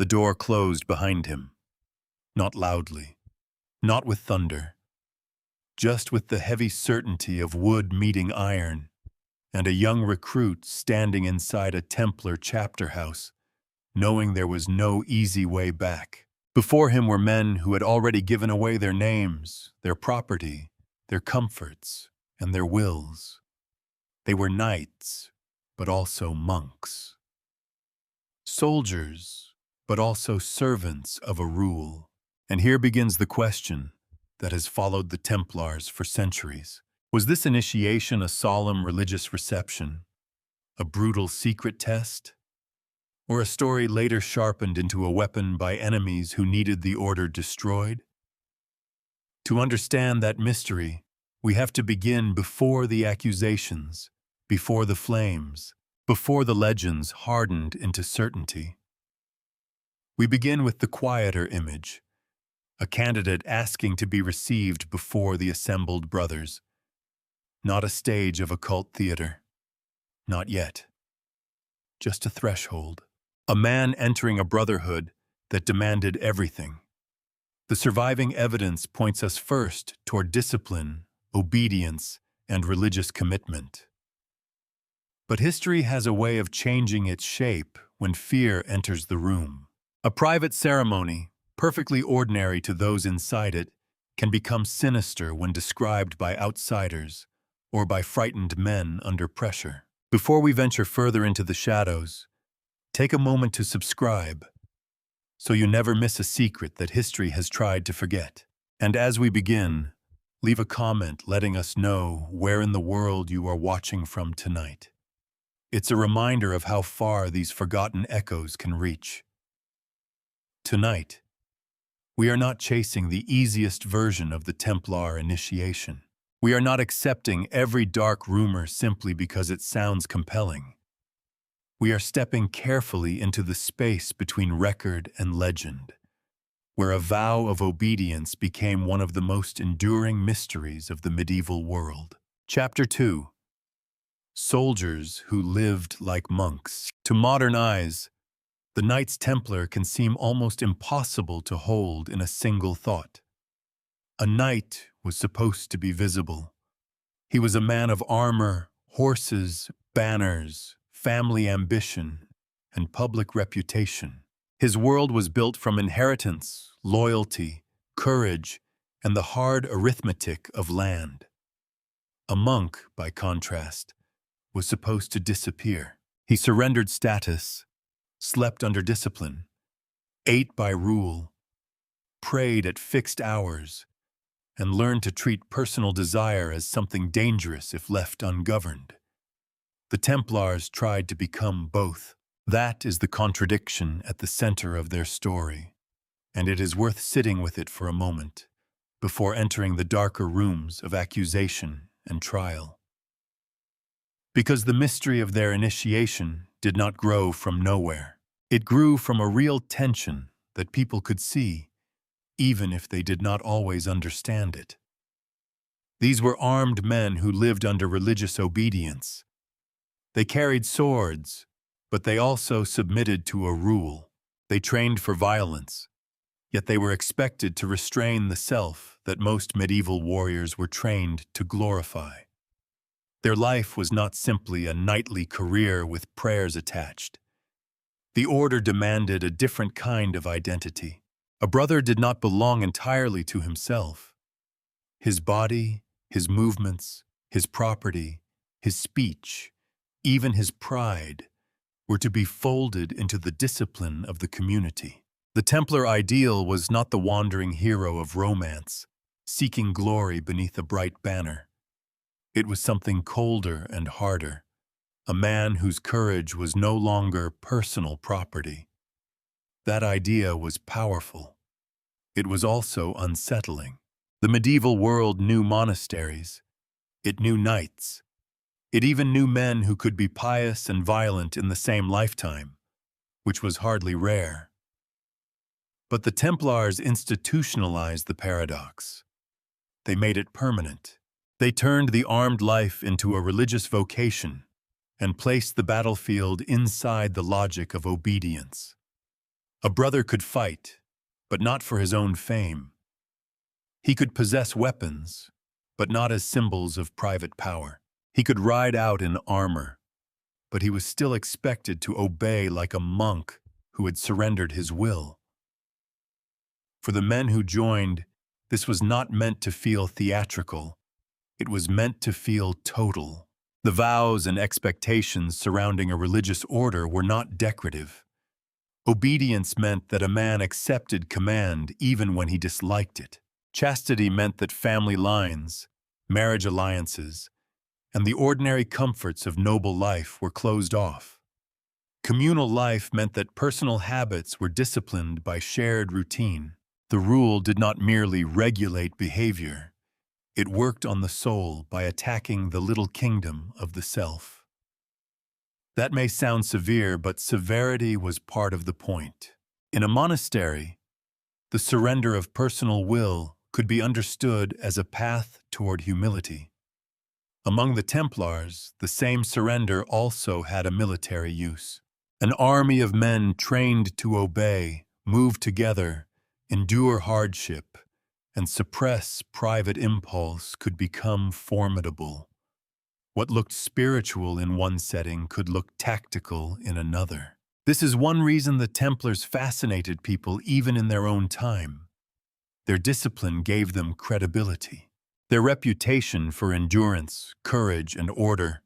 The door closed behind him. Not loudly, not with thunder, just with the heavy certainty of wood meeting iron, and a young recruit standing inside a Templar chapter house, knowing there was no easy way back. Before him were men who had already given away their names, their property, their comforts, and their wills. They were knights, but also monks. Soldiers, but also servants of a rule. And here begins the question that has followed the Templars for centuries. Was this initiation a solemn religious reception, a brutal secret test, or a story later sharpened into a weapon by enemies who needed the order destroyed? To understand that mystery, we have to begin before the accusations, before the flames, before the legends hardened into certainty. We begin with the quieter image, a candidate asking to be received before the assembled brothers. Not a stage of occult theater. Not yet. Just a threshold. A man entering a brotherhood that demanded everything. The surviving evidence points us first toward discipline, obedience, and religious commitment. But history has a way of changing its shape when fear enters the room. A private ceremony, perfectly ordinary to those inside it, can become sinister when described by outsiders or by frightened men under pressure. Before we venture further into the shadows, take a moment to subscribe so you never miss a secret that history has tried to forget. And as we begin, leave a comment letting us know where in the world you are watching from tonight. It's a reminder of how far these forgotten echoes can reach. Tonight, we are not chasing the easiest version of the Templar initiation. We are not accepting every dark rumor simply because it sounds compelling. We are stepping carefully into the space between record and legend, where a vow of obedience became one of the most enduring mysteries of the medieval world. Chapter 2. Soldiers who lived like monks. To modern eyes, the Knights Templar can seem almost impossible to hold in a single thought. A knight was supposed to be visible. He was a man of armor, horses, banners, family ambition, and public reputation. His world was built from inheritance, loyalty, courage, and the hard arithmetic of land. A monk, by contrast, was supposed to disappear. He surrendered status, slept under discipline, ate by rule, prayed at fixed hours, and learned to treat personal desire as something dangerous if left ungoverned. The Templars tried to become both. That is the contradiction at the center of their story, and it is worth sitting with it for a moment before entering the darker rooms of accusation and trial. Because the mystery of their initiation did not grow from nowhere. It grew from a real tension that people could see, even if they did not always understand it. These were armed men who lived under religious obedience. They carried swords, but they also submitted to a rule. They trained for violence, yet they were expected to restrain the self that most medieval warriors were trained to glorify. Their life was not simply a knightly career with prayers attached. The order demanded a different kind of identity. A brother did not belong entirely to himself. His body, his movements, his property, his speech, even his pride, were to be folded into the discipline of the community. The Templar ideal was not the wandering hero of romance, seeking glory beneath a bright banner. It was something colder and harder, a man whose courage was no longer personal property. That idea was powerful. It was also unsettling. The medieval world knew monasteries. It knew knights. It even knew men who could be pious and violent in the same lifetime, which was hardly rare. But the Templars institutionalized the paradox. They made it permanent. They turned the armed life into a religious vocation and placed the battlefield inside the logic of obedience. A brother could fight, but not for his own fame. He could possess weapons, but not as symbols of private power. He could ride out in armor, but he was still expected to obey like a monk who had surrendered his will. For the men who joined, this was not meant to feel theatrical. It was meant to feel total. The vows and expectations surrounding a religious order were not decorative. Obedience meant that a man accepted command even when he disliked it. Chastity meant that family lines, marriage alliances, and the ordinary comforts of noble life were closed off. Communal life meant that personal habits were disciplined by shared routine. The rule did not merely regulate behavior. It worked on the soul by attacking the little kingdom of the self. That may sound severe, but severity was part of the point. In a monastery, the surrender of personal will could be understood as a path toward humility. Among the Templars, the same surrender also had a military use. An army of men trained to obey, move together, endure hardship, and suppress private impulse could become formidable. What looked spiritual in one setting could look tactical in another. This is one reason the Templars fascinated people even in their own time. Their discipline gave them credibility. Their reputation for endurance, courage, and order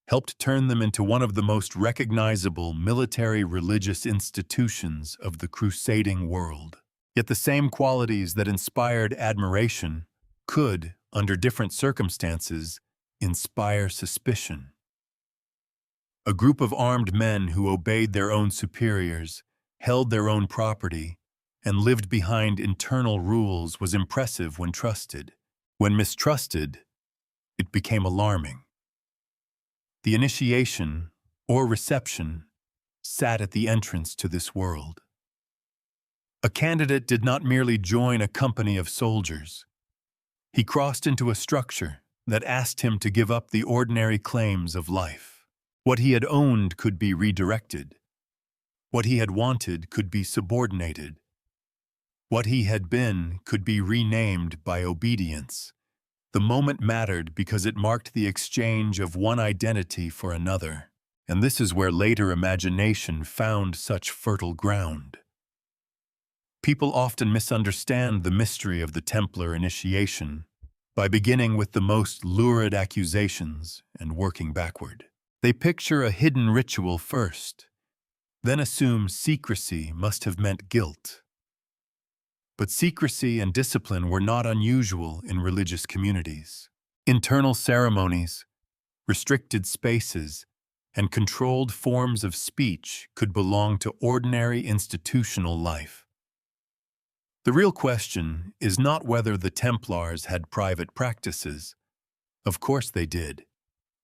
helped turn them into one of the most recognizable military religious institutions of the crusading world. Yet the same qualities that inspired admiration could, under different circumstances, inspire suspicion. A group of armed men who obeyed their own superiors, held their own property, and lived behind internal rules was impressive when trusted. When mistrusted, it became alarming. The initiation, or reception, sat at the entrance to this world. A candidate did not merely join a company of soldiers. He crossed into a structure that asked him to give up the ordinary claims of life. What he had owned could be redirected. What he had wanted could be subordinated. What he had been could be renamed by obedience. The moment mattered because it marked the exchange of one identity for another, and this is where later imagination found such fertile ground. People often misunderstand the mystery of the Templar initiation by beginning with the most lurid accusations and working backward. They picture a hidden ritual first, then assume secrecy must have meant guilt. But secrecy and discipline were not unusual in religious communities. Internal ceremonies, restricted spaces, and controlled forms of speech could belong to ordinary institutional life. The real question is not whether the Templars had private practices. Of course they did,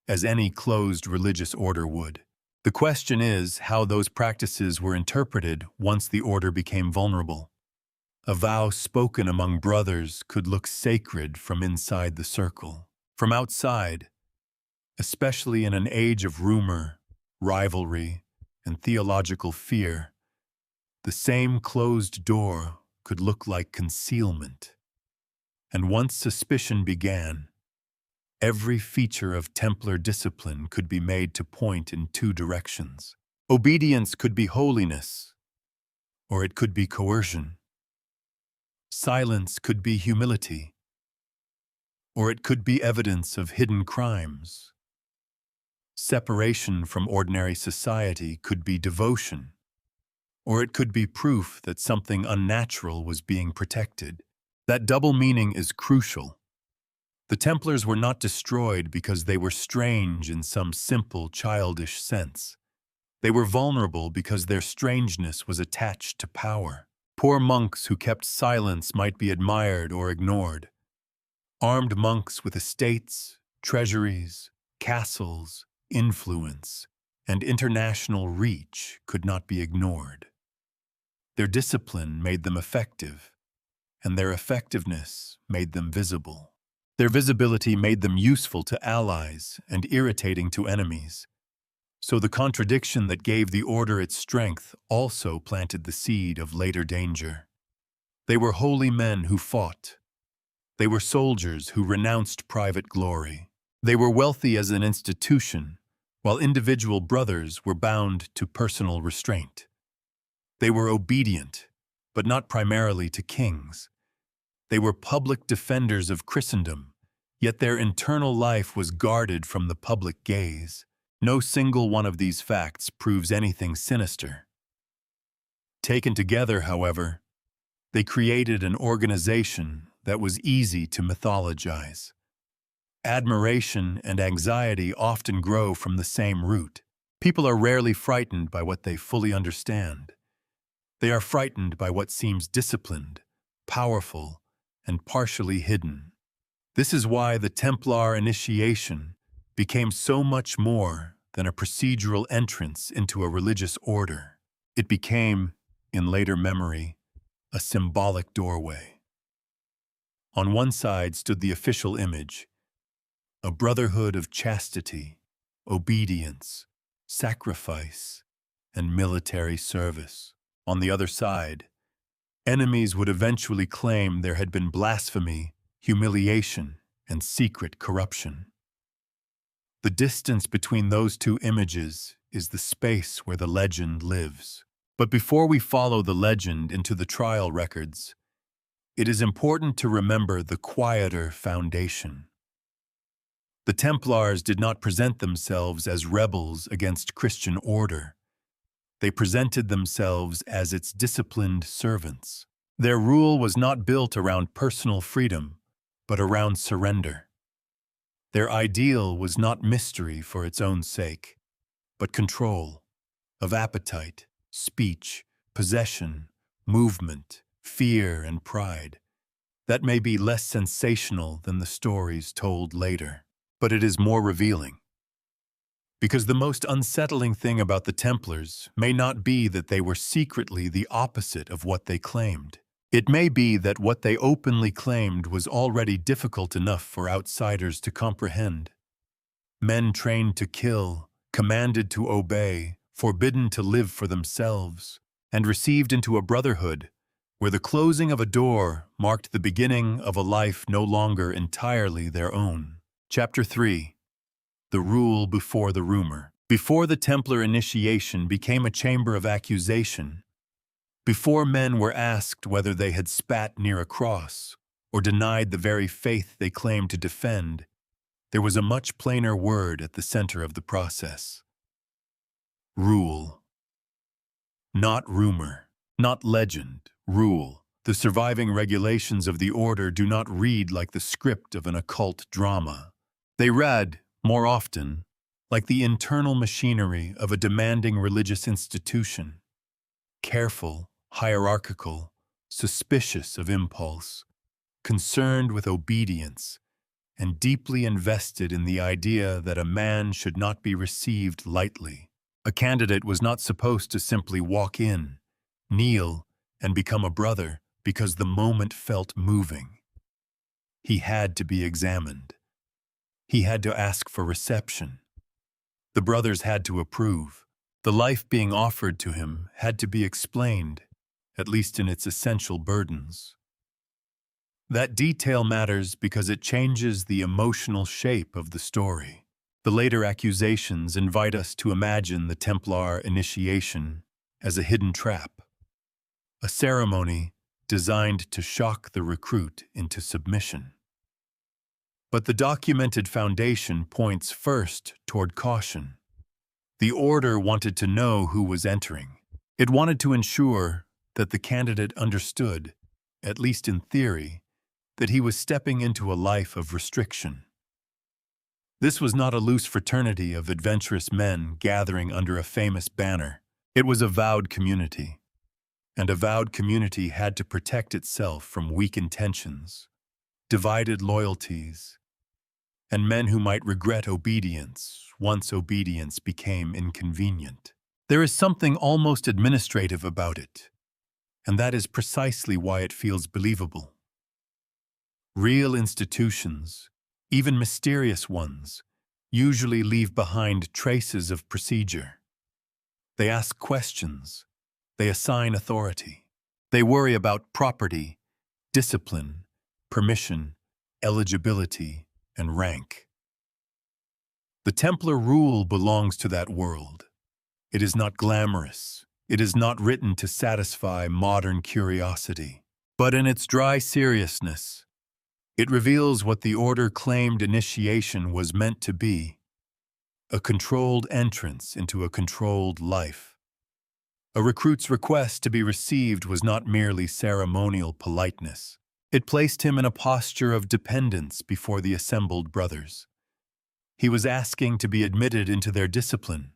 as any closed religious order would. The question is how those practices were interpreted once the order became vulnerable. A vow spoken among brothers could look sacred from inside the circle. From outside, especially in an age of rumor, rivalry, and theological fear, the same closed door could look like concealment. And once suspicion began, every feature of Templar discipline could be made to point in two directions. Obedience could be holiness, or it could be coercion. Silence could be humility, or it could be evidence of hidden crimes. Separation from ordinary society could be devotion, or it could be proof that something unnatural was being protected. That double meaning is crucial. The Templars were not destroyed because they were strange in some simple, childish sense. They were vulnerable because their strangeness was attached to power. Poor monks who kept silence might be admired or ignored. Armed monks with estates, treasuries, castles, influence, and international reach could not be ignored. Their discipline made them effective, and their effectiveness made them visible. Their visibility made them useful to allies and irritating to enemies. So the contradiction that gave the order its strength also planted the seed of later danger. They were holy men who fought. They were soldiers who renounced private glory. They were wealthy as an institution, while individual brothers were bound to personal restraint. They were obedient, but not primarily to kings. They were public defenders of Christendom, yet their internal life was guarded from the public gaze. No single one of these facts proves anything sinister. Taken together, however, they created an organization that was easy to mythologize. Admiration and anxiety often grow from the same root. People are rarely frightened by what they fully understand. They are frightened by what seems disciplined, powerful, and partially hidden. This is why the Templar initiation became so much more than a procedural entrance into a religious order. It became, in later memory, a symbolic doorway. On one side stood the official image, a brotherhood of chastity, obedience, sacrifice, and military service. On the other side, enemies would eventually claim there had been blasphemy, humiliation, and secret corruption. The distance between those two images is the space where the legend lives. But before we follow the legend into the trial records, it is important to remember the quieter foundation. The Templars did not present themselves as rebels against Christian order. They presented themselves as its disciplined servants. Their rule was not built around personal freedom, but around surrender. Their ideal was not mystery for its own sake, but control of appetite, speech, possession, movement, fear, and pride. That may be less sensational than the stories told later, but it is more revealing. Because the most unsettling thing about the Templars may not be that they were secretly the opposite of what they claimed. It may be that what they openly claimed was already difficult enough for outsiders to comprehend. Men trained to kill, commanded to obey, forbidden to live for themselves, and received into a brotherhood where the closing of a door marked the beginning of a life no longer entirely their own. Chapter 3. The Rule Before the Rumor. Before the Templar initiation became a chamber of accusation, before men were asked whether they had spat near a cross or denied the very faith they claimed to defend, there was a much plainer word at the center of the process. Rule. Not rumor, not legend, rule. The surviving regulations of the order do not read like the script of an occult drama. They read, more often, like the internal machinery of a demanding religious institution. Careful, hierarchical, suspicious of impulse, concerned with obedience, and deeply invested in the idea that a man should not be received lightly. A candidate was not supposed to simply walk in, kneel, and become a brother because the moment felt moving. He had to be examined. He had to ask for reception. The brothers had to approve. The life being offered to him had to be explained, at least in its essential burdens. That detail matters because it changes the emotional shape of the story. The later accusations invite us to imagine the Templar initiation as a hidden trap, a ceremony designed to shock the recruit into submission. But the documented foundation points first toward caution. The order wanted to know who was entering. It wanted to ensure that the candidate understood, at least in theory, that he was stepping into a life of restriction. This was not a loose fraternity of adventurous men gathering under a famous banner. It was a vowed community, and a vowed community had to protect itself from weak intentions, divided loyalties, and men who might regret obedience once obedience became inconvenient. There is something almost administrative about it, and that is precisely why it feels believable. Real institutions, even mysterious ones, usually leave behind traces of procedure. They ask questions. They assign authority. They worry about property, discipline, permission, eligibility, and rank. The Templar rule belongs to that world. It is not glamorous. It is not written to satisfy modern curiosity. But in its dry seriousness, it reveals what the order claimed initiation was meant to be: a controlled entrance into a controlled life. A recruit's request to be received was not merely ceremonial politeness. It placed him in a posture of dependence before the assembled brothers. He was asking to be admitted into their discipline,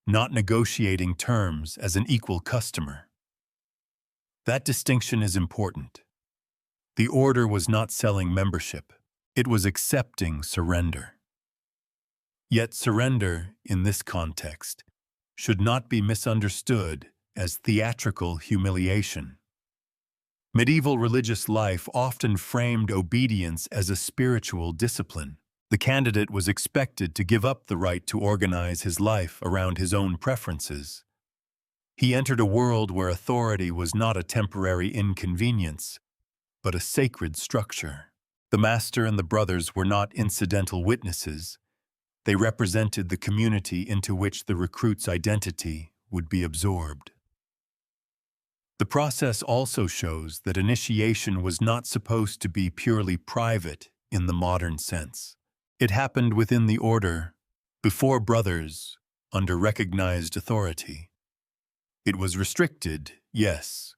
not negotiating terms as an equal customer. That distinction is important. The order was not selling membership. It was accepting surrender. Yet surrender, in this context, should not be misunderstood as theatrical humiliation. Medieval religious life often framed obedience as a spiritual discipline. The candidate was expected to give up the right to organize his life around his own preferences. He entered a world where authority was not a temporary inconvenience, but a sacred structure. The master and the brothers were not incidental witnesses. They represented the community into which the recruit's identity would be absorbed. The process also shows that initiation was not supposed to be purely private in the modern sense. It happened within the order, before brothers, under recognized authority. It was restricted, yes,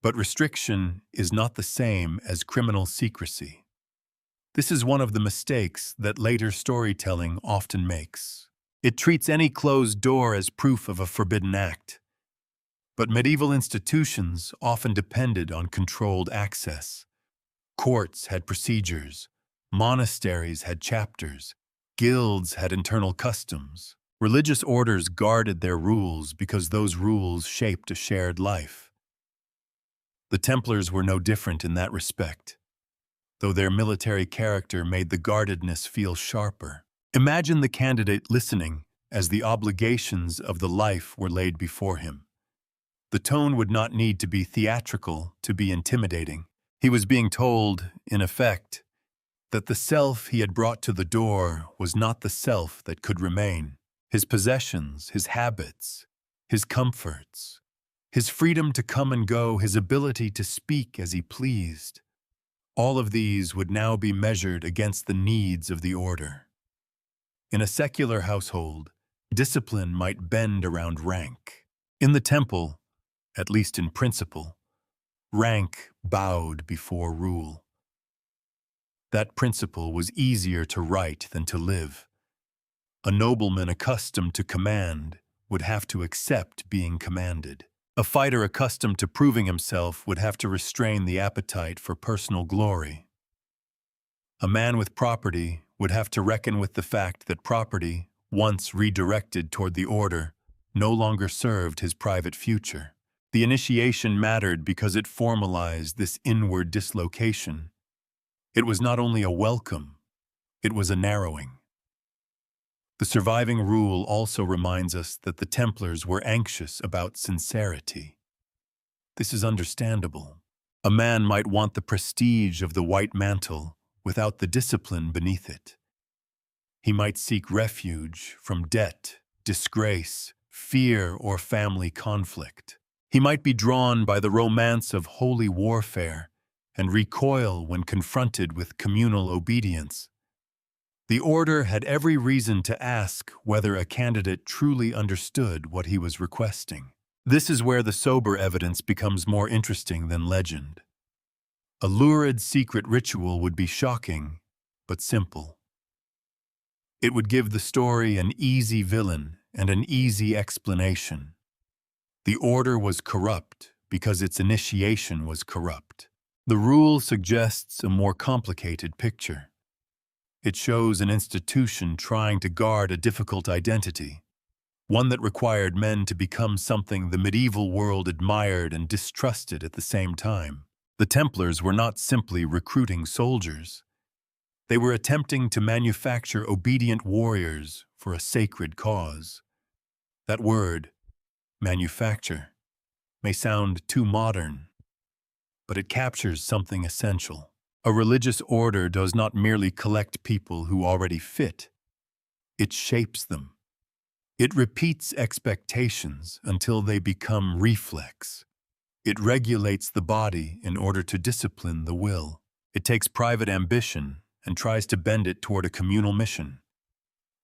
but restriction is not the same as criminal secrecy. This is one of the mistakes that later storytelling often makes. It treats any closed door as proof of a forbidden act. But medieval institutions often depended on controlled access. Courts had procedures. Monasteries had chapters. Guilds had internal customs. Religious orders guarded their rules because those rules shaped a shared life. The Templars were no different in that respect, though their military character made the guardedness feel sharper. Imagine the candidate listening as the obligations of the life were laid before him. The tone would not need to be theatrical to be intimidating. He was being told, in effect, that the self he had brought to the door was not the self that could remain. His possessions, his habits, his comforts, his freedom to come and go, his ability to speak as he pleased, all of these would now be measured against the needs of the order. In a secular household, discipline might bend around rank. In the temple, at least in principle, rank bowed before rule. That principle was easier to write than to live. A nobleman accustomed to command would have to accept being commanded. A fighter accustomed to proving himself would have to restrain the appetite for personal glory. A man with property would have to reckon with the fact that property, once redirected toward the order, no longer served his private future. The initiation mattered because it formalized this inward dislocation. It was not only a welcome, it was a narrowing. The surviving rule also reminds us that the Templars were anxious about sincerity. This is understandable. A man might want the prestige of the white mantle without the discipline beneath it. He might seek refuge from debt, disgrace, fear, or family conflict. He might be drawn by the romance of holy warfare and recoil when confronted with communal obedience. The order had every reason to ask whether a candidate truly understood what he was requesting. This is where the sober evidence becomes more interesting than legend. A lurid secret ritual would be shocking, but simple. It would give the story an easy villain and an easy explanation. The order was corrupt because its initiation was corrupt. The rule suggests a more complicated picture. It shows an institution trying to guard a difficult identity, one that required men to become something the medieval world admired and distrusted at the same time. The Templars were not simply recruiting soldiers. They were attempting to manufacture obedient warriors for a sacred cause. That word, manufacture, may sound too modern, but it captures something essential. A religious order does not merely collect people who already fit. It shapes them. It repeats expectations until they become reflex. It regulates the body in order to discipline the will. It takes private ambition and tries to bend it toward a communal mission.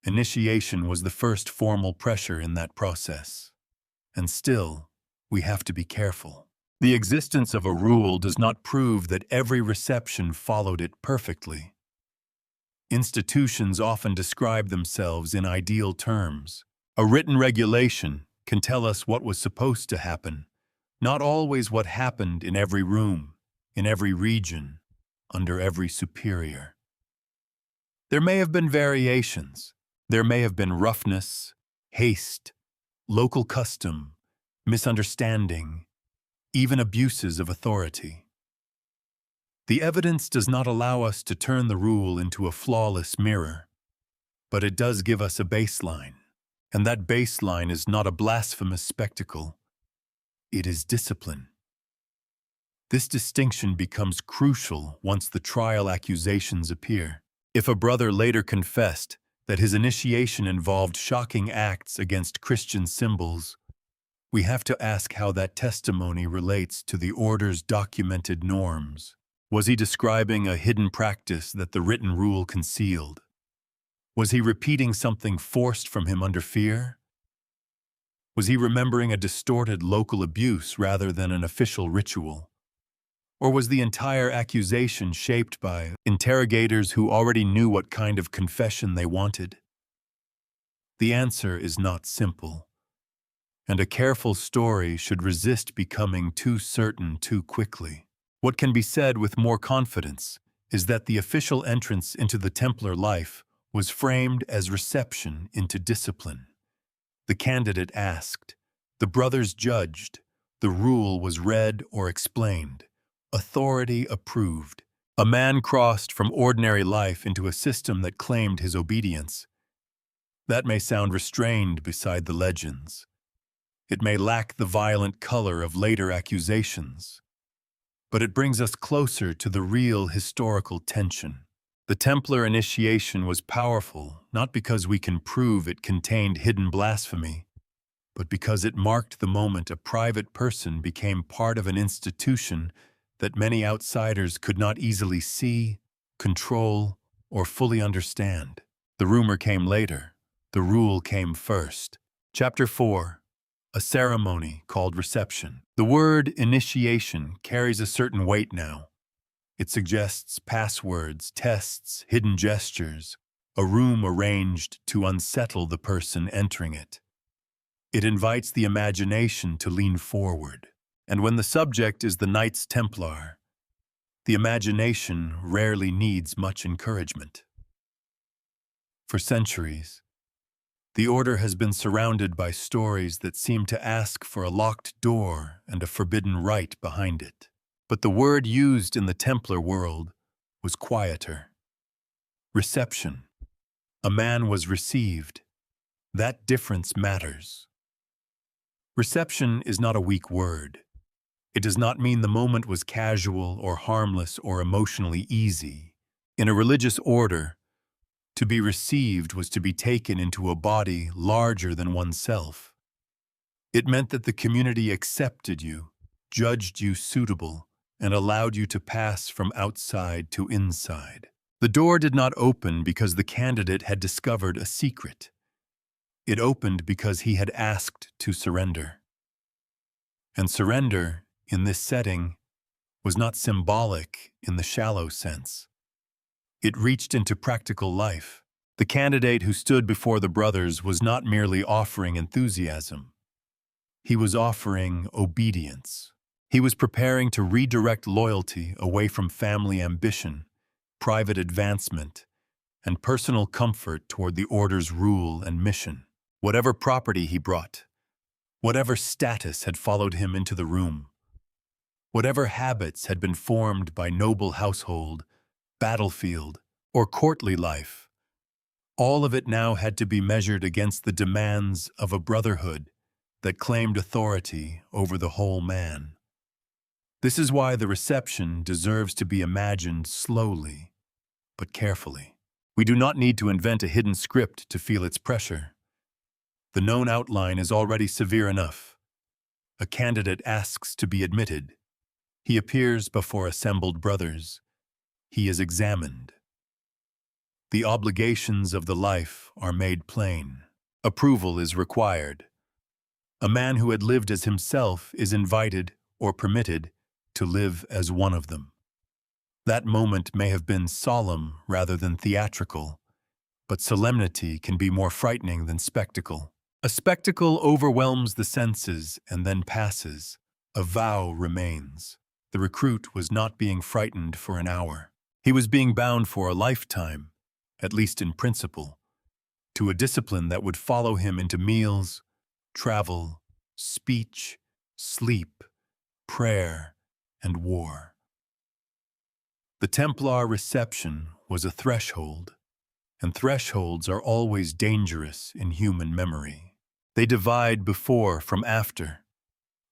Initiation was the first formal pressure in that process. And still, we have to be careful. The existence of a rule does not prove that every reception followed it perfectly. Institutions often describe themselves in ideal terms. A written regulation can tell us what was supposed to happen, not always what happened in every room, in every region, under every superior. There may have been variations. There may have been roughness, haste, local custom, misunderstanding, even abuses of authority. The evidence does not allow us to turn the rule into a flawless mirror, but it does give us a baseline, and that baseline is not a blasphemous spectacle. It is discipline. This distinction becomes crucial once the trial accusations appear. If a brother later confessed that his initiation involved shocking acts against Christian symbols, we have to ask how that testimony relates to the order's documented norms. Was he describing a hidden practice that the written rule concealed? Was he repeating something forced from him under fear? Was he remembering a distorted local abuse rather than an official ritual? Or was the entire accusation shaped by interrogators who already knew what kind of confession they wanted? The answer is not simple, and a careful story should resist becoming too certain too quickly. What can be said with more confidence is that the official entrance into the Templar life was framed as reception into discipline. The candidate asked, the brothers judged, the rule was read or explained. Authority approved. A man crossed from ordinary life into a system that claimed his obedience. That may sound restrained beside the legends. It may lack the violent color of later accusations. But it brings us closer to the real historical tension. The Templar initiation was powerful not because we can prove it contained hidden blasphemy, but because it marked the moment a private person became part of an institution that many outsiders could not easily see, control, or fully understand. The rumor came later. The rule came first. Chapter 4. A ceremony called reception. The word initiation carries a certain weight now. It suggests passwords, tests, hidden gestures, a room arranged to unsettle the person entering it. It invites the imagination to lean forward. And when the subject is the Knights Templar, the imagination rarely needs much encouragement. For centuries, the order has been surrounded by stories that seem to ask for a locked door and a forbidden rite behind it. But the word used in the Templar world was quieter. Reception. A man was received. That difference matters. Reception is not a weak word. It does not mean the moment was casual or harmless or emotionally easy. In a religious order, to be received was to be taken into a body larger than oneself. It meant that the community accepted you, judged you suitable, and allowed you to pass from outside to inside. The door did not open because the candidate had discovered a secret. It opened because he had asked to surrender. And surrender, in this setting, was not symbolic in the shallow sense. It reached into practical life. The candidate who stood before the brothers was not merely offering enthusiasm. He was offering obedience. He was preparing to redirect loyalty away from family ambition, private advancement, and personal comfort toward the order's rule and mission. Whatever property he brought, whatever status had followed him into the room, whatever habits had been formed by noble household, battlefield, or courtly life. All of it now had to be measured against the demands of a brotherhood that claimed authority over the whole man. This is why the reception deserves to be imagined slowly, but carefully. We do not need to invent a hidden script to feel its pressure. The known outline is already severe enough. A candidate asks to be admitted. He appears before assembled brothers. He is examined. The obligations of the life are made plain. Approval is required. A man who had lived as himself is invited or permitted to live as one of them. That moment may have been solemn rather than theatrical, but solemnity can be more frightening than spectacle. A spectacle overwhelms the senses and then passes. A vow remains. The recruit was not being frightened for an hour. He was being bound for a lifetime, at least in principle, to a discipline that would follow him into meals, travel, speech, sleep, prayer, and war. The Templar reception was a threshold, and thresholds are always dangerous in human memory. They divide before from after.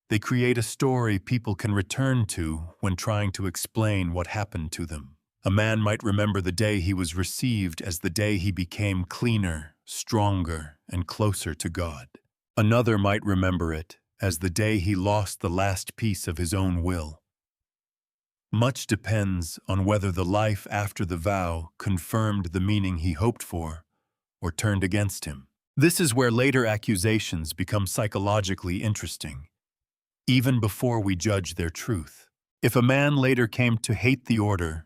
They create a story people can return to when trying to explain what happened to them. A man might remember the day he was received as the day he became cleaner, stronger, and closer to God. Another might remember it as the day he lost the last piece of his own will. Much depends on whether the life after the vow confirmed the meaning he hoped for or turned against him. This is where later accusations become psychologically interesting, even before we judge their truth. If a man later came to hate the order,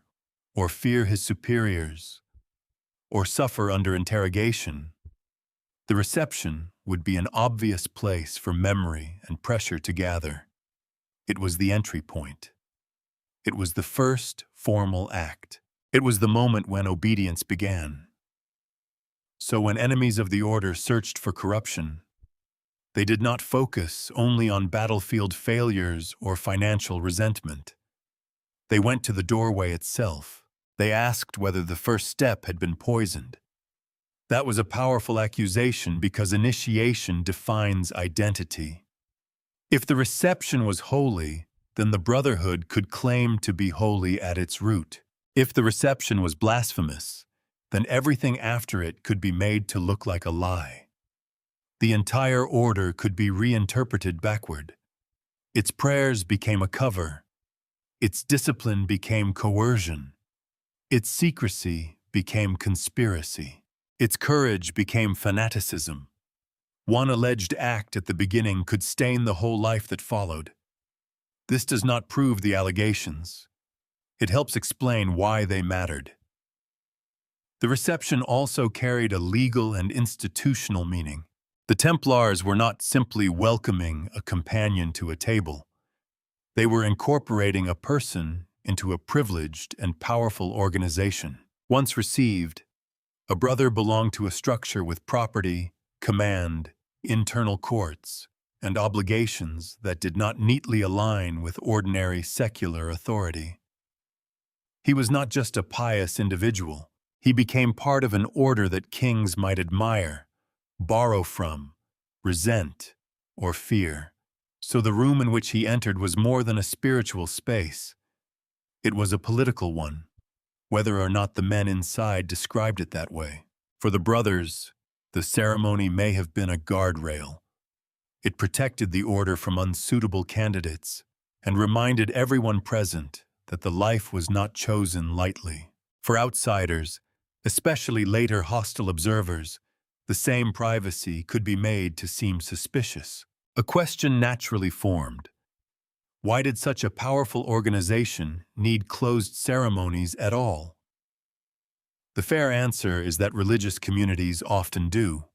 or fear his superiors, or suffer under interrogation, the reception would be an obvious place for memory and pressure to gather. It was the entry point. It was the first formal act. It was the moment when obedience began. So when enemies of the order searched for corruption, they did not focus only on battlefield failures or financial resentment. They went to the doorway itself. They asked whether the first step had been poisoned. That was a powerful accusation because initiation defines identity. If the reception was holy, then the brotherhood could claim to be holy at its root. If the reception was blasphemous, then everything after it could be made to look like a lie. The entire order could be reinterpreted backward. Its prayers became a cover. Its discipline became coercion. Its secrecy became conspiracy. Its courage became fanaticism. One alleged act at the beginning could stain the whole life that followed. This does not prove the allegations. It helps explain why they mattered. The reception also carried a legal and institutional meaning. The Templars were not simply welcoming a companion to a table. They were incorporating a person into a privileged and powerful organization. Once received, a brother belonged to a structure with property, command, internal courts, and obligations that did not neatly align with ordinary secular authority. He was not just a pious individual. He became part of an order that kings might admire, borrow from, resent, or fear. So the room in which he entered was more than a spiritual space. It was a political one, whether or not the men inside described it that way. For the brothers, the ceremony may have been a guardrail. It protected the order from unsuitable candidates and reminded everyone present that the life was not chosen lightly. For outsiders, especially later hostile observers, the same privacy could be made to seem suspicious. A question naturally formed. Why did such a powerful organization need closed ceremonies at all? The fair answer is that religious communities often do.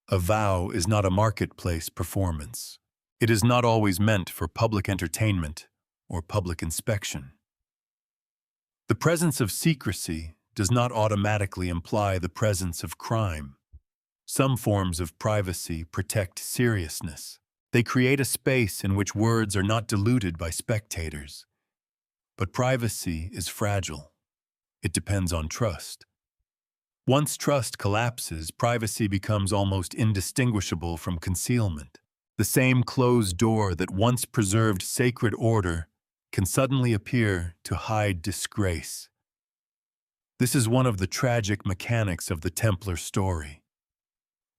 A vow is not a marketplace performance. It is not always meant for public entertainment or public inspection. The presence of secrecy does not automatically imply the presence of crime. Some forms of privacy protect seriousness. They create a space in which words are not diluted by spectators. But privacy is fragile. It depends on trust. Once trust collapses, privacy becomes almost indistinguishable from concealment. The same closed door that once preserved sacred order can suddenly appear to hide disgrace. This is one of the tragic mechanics of the Templar story.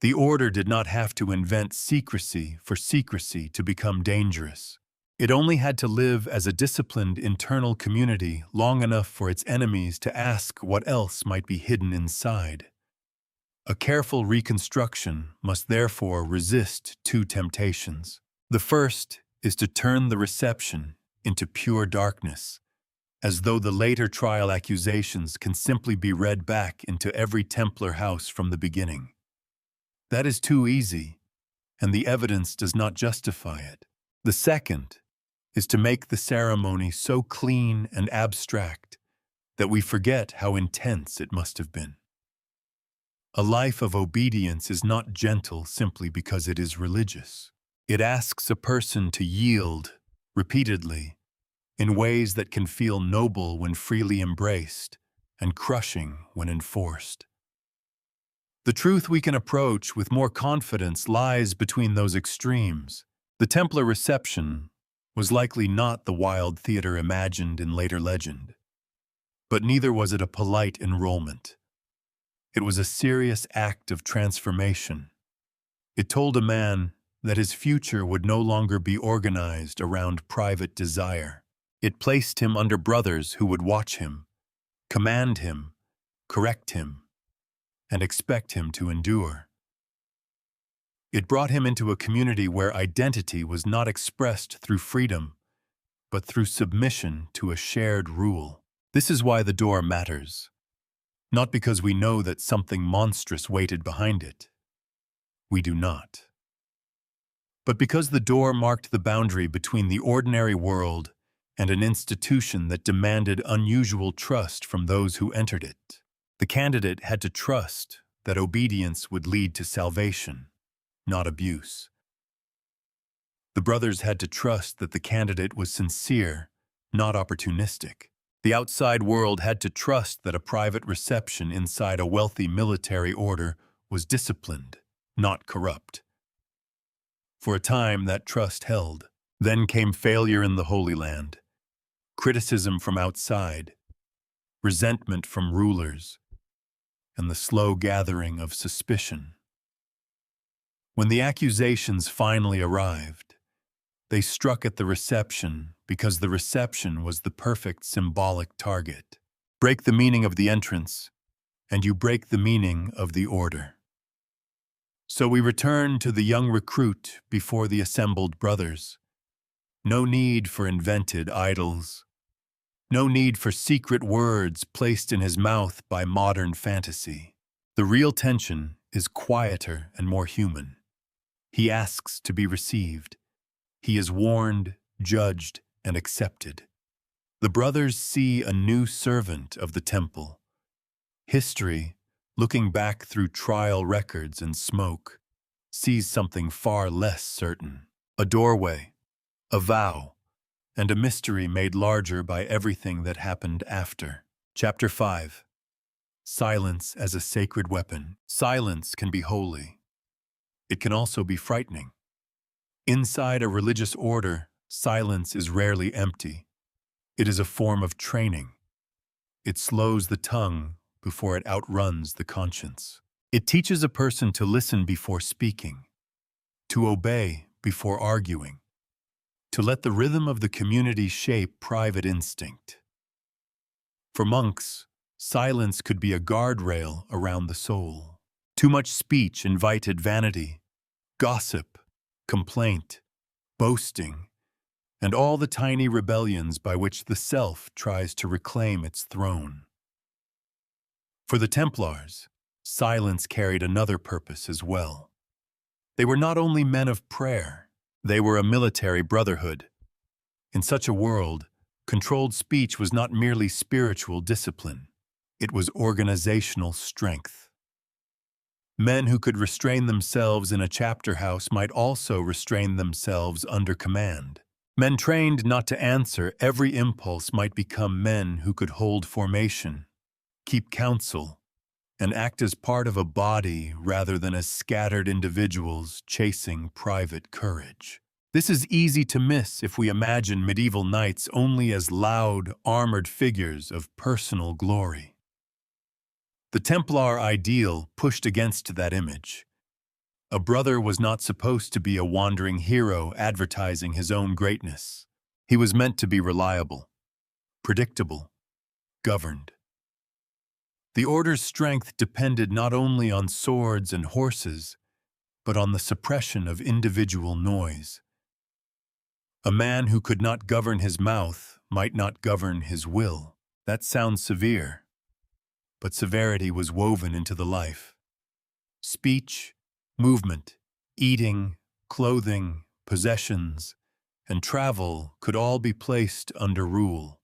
The order did not have to invent secrecy for secrecy to become dangerous. It only had to live as a disciplined internal community long enough for its enemies to ask what else might be hidden inside. A careful reconstruction must therefore resist two temptations. The first is to turn the reception into pure darkness, as though the later trial accusations can simply be read back into every Templar house from the beginning. That is too easy, and the evidence does not justify it. The second is to make the ceremony so clean and abstract that we forget how intense it must have been. A life of obedience is not gentle simply because it is religious. It asks a person to yield repeatedly in ways that can feel noble when freely embraced and crushing when enforced. The truth we can approach with more confidence lies between those extremes. The Templar reception was likely not the wild theater imagined in later legend, but neither was it a polite enrollment. It was a serious act of transformation. It told a man that his future would no longer be organized around private desire. It placed him under brothers who would watch him, command him, correct him, and expect him to endure. It brought him into a community where identity was not expressed through freedom, but through submission to a shared rule. This is why the door matters. Not because we know that something monstrous waited behind it. We do not. But because the door marked the boundary between the ordinary world and an institution that demanded unusual trust from those who entered it. The candidate had to trust that obedience would lead to salvation, not abuse. The brothers had to trust that the candidate was sincere, not opportunistic. The outside world had to trust that a private reception inside a wealthy military order was disciplined, not corrupt. For a time, that trust held. Then came failure in the Holy Land, criticism from outside, resentment from rulers, and the slow gathering of suspicion. When the accusations finally arrived, they struck at the reception because the reception was the perfect symbolic target. Break the meaning of the entrance, and you break the meaning of the order. So we return to the young recruit before the assembled brothers. No need for invented idols. No need for secret words placed in his mouth by modern fantasy. The real tension is quieter and more human. He asks to be received. He is warned, judged, and accepted. The brothers see a new servant of the temple. History, looking back through trial records and smoke, sees something far less certain. A doorway, a vow, and a mystery made larger by everything that happened after. Chapter 5. Silence as a sacred weapon. Silence can be holy. It can also be frightening. Inside a religious order, silence is rarely empty. It is a form of training. It slows the tongue before it outruns the conscience. It teaches a person to listen before speaking, to obey before arguing, to let the rhythm of the community shape private instinct. For monks, silence could be a guardrail around the soul. Too much speech invited vanity, gossip, complaint, boasting, and all the tiny rebellions by which the self tries to reclaim its throne. For the Templars, silence carried another purpose as well. They were not only men of prayer, they were a military brotherhood. In such a world, controlled speech was not merely spiritual discipline, it was organizational strength. Men who could restrain themselves in a chapter house might also restrain themselves under command. Men trained not to answer every impulse might become men who could hold formation, keep counsel, and act as part of a body rather than as scattered individuals chasing private courage. This is easy to miss if we imagine medieval knights only as loud, armored figures of personal glory. The Templar ideal pushed against that image. A brother was not supposed to be a wandering hero advertising his own greatness. He was meant to be reliable, predictable, governed. The order's strength depended not only on swords and horses, but on the suppression of individual noise. A man who could not govern his mouth might not govern his will. That sounds severe, but severity was woven into the life. Speech, movement, eating, clothing, possessions, and travel could all be placed under rule.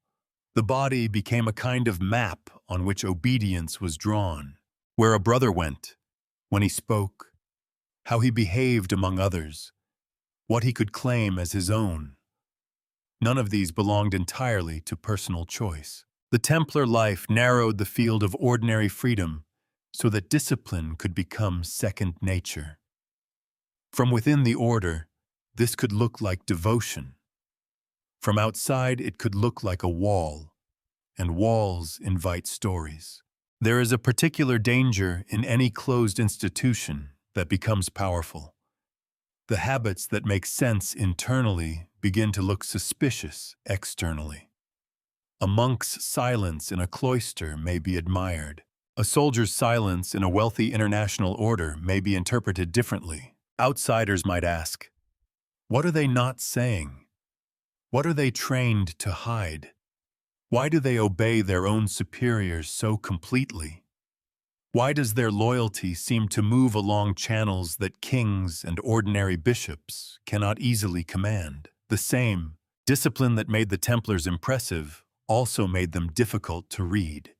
The body became a kind of map on which obedience was drawn, where a brother went, when he spoke, how he behaved among others, what he could claim as his own. None of these belonged entirely to personal choice. The Templar life narrowed the field of ordinary freedom so that discipline could become second nature. From within the order, this could look like devotion. From outside, it could look like a wall, and walls invite stories. There is a particular danger in any closed institution that becomes powerful. The habits that make sense internally begin to look suspicious externally. A monk's silence in a cloister may be admired. A soldier's silence in a wealthy international order may be interpreted differently. Outsiders might ask, what are they not saying? What are they trained to hide? Why do they obey their own superiors so completely? Why does their loyalty seem to move along channels that kings and ordinary bishops cannot easily command? The same discipline that made the Templars impressive also made them difficult to read.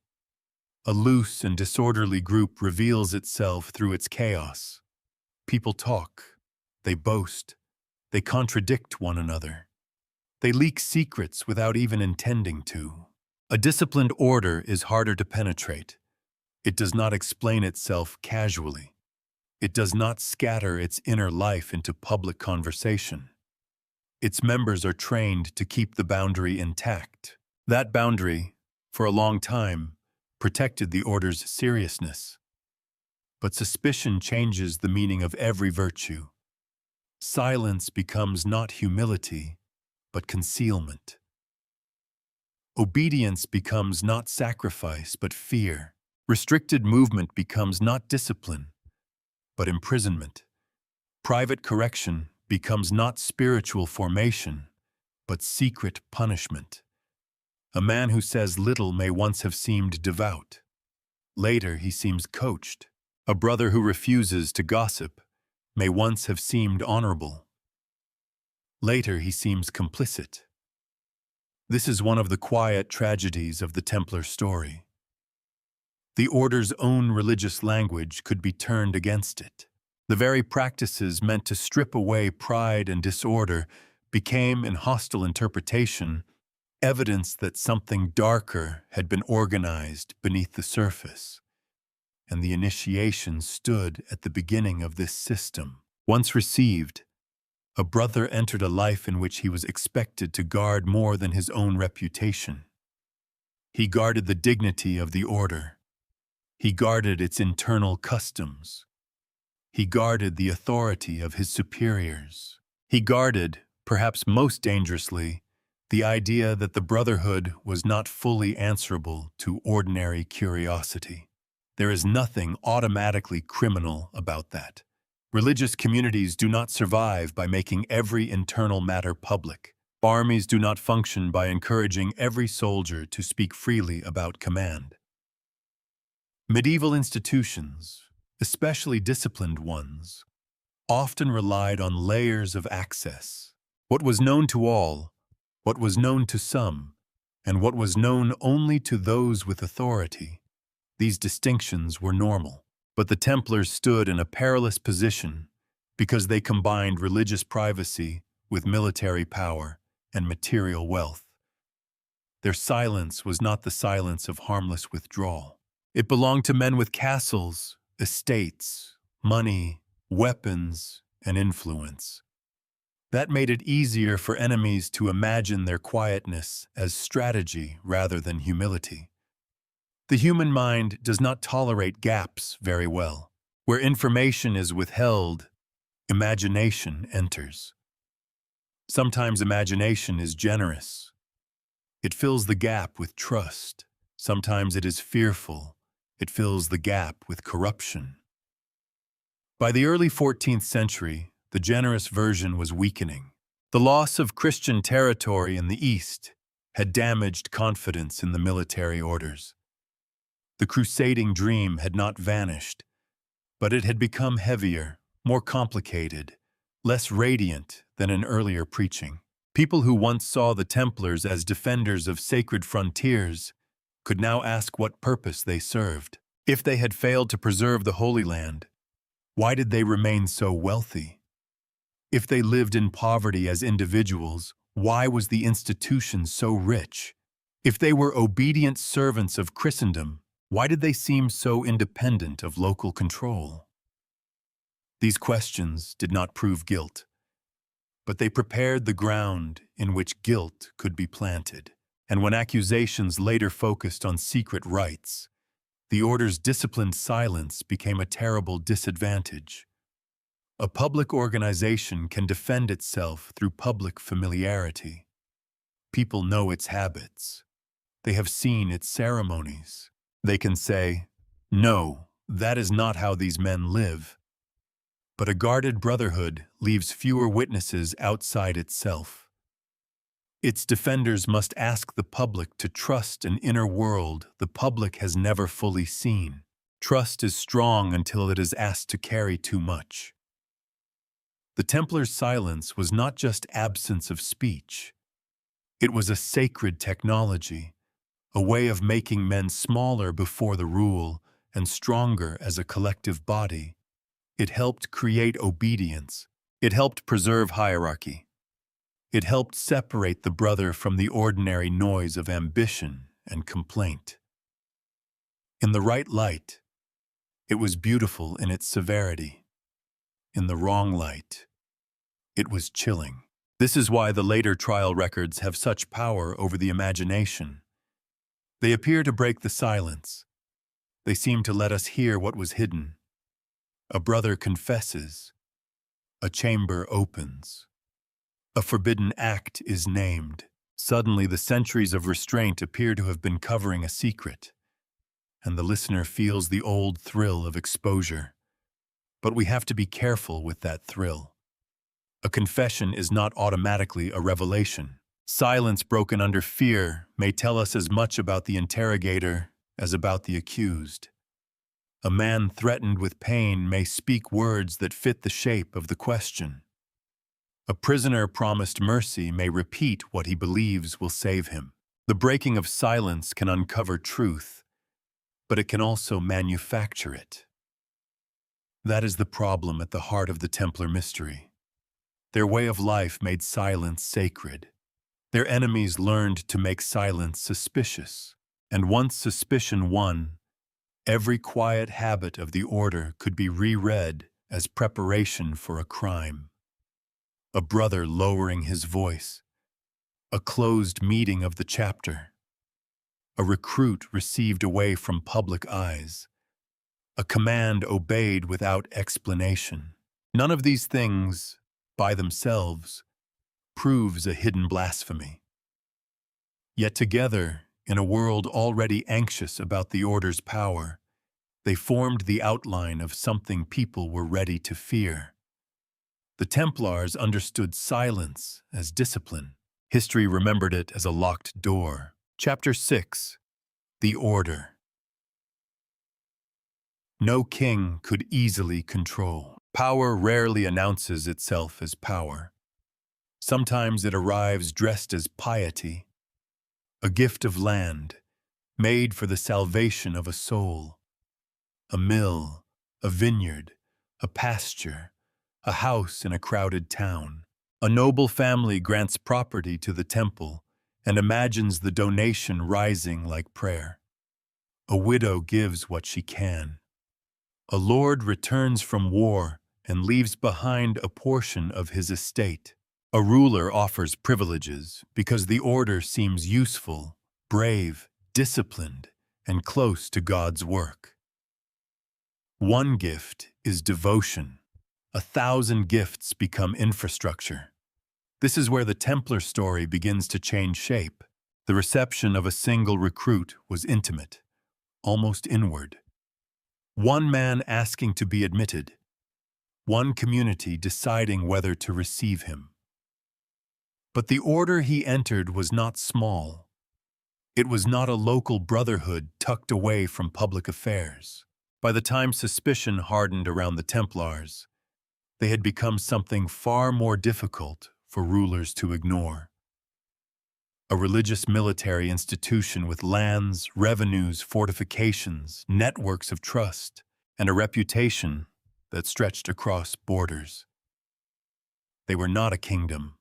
A loose and disorderly group reveals itself through its chaos. People talk, they boast, they contradict one another. They leak secrets without even intending to. A disciplined order is harder to penetrate. It does not explain itself casually. It does not scatter its inner life into public conversation. Its members are trained to keep the boundary intact. That boundary, for a long time, protected the order's seriousness. But suspicion changes the meaning of every virtue. Silence becomes not humility, but concealment. Obedience becomes not sacrifice, but fear. Restricted movement becomes not discipline, but imprisonment. Private correction becomes not spiritual formation, but secret punishment. A man who says little may once have seemed devout. Later he seems coached. A brother who refuses to gossip may once have seemed honorable. Later he seems complicit. This is one of the quiet tragedies of the Templar story. The order's own religious language could be turned against it. The very practices meant to strip away pride and disorder became, in hostile interpretation, evidence that something darker had been organized beneath the surface. And the initiation stood at the beginning of this system. Once received, a brother entered a life in which he was expected to guard more than his own reputation. He guarded the dignity of the order. He guarded its internal customs. He guarded the authority of his superiors. He guarded, perhaps most dangerously, the idea that the brotherhood was not fully answerable to ordinary curiosity. There is nothing automatically criminal about that. Religious communities do not survive by making every internal matter public. Armies do not function by encouraging every soldier to speak freely about command. Medieval institutions, especially disciplined ones, often relied on layers of access. What was known to all, what was known to some, and what was known only to those with authority. These distinctions were normal. But the Templars stood in a perilous position because they combined religious privacy with military power and material wealth. Their silence was not the silence of harmless withdrawal. It belonged to men with castles, estates, money, weapons, and influence. That made it easier for enemies to imagine their quietness as strategy rather than humility. The human mind does not tolerate gaps very well. Where information is withheld, imagination enters. Sometimes imagination is generous. It fills the gap with trust. Sometimes it is fearful. It fills the gap with corruption. By the early 14th century, the generous version was weakening. The loss of Christian territory in the East had damaged confidence in the military orders. The crusading dream had not vanished, but it had become heavier, more complicated, less radiant than in earlier preaching. People who once saw the Templars as defenders of sacred frontiers could now ask what purpose they served. If they had failed to preserve the Holy Land, why did they remain so wealthy? If they lived in poverty as individuals, why was the institution so rich? If they were obedient servants of Christendom, why did they seem so independent of local control? These questions did not prove guilt, but they prepared the ground in which guilt could be planted. And when accusations later focused on secret rites, the order's disciplined silence became a terrible disadvantage. A public organization can defend itself through public familiarity. People know its habits. They have seen its ceremonies. They can say, "No, that is not how these men live." But a guarded brotherhood leaves fewer witnesses outside itself. Its defenders must ask the public to trust an inner world the public has never fully seen. Trust is strong until it is asked to carry too much. The Templars' silence was not just absence of speech. It was a sacred technology, a way of making men smaller before the rule and stronger as a collective body. It helped create obedience. It helped preserve hierarchy. It helped separate the brother from the ordinary noise of ambition and complaint. In the right light, it was beautiful in its severity. In the wrong light, it was chilling. This is why the later trial records have such power over the imagination. They appear to break the silence. They seem to let us hear what was hidden. A brother confesses. A chamber opens. A forbidden act is named. Suddenly, the centuries of restraint appear to have been covering a secret, and the listener feels the old thrill of exposure. But we have to be careful with that thrill. A confession is not automatically a revelation. Silence broken under fear may tell us as much about the interrogator as about the accused. A man threatened with pain may speak words that fit the shape of the question. A prisoner promised mercy may repeat what he believes will save him. The breaking of silence can uncover truth, but it can also manufacture it. That is the problem at the heart of the Templar mystery. Their way of life made silence sacred. Their enemies learned to make silence suspicious, and once suspicion won, every quiet habit of the order could be reread as preparation for a crime. A brother lowering his voice, a closed meeting of the chapter, a recruit received away from public eyes, a command obeyed without explanation. None of these things, by themselves, proves a hidden blasphemy. Yet together, in a world already anxious about the order's power, they formed the outline of something people were ready to fear. The Templars understood silence as discipline. History remembered it as a locked door. Chapter 6. The Order. No king could easily control. Power rarely announces itself as power. Sometimes it arrives dressed as piety, a gift of land, made for the salvation of a soul. A mill, a vineyard, a pasture, a house in a crowded town. A noble family grants property to the temple and imagines the donation rising like prayer. A widow gives what she can. A lord returns from war and leaves behind a portion of his estate. A ruler offers privileges because the order seems useful, brave, disciplined, and close to God's work. One gift is devotion. 1,000 gifts become infrastructure. This is where the Templar story begins to change shape. The reception of a single recruit was intimate, almost inward. One man asking to be admitted, one community deciding whether to receive him. But the order he entered was not small. It was not a local brotherhood tucked away from public affairs. By the time suspicion hardened around the Templars, they had become something far more difficult for rulers to ignore. A religious military institution with lands, revenues, fortifications, networks of trust, and a reputation that stretched across borders. They were not a kingdom.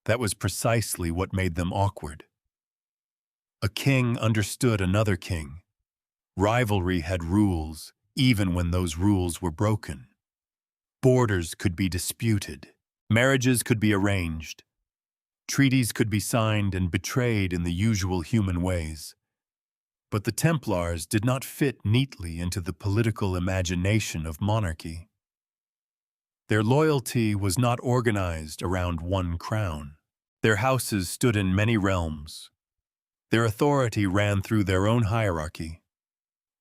That was precisely what made them awkward. A king understood another king. Rivalry had rules, even when those rules were broken. Borders could be disputed. Marriages could be arranged. Treaties could be signed and betrayed in the usual human ways. But the Templars did not fit neatly into the political imagination of monarchy. Their loyalty was not organized around one crown. Their houses stood in many realms. Their authority ran through their own hierarchy.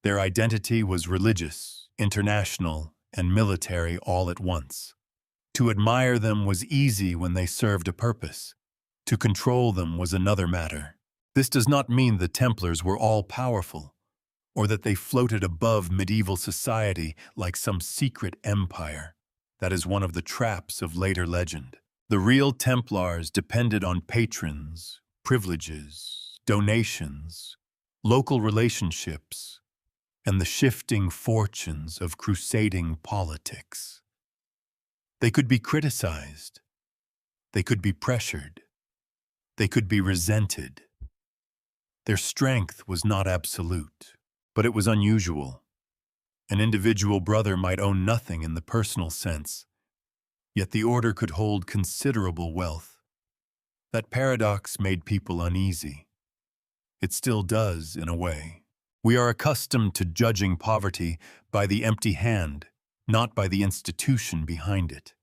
Their identity was religious, international, and military all at once. To admire them was easy when they served a purpose. To control them was another matter. This does not mean the Templars were all-powerful, or that they floated above medieval society like some secret empire. That is one of the traps of later legend. The real Templars depended on patrons, privileges, donations, local relationships, and the shifting fortunes of crusading politics. They could be criticized. They could be pressured. They could be resented. Their strength was not absolute, but it was unusual. An individual brother might own nothing in the personal sense, yet the order could hold considerable wealth. That paradox made people uneasy. It still does, in a way. We are accustomed to judging poverty by the empty hand, not by the institution behind it.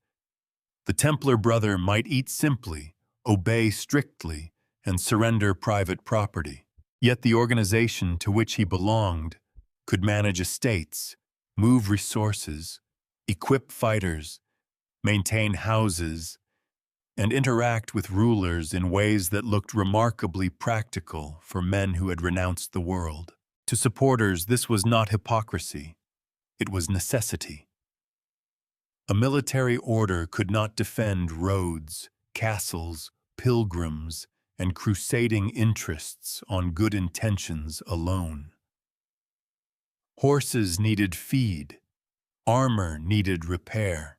The Templar brother might eat simply, obey strictly, and surrender private property. Yet the organization to which he belonged could manage estates, move resources, equip fighters, maintain houses, and interact with rulers in ways that looked remarkably practical for men who had renounced the world. To supporters, this was not hypocrisy. It was necessity. A military order could not defend roads, castles, pilgrims, and crusading interests on good intentions alone. Horses needed feed, armor needed repair,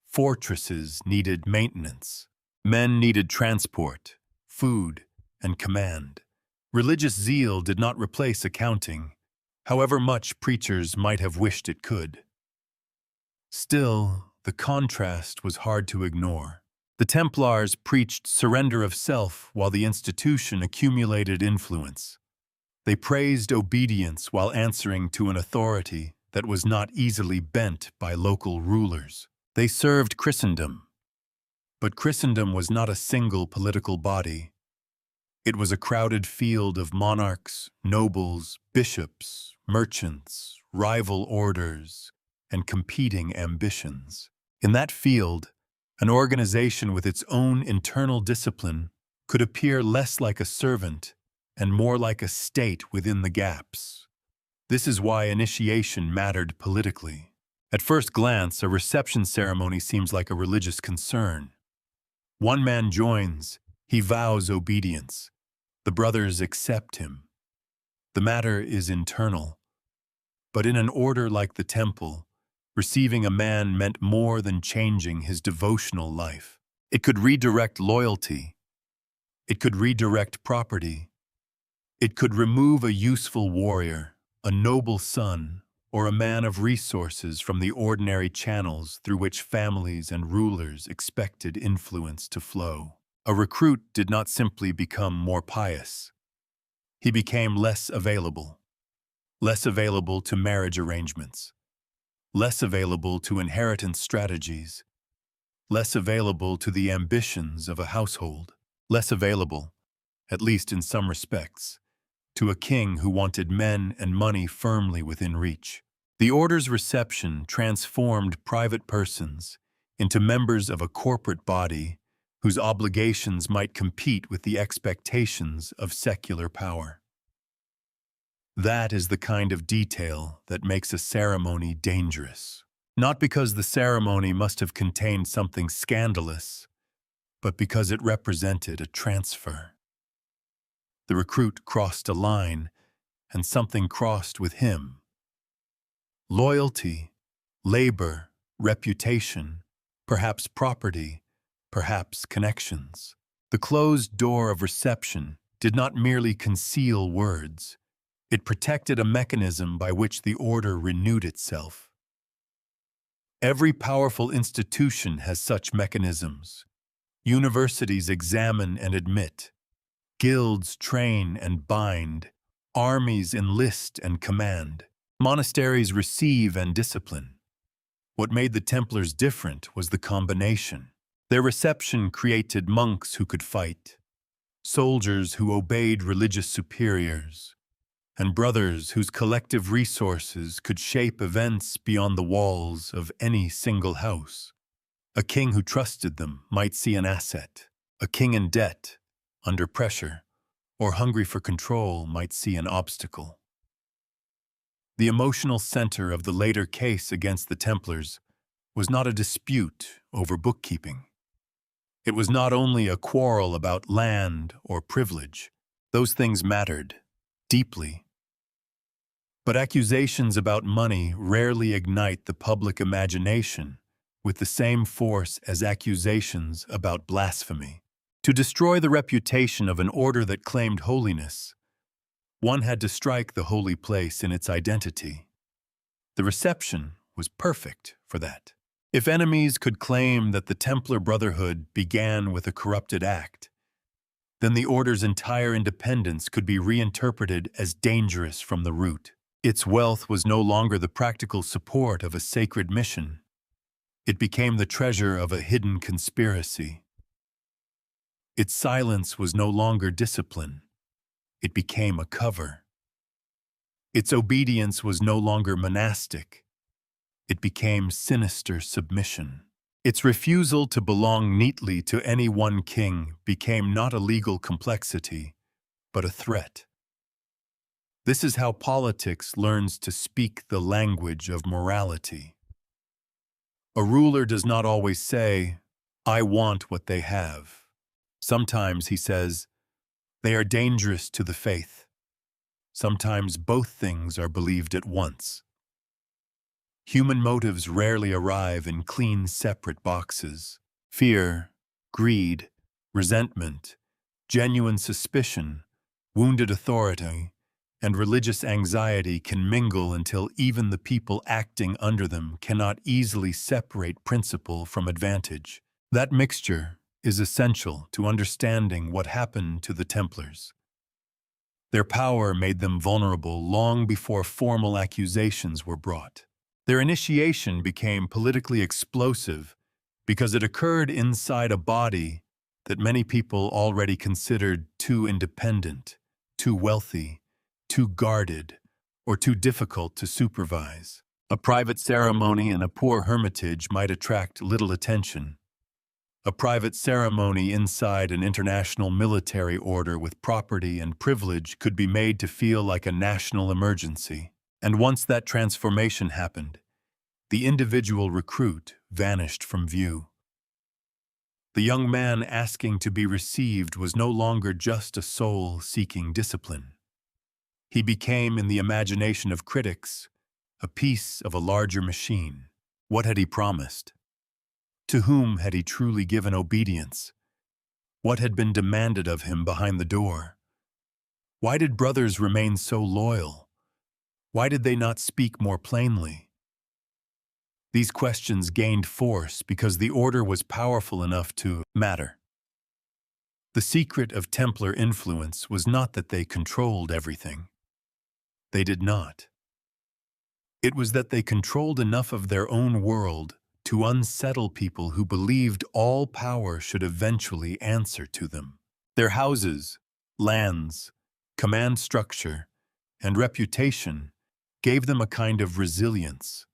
fortresses needed maintenance, men needed transport, food, and command. Religious zeal did not replace accounting, however much preachers might have wished it could. Still, the contrast was hard to ignore. The Templars preached surrender of self while the institution accumulated influence. They praised obedience while answering to an authority that was not easily bent by local rulers. They served Christendom. But Christendom was not a single political body. It was a crowded field of monarchs, nobles, bishops, merchants, rival orders, and competing ambitions. In that field, an organization with its own internal discipline could appear less like a servant and more like a state within the gaps. This is why initiation mattered politically. At first glance, a reception ceremony seems like a religious concern. One man joins, he vows obedience. The brothers accept him. The matter is internal. But in an order like the temple, receiving a man meant more than changing his devotional life. It could redirect loyalty. It could redirect property. It could remove a useful warrior, a noble son, or a man of resources from the ordinary channels through which families and rulers expected influence to flow. A recruit did not simply become more pious. He became less available to marriage arrangements, less available to inheritance strategies, less available to the ambitions of a household, less available, at least in some respects, to a king who wanted men and money firmly within reach. The order's reception transformed private persons into members of a corporate body whose obligations might compete with the expectations of secular power. That is the kind of detail that makes a ceremony dangerous. Not because the ceremony must have contained something scandalous, but because it represented a transfer. The recruit crossed a line, and something crossed with him. Loyalty, labor, reputation, perhaps property, perhaps connections. The closed door of reception did not merely conceal words. It protected a mechanism by which the order renewed itself. Every powerful institution has such mechanisms. Universities examine and admit. Guilds train and bind. Armies enlist and command. Monasteries receive and discipline. What made the Templars different was the combination. Their reception created monks who could fight, soldiers who obeyed religious superiors, and brothers whose collective resources could shape events beyond the walls of any single house. A king who trusted them might see an asset. A king in debt, under pressure, or hungry for control might see an obstacle. The emotional center of the later case against the Templars was not a dispute over bookkeeping. It was not only a quarrel about land or privilege. Those things mattered deeply. But accusations about money rarely ignite the public imagination with the same force as accusations about blasphemy. To destroy the reputation of an order that claimed holiness, one had to strike the holy place in its identity. The reception was perfect for that. If enemies could claim that the Templar Brotherhood began with a corrupted act, then the order's entire independence could be reinterpreted as dangerous from the root. Its wealth was no longer the practical support of a sacred mission. It became the treasure of a hidden conspiracy. Its silence was no longer discipline. It became a cover. Its obedience was no longer monastic. It became sinister submission. Its refusal to belong neatly to any one king became not a legal complexity, but a threat. This is how politics learns to speak the language of morality. A ruler does not always say, "I want what they have." Sometimes he says, "They are dangerous to the faith." Sometimes both things are believed at once. Human motives rarely arrive in clean, separate boxes. Fear, greed, resentment, genuine suspicion, wounded authority, and religious anxiety can mingle until even the people acting under them cannot easily separate principle from advantage. That mixture is essential to understanding what happened to the Templars. Their power made them vulnerable long before formal accusations were brought. Their initiation became politically explosive because it occurred inside a body that many people already considered too independent, too wealthy, too guarded, or too difficult to supervise. A private ceremony in a poor hermitage might attract little attention. A private ceremony inside an international military order with property and privilege could be made to feel like a national emergency. And once that transformation happened, the individual recruit vanished from view. The young man asking to be received was no longer just a soul seeking discipline. He became, in the imagination of critics, a piece of a larger machine. What had he promised? To whom had he truly given obedience? What had been demanded of him behind the door? Why did brothers remain so loyal? Why did they not speak more plainly? These questions gained force because the order was powerful enough to matter. The secret of Templar influence was not that they controlled everything. They did not. It was that they controlled enough of their own world to unsettle people who believed all power should eventually answer to them. Their houses, lands, command structure, and reputation gave them a kind of resilience.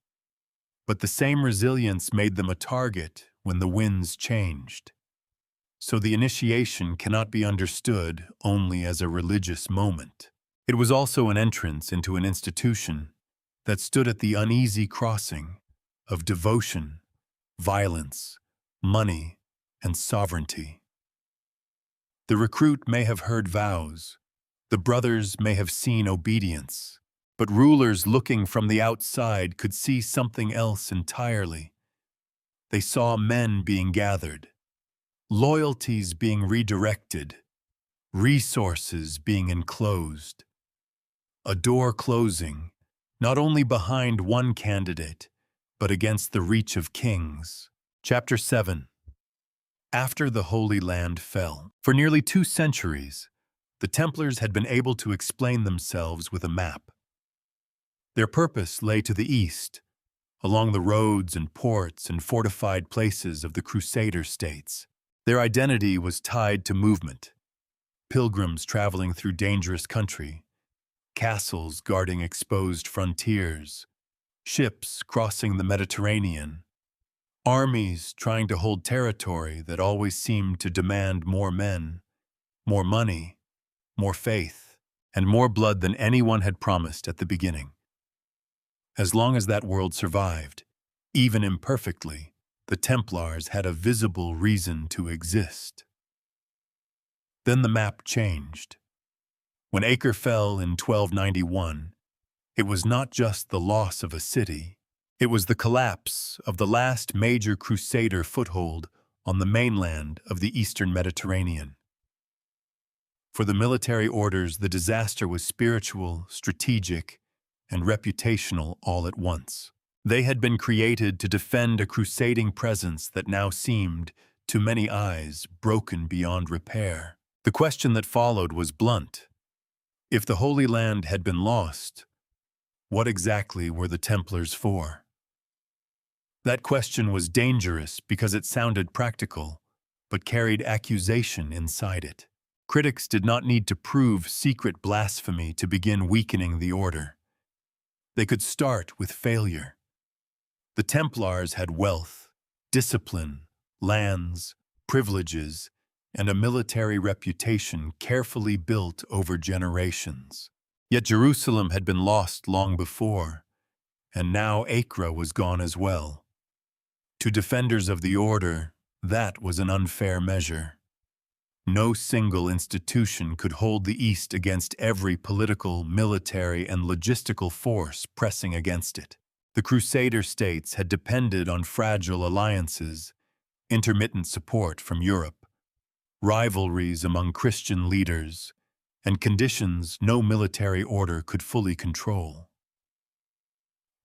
But the same resilience made them a target when the winds changed. So the initiation cannot be understood only as a religious moment. It was also an entrance into an institution that stood at the uneasy crossing of devotion, violence, money, and sovereignty. The recruit may have heard vows, the brothers may have seen obedience, but rulers looking from the outside could see something else entirely. They saw men being gathered, loyalties being redirected, resources being enclosed, a door closing, not only behind one candidate, but against the reach of kings. Chapter 7. After the Holy Land fell. For nearly 2 centuries, the Templars had been able to explain themselves with a map. Their purpose lay to the east, along the roads and ports and fortified places of the Crusader states. Their identity was tied to movement, pilgrims traveling through dangerous country, castles guarding exposed frontiers, ships crossing the Mediterranean, armies trying to hold territory that always seemed to demand more men, more money, more faith, and more blood than anyone had promised at the beginning. As long as that world survived, even imperfectly, the Templars had a visible reason to exist. Then the map changed. When Acre fell in 1291, it was not just the loss of a city, it was the collapse of the last major Crusader foothold on the mainland of the eastern Mediterranean. For the military orders, the disaster was spiritual, strategic, and reputational all at once. They had been created to defend a crusading presence that now seemed, to many eyes, broken beyond repair. The question that followed was blunt. If the Holy Land had been lost, what exactly were the Templars for? That question was dangerous because it sounded practical, but carried accusation inside it. Critics did not need to prove secret blasphemy to begin weakening the order. They could start with failure. The Templars had wealth, discipline, lands, privileges, and a military reputation carefully built over generations. Yet Jerusalem had been lost long before, and now Acre was gone as well. To defenders of the order, that was an unfair measure. No single institution could hold the East against every political, military, and logistical force pressing against it. The Crusader states had depended on fragile alliances, intermittent support from Europe, rivalries among Christian leaders, and conditions no military order could fully control.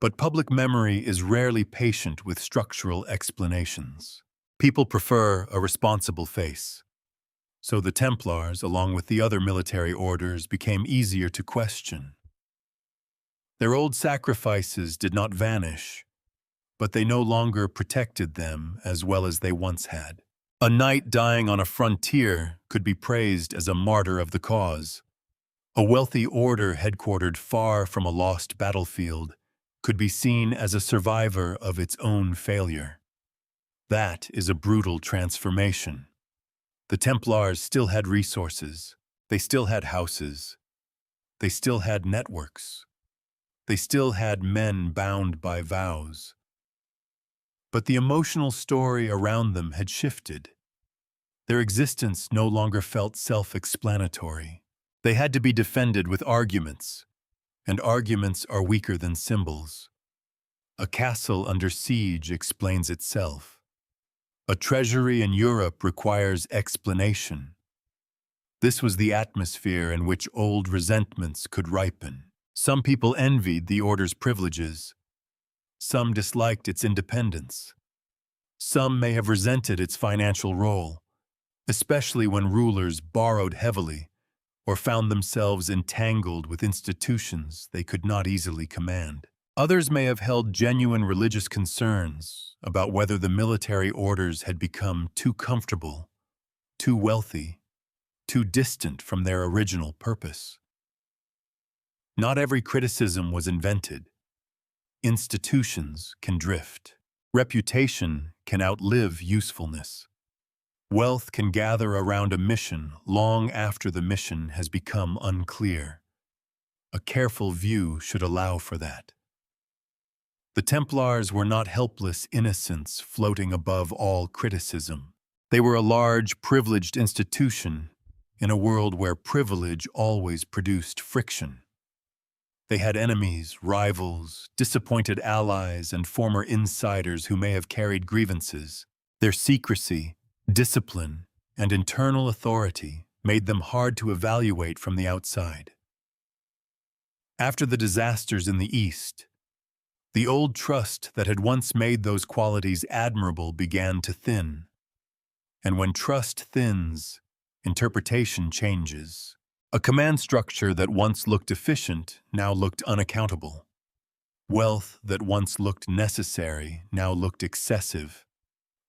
But public memory is rarely patient with structural explanations. People prefer a responsible face. So the Templars, along with the other military orders, became easier to question. Their old sacrifices did not vanish, but they no longer protected them as well as they once had. A knight dying on a frontier could be praised as a martyr of the cause. A wealthy order headquartered far from a lost battlefield could be seen as a survivor of its own failure. That is a brutal transformation. The Templars still had resources. They still had houses. They still had networks. They still had men bound by vows. But the emotional story around them had shifted. Their existence no longer felt self-explanatory. They had to be defended with arguments, and arguments are weaker than symbols. A castle under siege explains itself. A treasury in Europe requires explanation. This was the atmosphere in which old resentments could ripen. Some people envied the order's privileges. Some disliked its independence. Some may have resented its financial role, especially when rulers borrowed heavily or found themselves entangled with institutions they could not easily command. Others may have held genuine religious concerns about whether the military orders had become too comfortable, too wealthy, too distant from their original purpose. Not every criticism was invented. Institutions can drift. Reputation can outlive usefulness. Wealth can gather around a mission long after the mission has become unclear. A careful view should allow for that. The Templars were not helpless innocents floating above all criticism. They were a large, privileged institution in a world where privilege always produced friction. They had enemies, rivals, disappointed allies, and former insiders who may have carried grievances. Their secrecy, discipline, and internal authority made them hard to evaluate from the outside. After the disasters in the East, the old trust that had once made those qualities admirable began to thin. And when trust thins, interpretation changes. A command structure that once looked efficient now looked unaccountable. Wealth that once looked necessary now looked excessive.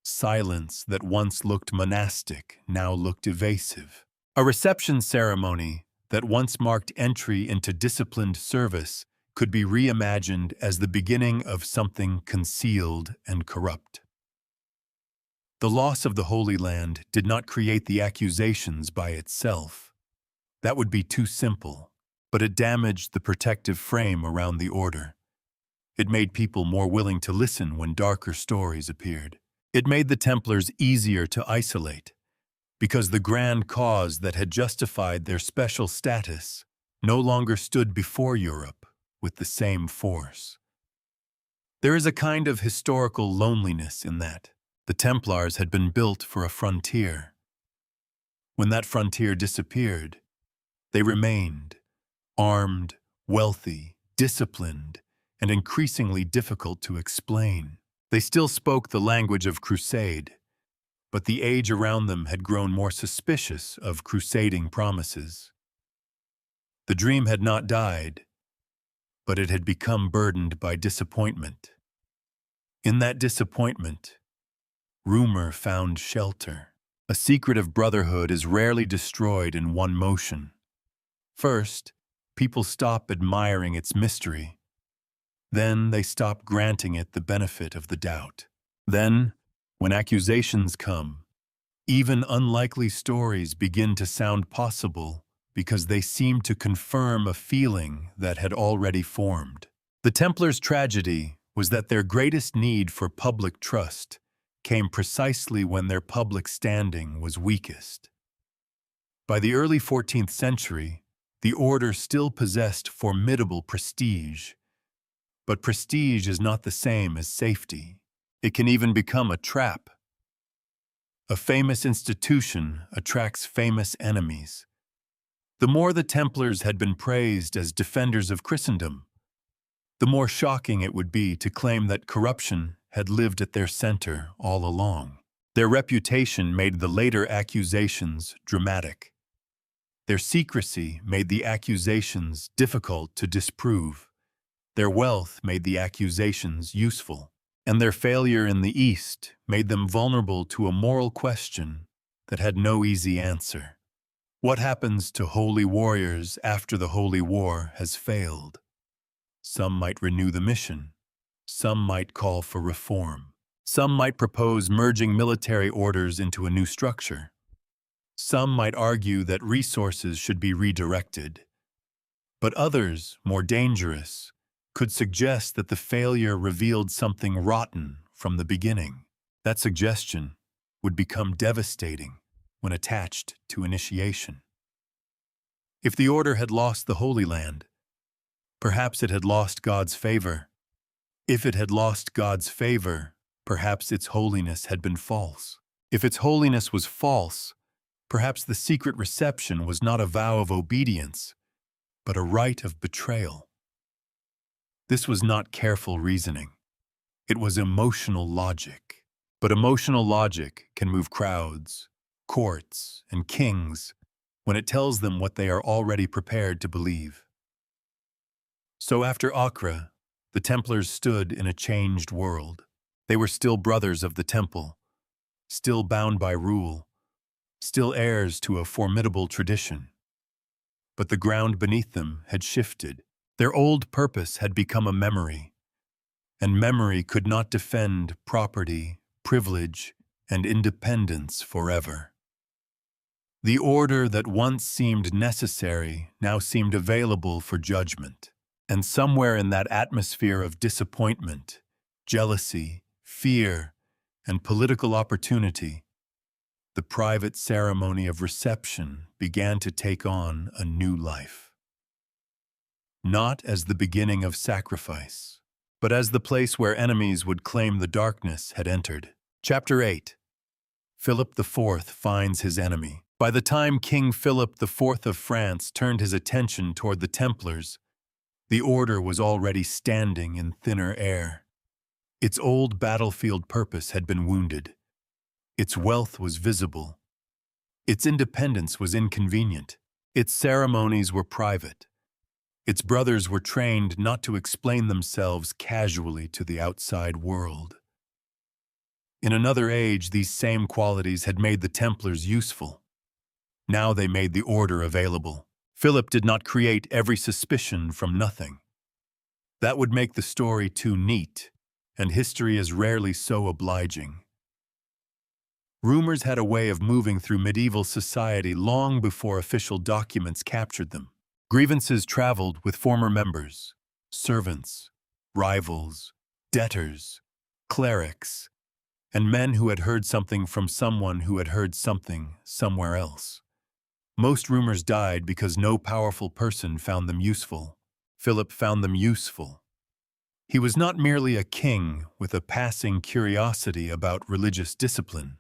Silence that once looked monastic now looked evasive. A reception ceremony that once marked entry into disciplined service could be reimagined as the beginning of something concealed and corrupt. The loss of the Holy Land did not create the accusations by itself. That would be too simple, but it damaged the protective frame around the order. It made people more willing to listen when darker stories appeared. It made the Templars easier to isolate, because the grand cause that had justified their special status no longer stood before Europe with the same force. There is a kind of historical loneliness in that. The Templars had been built for a frontier. When that frontier disappeared, they remained, armed, wealthy, disciplined, and increasingly difficult to explain. They still spoke the language of crusade, but the age around them had grown more suspicious of crusading promises. The dream had not died, but it had become burdened by disappointment. In that disappointment, rumor found shelter. A secretive brotherhood is rarely destroyed in one motion. First, people stop admiring its mystery. Then they stop granting it the benefit of the doubt. Then, when accusations come, even unlikely stories begin to sound possible because they seem to confirm a feeling that had already formed. The Templars' tragedy was that their greatest need for public trust came precisely when their public standing was weakest. By the early 14th century, the order still possessed formidable prestige. But prestige is not the same as safety. It can even become a trap. A famous institution attracts famous enemies. The more the Templars had been praised as defenders of Christendom, the more shocking it would be to claim that corruption had lived at their center all along. Their reputation made the later accusations dramatic. Their secrecy made the accusations difficult to disprove. Their wealth made the accusations useful. And their failure in the East made them vulnerable to a moral question that had no easy answer. What happens to holy warriors after the holy war has failed? Some might renew the mission. Some might call for reform. Some might propose merging military orders into a new structure. Some might argue that resources should be redirected. But others, more dangerous, could suggest that the failure revealed something rotten from the beginning. That suggestion would become devastating when attached to initiation. If the order had lost the Holy Land, perhaps it had lost God's favor. If it had lost God's favor, perhaps its holiness had been false. If its holiness was false, Perhaps the secret reception was not a vow of obedience, but a rite of betrayal. This was not careful reasoning. It was emotional logic. But emotional logic can move crowds, courts, and kings when it tells them what they are already prepared to believe. So after Acre, the Templars stood in a changed world. They were still brothers of the temple, still bound by rule, still heirs to a formidable tradition. But the ground beneath them had shifted. Their old purpose had become a memory, and memory could not defend property, privilege, and independence forever. The order that once seemed necessary now seemed available for judgment, and somewhere in that atmosphere of disappointment, jealousy, fear, and political opportunity, the private ceremony of reception began to take on a new life. Not as the beginning of sacrifice, but as the place where enemies would claim the darkness had entered. Chapter 8. Philip IV finds his enemy. By the time King Philip IV of France turned his attention toward the Templars, the order was already standing in thinner air. Its old battlefield purpose had been wounded. Its wealth was visible. Its independence was inconvenient. Its ceremonies were private. Its brothers were trained not to explain themselves casually to the outside world. In another age, these same qualities had made the Templars useful. Now they made the order available. Philip did not create every suspicion from nothing. That would make the story too neat, and history is rarely so obliging. Rumors had a way of moving through medieval society long before official documents captured them. Grievances traveled with former members, servants, rivals, debtors, clerics, and men who had heard something from someone who had heard something somewhere else. Most rumors died because no powerful person found them useful. Philip found them useful. He was not merely a king with a passing curiosity about religious discipline.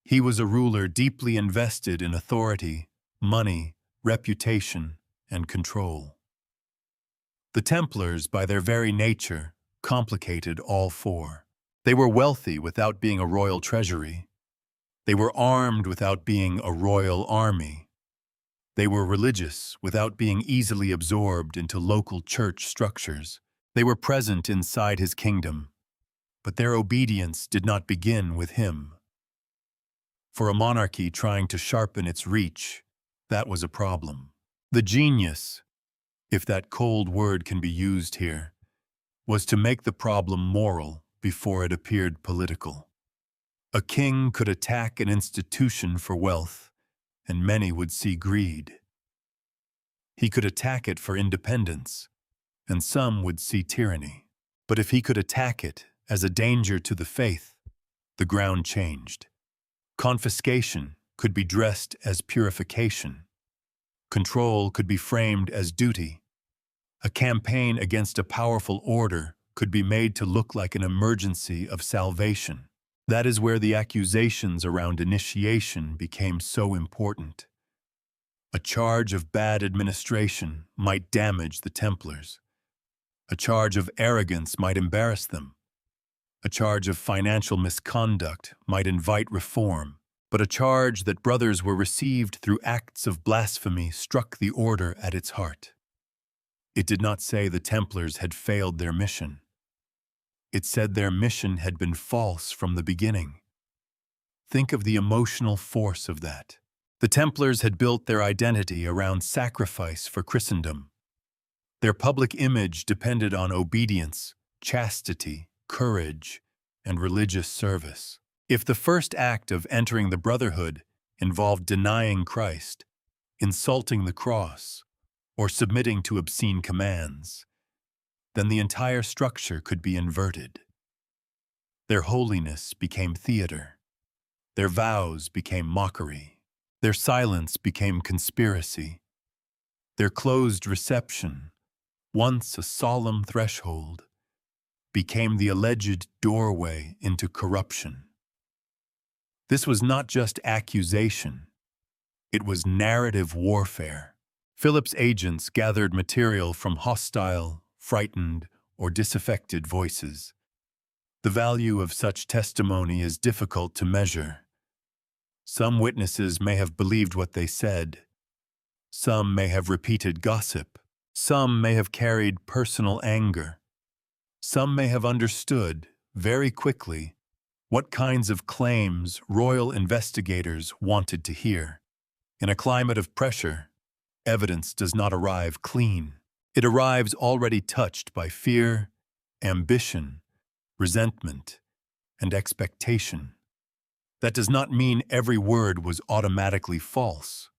He was a ruler deeply invested in authority, money, reputation, and control. The Templars, by their very nature, complicated all four. They were wealthy without being a royal treasury. They were armed without being a royal army. They were religious without being easily absorbed into local church structures. They were present inside his kingdom, but their obedience did not begin with him. For a monarchy trying to sharpen its reach, that was a problem. The genius, if that cold word can be used here, was to make the problem moral before it appeared political. A king could attack an institution for wealth, and many would see greed. He could attack it for independence, and some would see tyranny. But if he could attack it as a danger to the faith, the ground changed. Confiscation could be dressed as purification. Control could be framed as duty. A campaign against a powerful order could be made to look like an emergency of salvation. That is where the accusations around initiation became so important. A charge of bad administration might damage the Templars. A charge of arrogance might embarrass them. A charge of financial misconduct might invite reform. But a charge that brothers were received through acts of blasphemy struck the order at its heart. It did not say the Templars had failed their mission. It said their mission had been false from the beginning. Think of the emotional force of that. The Templars had built their identity around sacrifice for Christendom. Their public image depended on obedience, chastity, courage, and religious service. If the first act of entering the brotherhood involved denying Christ, insulting the cross, or submitting to obscene commands, then the entire structure could be inverted. Their holiness became theater. Their vows became mockery. Their silence became conspiracy. Their closed reception, once a solemn threshold, became the alleged doorway into corruption. This was not just accusation, It was narrative warfare. Philip's agents gathered material from hostile, frightened, or disaffected voices. The value of such testimony is difficult to measure. Some witnesses may have believed what they said. Some may have repeated gossip. Some may have carried personal anger. Some may have understood, very quickly, what kinds of claims royal investigators wanted to hear. In a climate of pressure, evidence does not arrive clean. It arrives already touched by fear, ambition, resentment, and expectation. That does not mean every word was automatically false.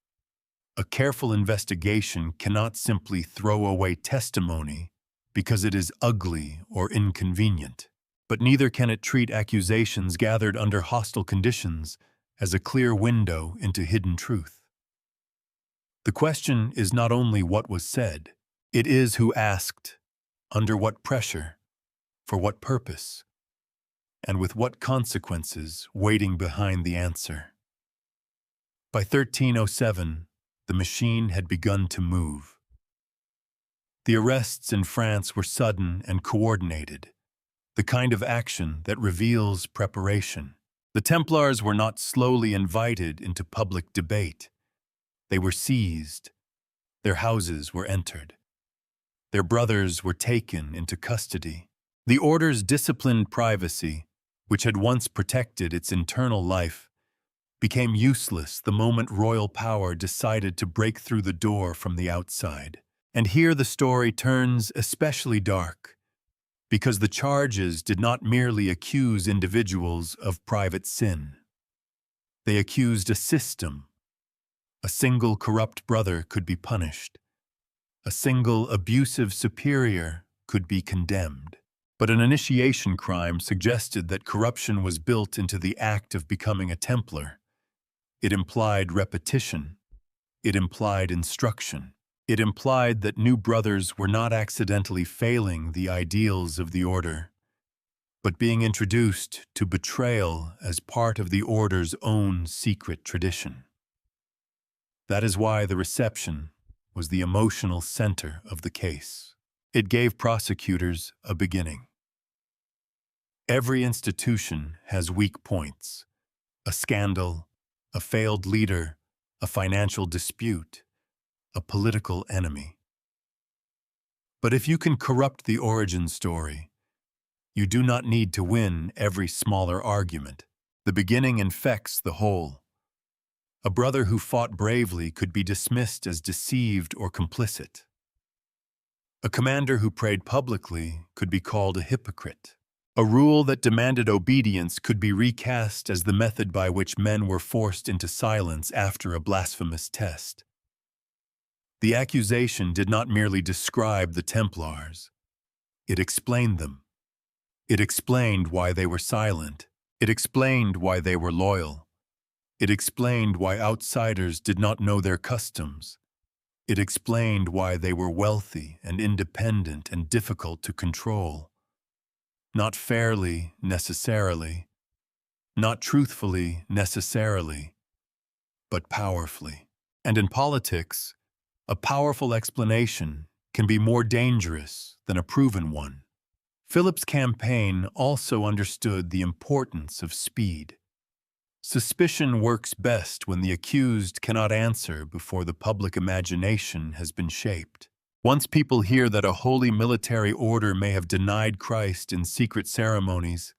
A careful investigation cannot simply throw away testimony because it is ugly or inconvenient. But neither can it treat accusations gathered under hostile conditions as a clear window into hidden truth. The question is not only what was said, it is who asked, under what pressure, for what purpose, and with what consequences waiting behind the answer. By 1307, the machine had begun to move. The arrests in France were sudden and coordinated, the kind of action that reveals preparation. The Templars were not slowly invited into public debate. They were seized. Their houses were entered. Their brothers were taken into custody. The order's disciplined privacy, which had once protected its internal life, became useless the moment royal power decided to break through the door from the outside. And here the story turns especially dark, because the charges did not merely accuse individuals of private sin. They accused a system. A single corrupt brother could be punished. A single abusive superior could be condemned. But an initiation crime suggested that corruption was built into the act of becoming a Templar. It implied repetition. It implied instruction. It implied that new brothers were not accidentally failing the ideals of the order, but being introduced to betrayal as part of the order's own secret tradition. That is why the reception was the emotional center of the case. It gave prosecutors a beginning. Every institution has weak points: a scandal, a failed leader, a financial dispute, a political enemy. But if you can corrupt the origin story, you do not need to win every smaller argument. The beginning infects the whole. A brother who fought bravely could be dismissed as deceived or complicit. A commander who prayed publicly could be called a hypocrite. A rule that demanded obedience could be recast as the method by which men were forced into silence after a blasphemous test. The accusation did not merely describe the Templars. It explained them. It explained why they were silent. It explained why they were loyal. It explained why outsiders did not know their customs. It explained why they were wealthy and independent and difficult to control. Not fairly, necessarily. Not truthfully, necessarily. But powerfully. And in politics, a powerful explanation can be more dangerous than a proven one. Philip's campaign also understood the importance of speed. Suspicion works best when the accused cannot answer before the public imagination has been shaped. Once people hear that a holy military order may have denied Christ in secret ceremonies,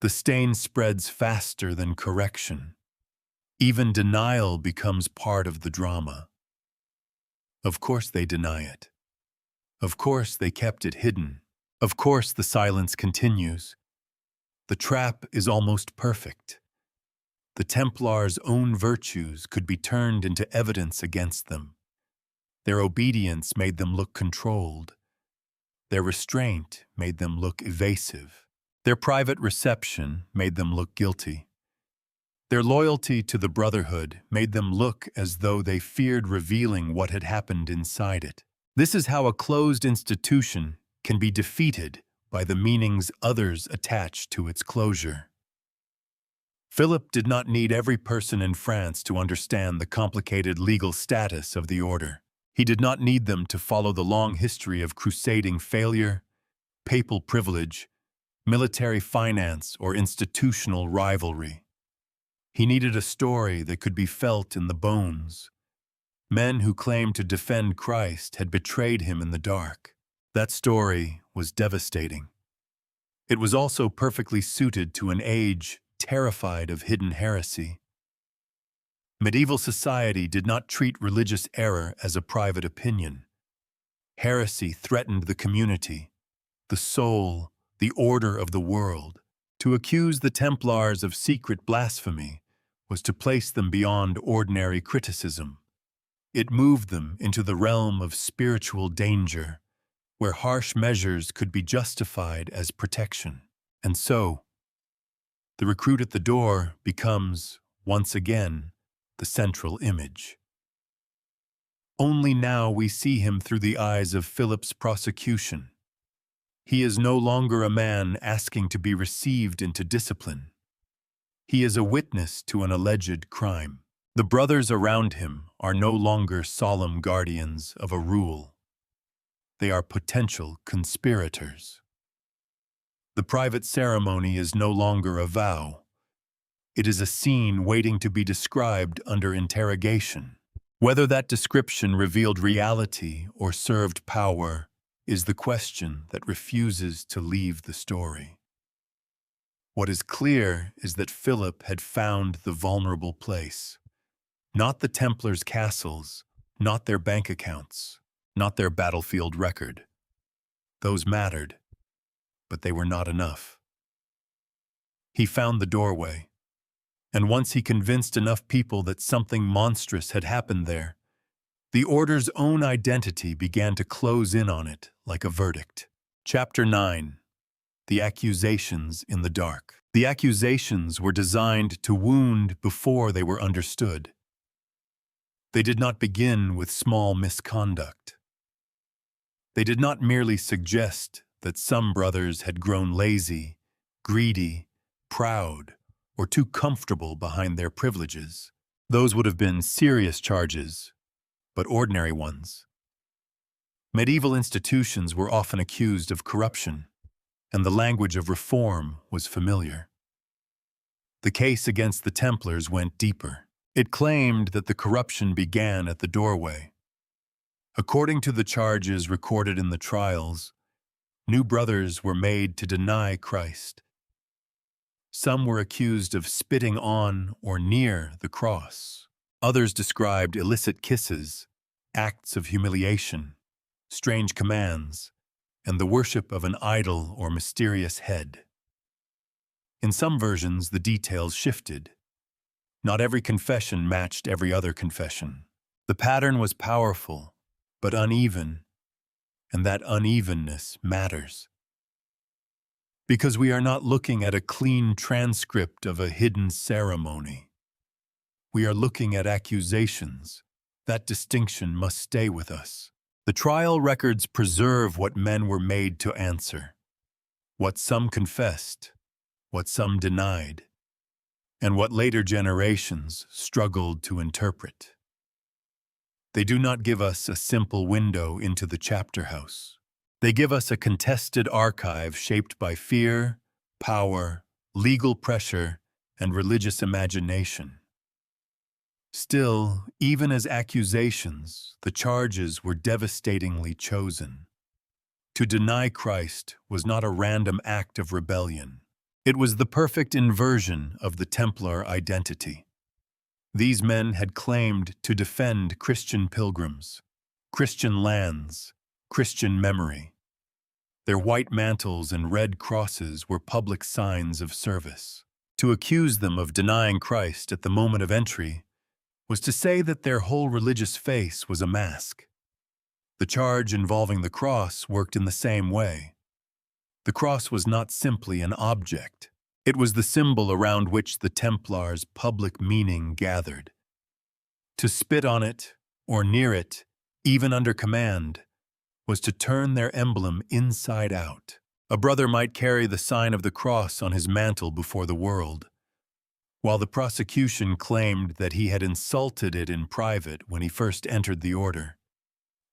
the stain spreads faster than correction. Even denial becomes part of the drama. Of course they deny it. Of course they kept it hidden. Of course the silence continues. The trap is almost perfect. The Templars' own virtues could be turned into evidence against them. Their obedience made them look controlled. Their restraint made them look evasive. Their private reception made them look guilty. Their loyalty to the brotherhood made them look as though they feared revealing what had happened inside it. This is how a closed institution can be defeated by the meanings others attach to its closure. Philip did not need every person in France to understand the complicated legal status of the order. He did not need them to follow the long history of crusading failure, papal privilege, military finance, or institutional rivalry. He needed a story that could be felt in the bones. Men who claimed to defend Christ had betrayed him in the dark. That story was devastating. It was also perfectly suited to an age terrified of hidden heresy. Medieval society did not treat religious error as a private opinion. Heresy threatened the community, the soul, the order of the world. To accuse the Templars of secret blasphemy was to place them beyond ordinary criticism. It moved them into the realm of spiritual danger, where harsh measures could be justified as protection. And so, the recruit at the door becomes, once again, the central image. Only now we see him through the eyes of Philip's prosecution. He is no longer a man asking to be received into discipline. He is a witness to an alleged crime. The brothers around him are no longer solemn guardians of a rule. They are potential conspirators. The private ceremony is no longer a vow. It is a scene waiting to be described under interrogation. Whether that description revealed reality or served power is the question that refuses to leave the story. What is clear is that Philip had found the vulnerable place. Not the Templars' castles, not their bank accounts, not their battlefield record. Those mattered, but they were not enough. He found the doorway, and once he convinced enough people that something monstrous had happened there, the Order's own identity began to close in on it like a verdict. Chapter 9. The Accusations in the Dark. The accusations were designed to wound before they were understood. They did not begin with small misconduct. They did not merely suggest that some brothers had grown lazy, greedy, proud, or too comfortable behind their privileges. Those would have been serious charges, but ordinary ones. Medieval institutions were often accused of corruption, and the language of reform was familiar. The case against the Templars went deeper. It claimed that the corruption began at the doorway. According to the charges recorded in the trials, new brothers were made to deny Christ. Some were accused of spitting on or near the cross. Others described illicit kisses, acts of humiliation, strange commands, and the worship of an idol or mysterious head. In some versions, the details shifted. Not every confession matched every other confession. The pattern was powerful, but uneven, and that unevenness matters. Because we are not looking at a clean transcript of a hidden ceremony. We are looking at accusations. That distinction must stay with us. The trial records preserve what men were made to answer, what some confessed, what some denied, and what later generations struggled to interpret. They do not give us a simple window into the chapter house. They give us a contested archive shaped by fear, power, legal pressure, and religious imagination. Still, even as accusations, the charges were devastatingly chosen. To deny Christ was not a random act of rebellion. It was the perfect inversion of the Templar identity. These men had claimed to defend Christian pilgrims, Christian lands, Christian memory. Their white mantles and red crosses were public signs of service. To accuse them of denying Christ at the moment of entry was to say that their whole religious face was a mask. The charge involving the cross worked in the same way. The cross was not simply an object. It was the symbol around which the Templars' public meaning gathered. To spit on it, or near it, even under command, was to turn their emblem inside out. A brother might carry the sign of the cross on his mantle before the world, While the prosecution claimed that he had insulted it in private when he first entered the order,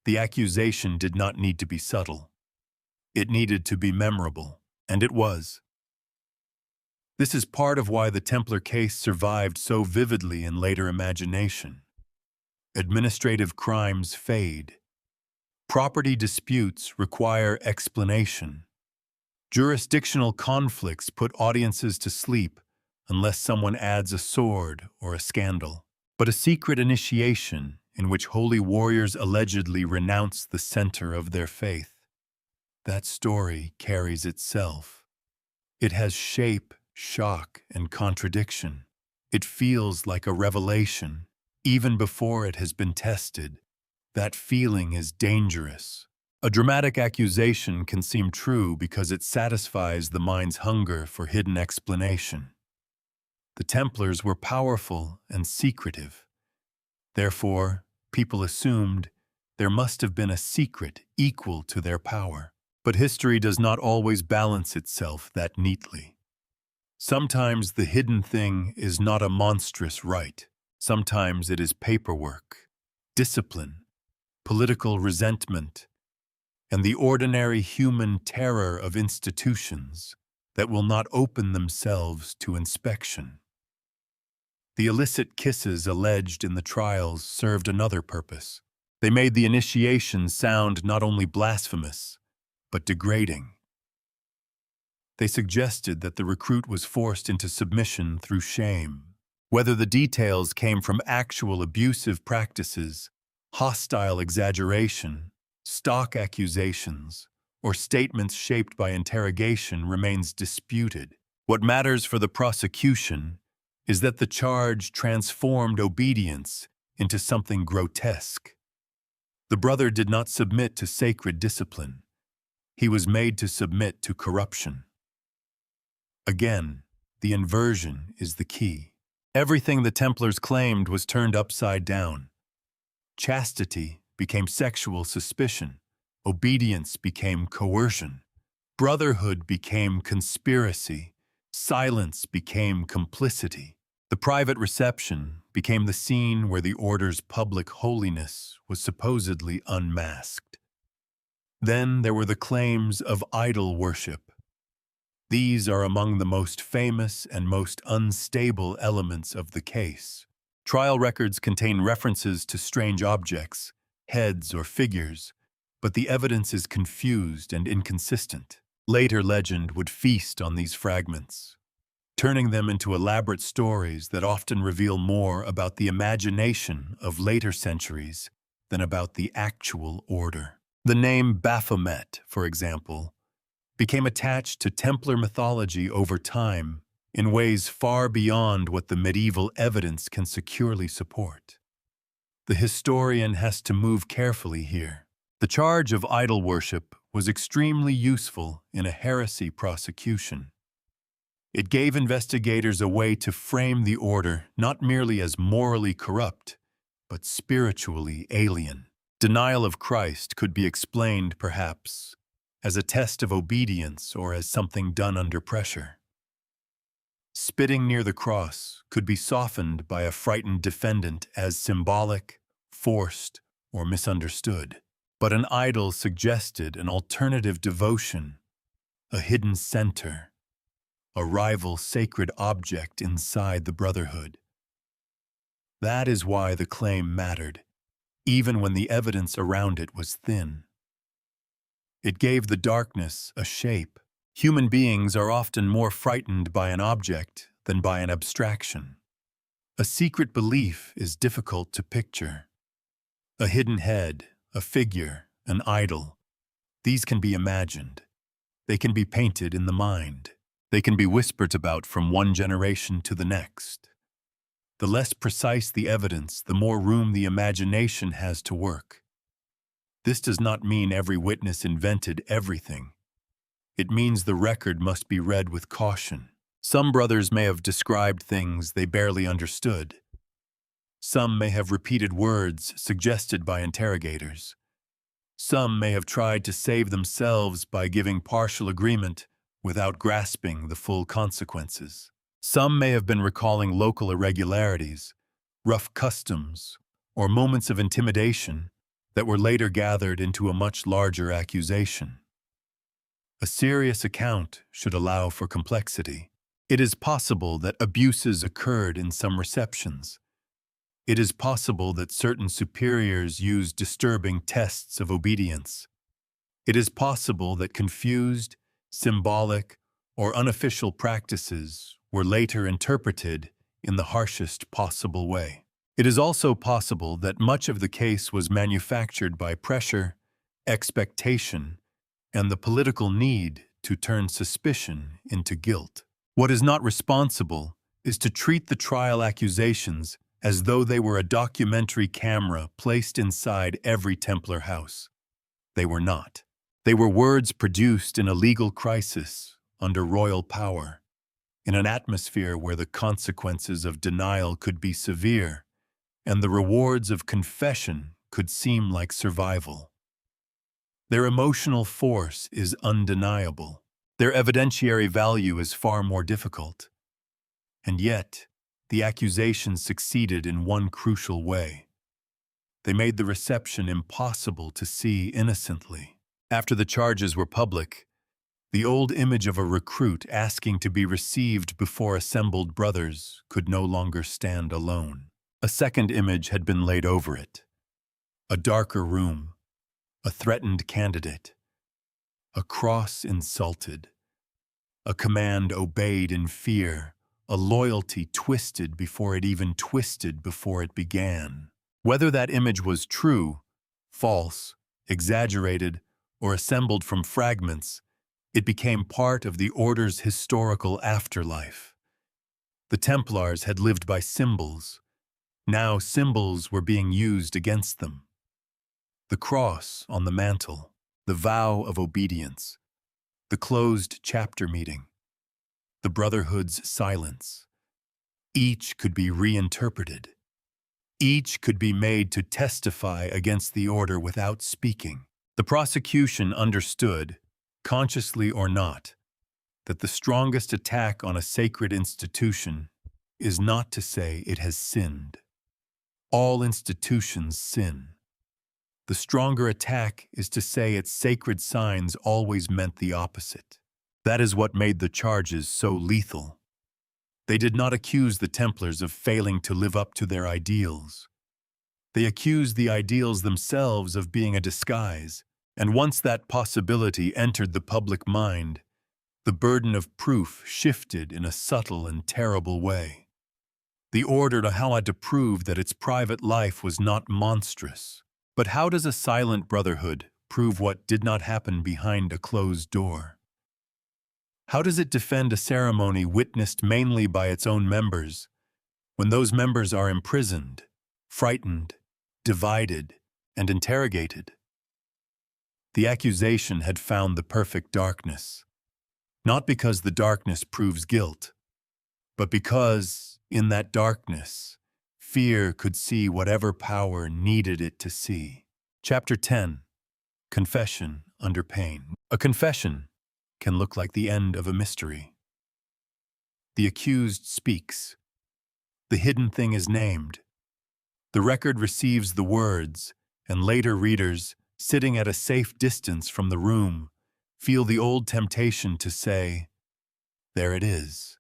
the accusation did not need to be subtle. It needed to be memorable, and it was. This is part of why the Templar case survived so vividly in later imagination. Administrative crimes fade. Property disputes require explanation. Jurisdictional conflicts put audiences to sleep unless someone adds a sword or a scandal. But a secret initiation in which holy warriors allegedly renounce the center of their faith, that story carries itself. It has shape, shock, and contradiction. It feels like a revelation, even before it has been tested. That feeling is dangerous. A dramatic accusation can seem true because it satisfies the mind's hunger for hidden explanation. The Templars were powerful and secretive. Therefore, people assumed there must have been a secret equal to their power. But history does not always balance itself that neatly. Sometimes the hidden thing is not a monstrous right. Sometimes it is paperwork, discipline, political resentment, and the ordinary human terror of institutions that will not open themselves to inspection. The illicit kisses alleged in the trials served another purpose. They made the initiation sound not only blasphemous, but degrading. They suggested that the recruit was forced into submission through shame. Whether the details came from actual abusive practices, hostile exaggeration, stock accusations, or statements shaped by interrogation remains disputed. What matters for the prosecution is that the charge transformed obedience into something grotesque. The brother did not submit to sacred discipline. He was made to submit to corruption. Again, the inversion is the key. Everything the Templars claimed was turned upside down. Chastity became sexual suspicion. Obedience became coercion. Brotherhood became conspiracy. Silence became complicity. The private reception became the scene where the order's public holiness was supposedly unmasked. Then there were the claims of idol worship. These are among the most famous and most unstable elements of the case. Trial records contain references to strange objects, heads or figures, but the evidence is confused and inconsistent. Later legend would feast on these fragments, turning them into elaborate stories that often reveal more about the imagination of later centuries than about the actual order. The name Baphomet, for example, became attached to Templar mythology over time in ways far beyond what the medieval evidence can securely support. The historian has to move carefully here. The charge of idol worship was extremely useful in a heresy prosecution. It gave investigators a way to frame the order not merely as morally corrupt, but spiritually alien. Denial of Christ could be explained, perhaps, as a test of obedience or as something done under pressure. Spitting near the cross could be softened by a frightened defendant as symbolic, forced, or misunderstood. But an idol suggested an alternative devotion, a hidden center, a rival sacred object inside the brotherhood. That is why the claim mattered, even when the evidence around it was thin. It gave the darkness a shape. Human beings are often more frightened by an object than by an abstraction. A secret belief is difficult to picture. A hidden head, a figure, an idol. These can be imagined. They can be painted in the mind. They can be whispered about from one generation to the next. The less precise the evidence, the more room the imagination has to work. This does not mean every witness invented everything. It means the record must be read with caution. Some brothers may have described things they barely understood. Some may have repeated words suggested by interrogators. Some may have tried to save themselves by giving partial agreement without grasping the full consequences. Some may have been recalling local irregularities, rough customs, or moments of intimidation that were later gathered into a much larger accusation. A serious account should allow for complexity. It is possible that abuses occurred in some receptions. It is possible that certain superiors used disturbing tests of obedience. It is possible that confused, symbolic, or unofficial practices were later interpreted in the harshest possible way. It is also possible that much of the case was manufactured by pressure, expectation, and the political need to turn suspicion into guilt. What is not responsible is to treat the trial accusations as though they were a documentary camera placed inside every Templar house. They were not. They were words produced in a legal crisis under royal power, in an atmosphere where the consequences of denial could be severe and the rewards of confession could seem like survival. Their emotional force is undeniable. Their evidentiary value is far more difficult. And yet, the accusations succeeded in one crucial way. They made the reception impossible to see innocently. After the charges were public, the old image of a recruit asking to be received before assembled brothers could no longer stand alone. A second image had been laid over it. A darker room, a threatened candidate, a cross insulted, a command obeyed in fear, a loyalty twisted before it even twisted before it began. Whether that image was true, false, exaggerated, or assembled from fragments, it became part of the Order's historical afterlife. The Templars had lived by symbols. Now symbols were being used against them. The cross on the mantle, the vow of obedience, the closed chapter meeting, the brotherhood's silence. Each could be reinterpreted. Each could be made to testify against the Order without speaking. The prosecution understood, consciously or not, that the strongest attack on a sacred institution is not to say it has sinned. All institutions sin. The stronger attack is to say its sacred signs always meant the opposite. That is what made the charges so lethal. They did not accuse the Templars of failing to live up to their ideals. They accused the ideals themselves of being a disguise, and once that possibility entered the public mind, the burden of proof shifted in a subtle and terrible way. The Order now had to prove that its private life was not monstrous. But how does a silent brotherhood prove what did not happen behind a closed door? How does it defend a ceremony witnessed mainly by its own members, when those members are imprisoned, frightened, divided, and interrogated? The accusation had found the perfect darkness, not because the darkness proves guilt, but because, in that darkness, fear could see whatever power needed it to see. Chapter 10. Confession under pain. A confession can look like the end of a mystery. The accused speaks. The hidden thing is named. The record receives the words, and later readers, sitting at a safe distance from the room, feel the old temptation to say, "There it is."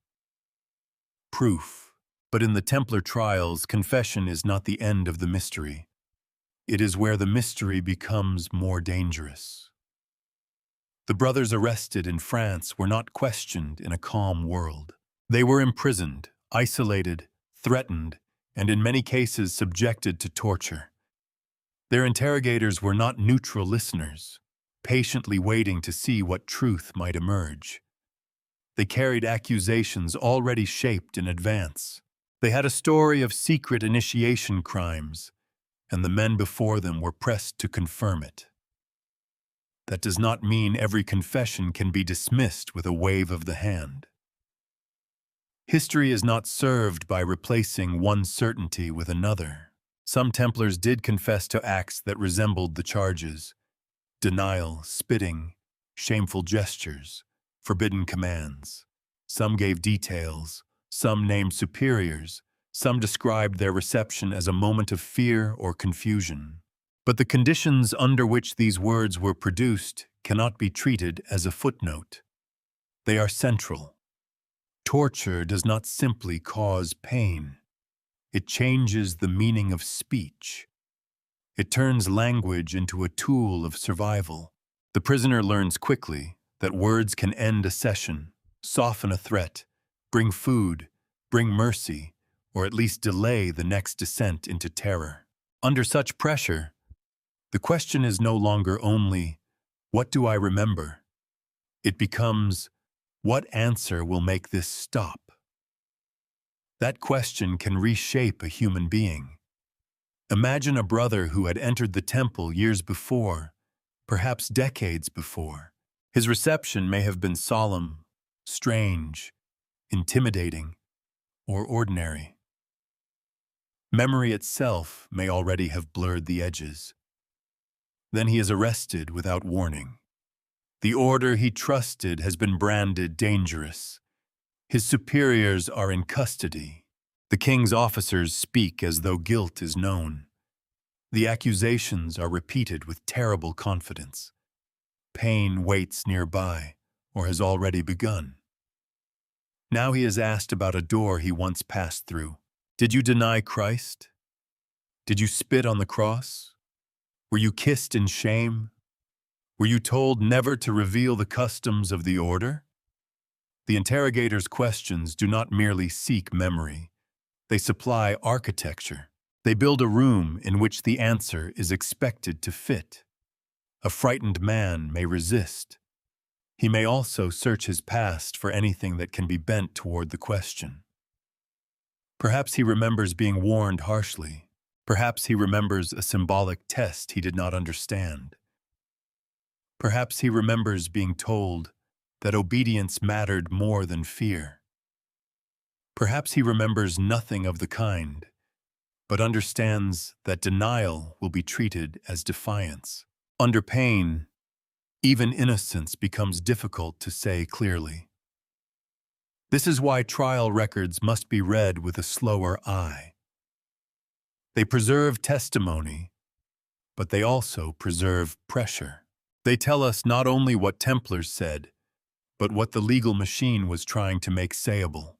Proof. But in the Templar trials, confession is not the end of the mystery. It is where the mystery becomes more dangerous. The brothers arrested in France were not questioned in a calm world. They were imprisoned, isolated, threatened, and in many cases subjected to torture. Their interrogators were not neutral listeners, patiently waiting to see what truth might emerge. They carried accusations already shaped in advance. They had a story of secret initiation crimes, and the men before them were pressed to confirm it. That does not mean every confession can be dismissed with a wave of the hand. History is not served by replacing one certainty with another. Some Templars did confess to acts that resembled the charges: denial, spitting, shameful gestures, forbidden commands. Some gave details, Some named superiors, some described their reception as a moment of fear or confusion. But the conditions under which these words were produced cannot be treated as a footnote. They are central. Torture does not simply cause pain. It changes the meaning of speech. It turns language into a tool of survival. The prisoner learns quickly that words can end a session, soften a threat, bring food, bring mercy, or at least delay the next descent into terror. Under such pressure, the question is no longer only, "What do I remember?" It becomes, "What answer will make this stop?" That question can reshape a human being. Imagine a brother who had entered the temple years before, perhaps decades before. His reception may have been solemn, strange, intimidating, or ordinary. Memory itself may already have blurred the edges. Then he is arrested without warning. The order he trusted has been branded dangerous. His superiors are in custody. The king's officers speak as though guilt is known. The accusations are repeated with terrible confidence. Pain waits nearby, or has already begun. Now he is asked about a door he once passed through. Did you deny Christ? Did you spit on the cross? Were you kissed in shame? Were you told never to reveal the customs of the order? The interrogator's questions do not merely seek memory. They supply architecture. They build a room in which the answer is expected to fit. A frightened man may resist. He may also search his past for anything that can be bent toward the question. Perhaps he remembers being warned harshly. Perhaps he remembers a symbolic test he did not understand. Perhaps he remembers being told that obedience mattered more than fear. Perhaps he remembers nothing of the kind, but understands that denial will be treated as defiance. Under pain, even innocence becomes difficult to say clearly. This is why trial records must be read with a slower eye. They preserve testimony, but they also preserve pressure. They tell us not only what Templars said, but what the legal machine was trying to make sayable.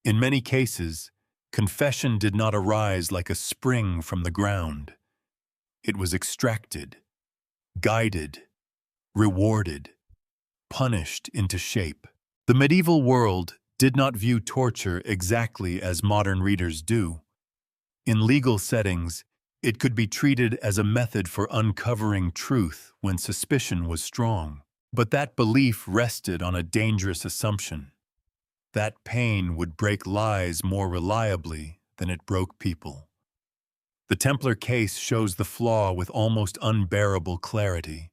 In many cases, confession did not arise like a spring from the ground. It was extracted, guided, rewarded, punished into shape. The medieval world did not view torture exactly as modern readers do. In legal settings, it could be treated as a method for uncovering truth when suspicion was strong. But that belief rested on a dangerous assumption. That pain would break lies more reliably than it broke people. The Templar case shows the flaw with almost unbearable clarity.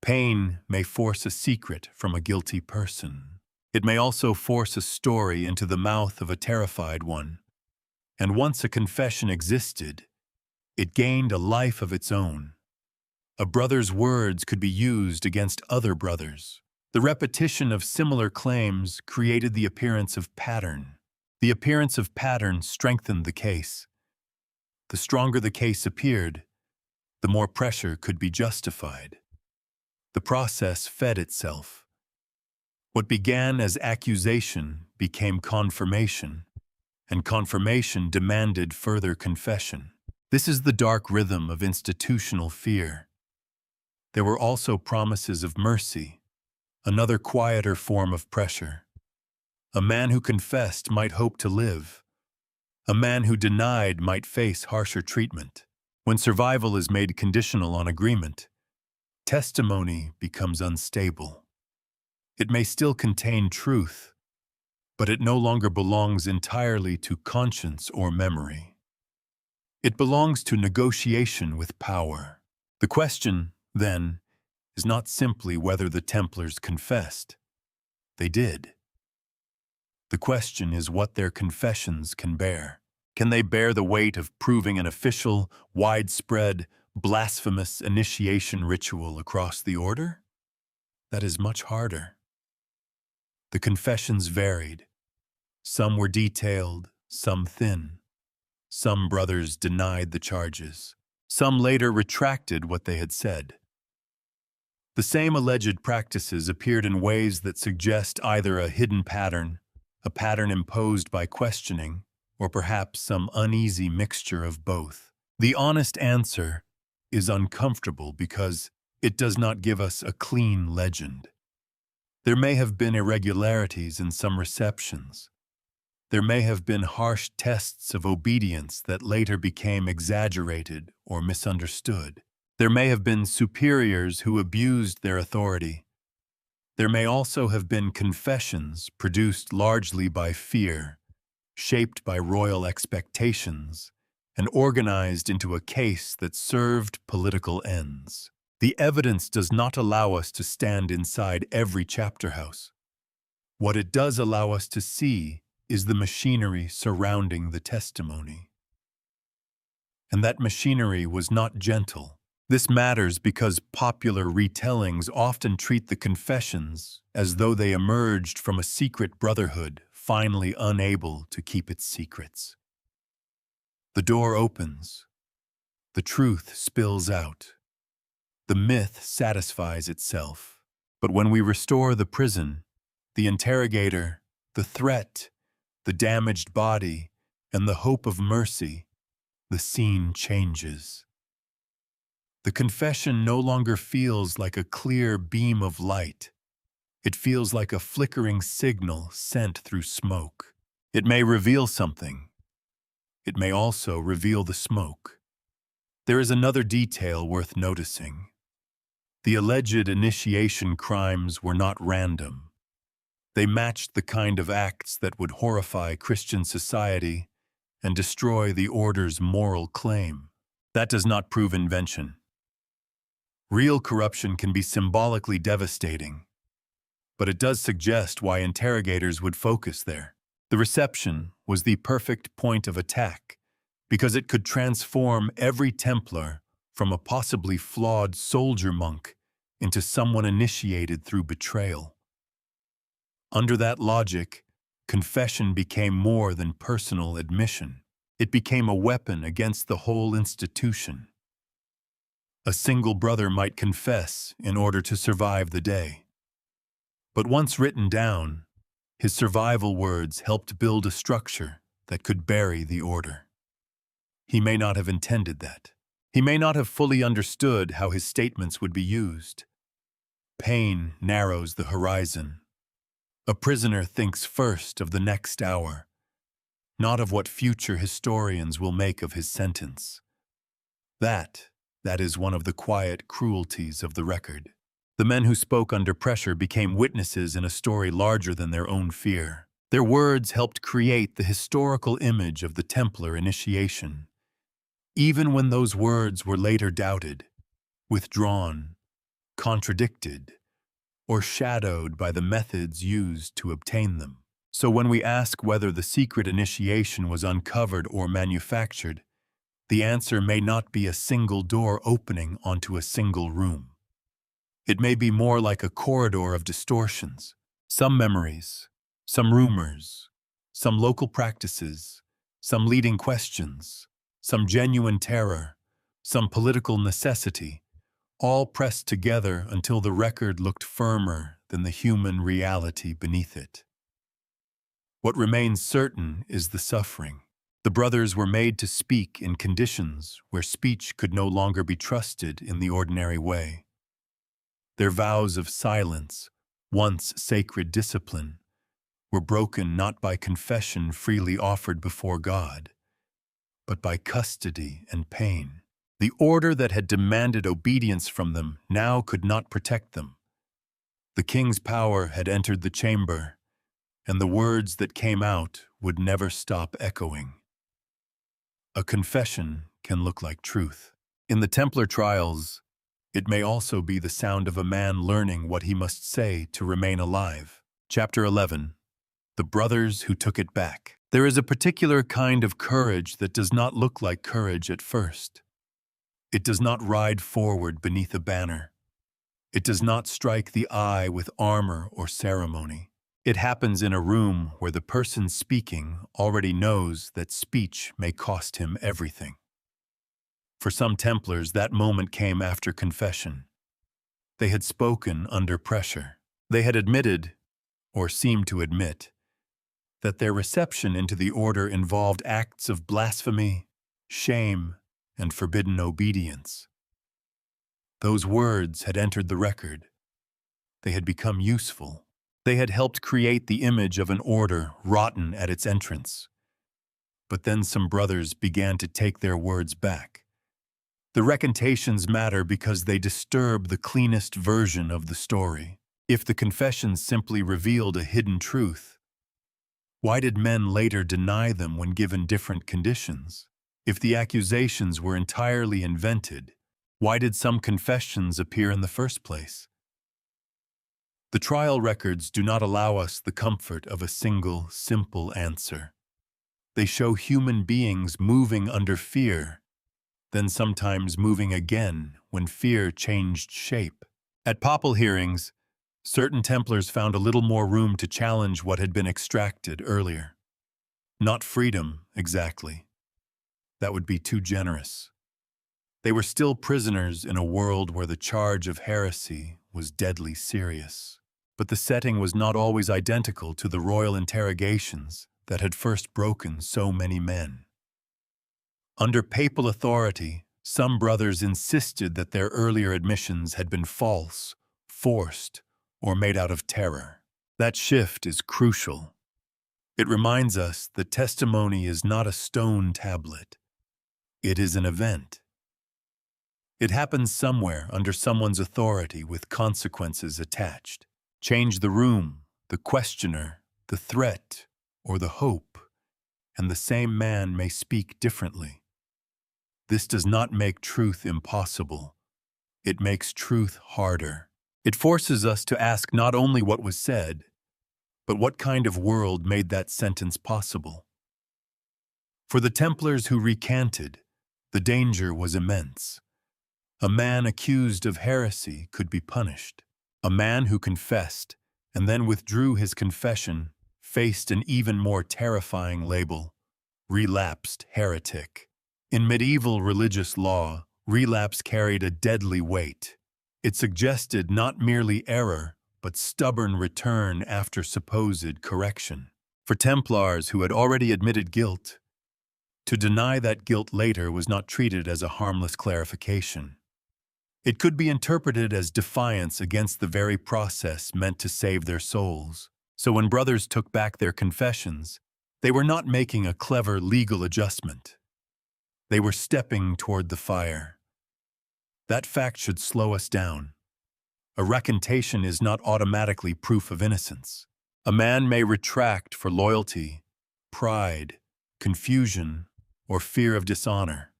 Pain may force a secret from a guilty person. It may also force a story into the mouth of a terrified one. And once a confession existed, it gained a life of its own. A brother's words could be used against other brothers. The repetition of similar claims created the appearance of pattern. The appearance of pattern strengthened the case. The stronger the case appeared, the more pressure could be justified. The process fed itself. What began as accusation became confirmation, and confirmation demanded further confession. This is the dark rhythm of institutional fear. There were also promises of mercy, another quieter form of pressure. A man who confessed might hope to live. A man who denied might face harsher treatment. When survival is made conditional on agreement, testimony becomes unstable. It may still contain truth, but it no longer belongs entirely to conscience or memory. It belongs to negotiation with power. The question, then, is not simply whether the Templars confessed. They did. The question is what their confessions can bear. Can they bear the weight of proving an official, widespread, blasphemous initiation ritual across the order? That is much harder. The confessions varied. Some were detailed, some thin. Some brothers denied the charges. Some later retracted what they had said. The same alleged practices appeared in ways that suggest either a hidden pattern, a pattern imposed by questioning, or perhaps some uneasy mixture of both. The honest answer is uncomfortable because it does not give us a clean legend. There may have been irregularities in some receptions. There may have been harsh tests of obedience that later became exaggerated or misunderstood. There may have been superiors who abused their authority. There may also have been confessions produced largely by fear, shaped by royal expectations, and organized into a case that served political ends. The evidence does not allow us to stand inside every chapter house. What it does allow us to see is the machinery surrounding the testimony. And that machinery was not gentle. This matters because popular retellings often treat the confessions as though they emerged from a secret brotherhood finally unable to keep its secrets. The door opens. The truth spills out. The myth satisfies itself. But when we restore the prison, the interrogator, the threat, the damaged body, and the hope of mercy, the scene changes. The confession no longer feels like a clear beam of light. It feels like a flickering signal sent through smoke. It may reveal something. It may also reveal the smoke. There is another detail worth noticing. The alleged initiation crimes were not random. They matched the kind of acts that would horrify Christian society and destroy the order's moral claim. That does not prove invention. Real corruption can be symbolically devastating, but it does suggest why interrogators would focus there. The reception was the perfect point of attack because it could transform every Templar from a possibly flawed soldier monk into someone initiated through betrayal. Under that logic, confession became more than personal admission. It became a weapon against the whole institution. A single brother might confess in order to survive the day. But once written down, his survival words helped build a structure that could bury the order. He may not have intended that. He may not have fully understood how his statements would be used. Pain narrows the horizon. A prisoner thinks first of the next hour, not of what future historians will make of his sentence. That is one of the quiet cruelties of the record. The men who spoke under pressure became witnesses in a story larger than their own fear. Their words helped create the historical image of the Templar initiation. Even when those words were later doubted, withdrawn, contradicted, or shadowed by the methods used to obtain them. So when we ask whether the secret initiation was uncovered or manufactured, the answer may not be a single door opening onto a single room. It may be more like a corridor of distortions, some memories, some rumors, some local practices, some leading questions, some genuine terror, some political necessity, all pressed together until the record looked firmer than the human reality beneath it. What remains certain is the suffering. The brothers were made to speak in conditions where speech could no longer be trusted in the ordinary way. Their vows of silence, once sacred discipline, were broken not by confession freely offered before God, but by custody and pain. The order that had demanded obedience from them now could not protect them. The king's power had entered the chamber, and the words that came out would never stop echoing. A confession can look like truth. In the Templar trials, it may also be the sound of a man learning what he must say to remain alive. Chapter 11. The Brothers Who Took It Back. There is a particular kind of courage that does not look like courage at first. It does not ride forward beneath a banner. It does not strike the eye with armor or ceremony. It happens in a room where the person speaking already knows that speech may cost him everything. For some Templars, that moment came after confession. They had spoken under pressure. They had admitted, or seemed to admit, that their reception into the order involved acts of blasphemy, shame, and forbidden obedience. Those words had entered the record. They had become useful. They had helped create the image of an order rotten at its entrance. But then some brothers began to take their words back. The recantations matter because they disturb the cleanest version of the story. If the confessions simply revealed a hidden truth, why did men later deny them when given different conditions? If the accusations were entirely invented, why did some confessions appear in the first place? The trial records do not allow us the comfort of a single, simple answer. They show human beings moving under fear, then sometimes moving again when fear changed shape. At papal hearings, certain Templars found a little more room to challenge what had been extracted earlier. Not freedom, exactly. That would be too generous. They were still prisoners in a world where the charge of heresy was deadly serious. But the setting was not always identical to the royal interrogations that had first broken so many men. Under papal authority, some brothers insisted that their earlier admissions had been false, forced, or made out of terror. That shift is crucial. It reminds us that testimony is not a stone tablet. It is an event. It happens somewhere under someone's authority with consequences attached. Change the room, the questioner, the threat, or the hope, and the same man may speak differently. This does not make truth impossible. It makes truth harder. It forces us to ask not only what was said, but what kind of world made that sentence possible. For the Templars who recanted, the danger was immense. A man accused of heresy could be punished. A man who confessed and then withdrew his confession faced an even more terrifying label: relapsed heretic. In medieval religious law, relapse carried a deadly weight. It suggested not merely error, but stubborn return after supposed correction. For Templars who had already admitted guilt, to deny that guilt later was not treated as a harmless clarification. It could be interpreted as defiance against the very process meant to save their souls. So when brothers took back their confessions, they were not making a clever legal adjustment. They were stepping toward the fire. That fact should slow us down. A recantation is not automatically proof of innocence. A man may retract for loyalty, pride, confusion, or fear of dishonor.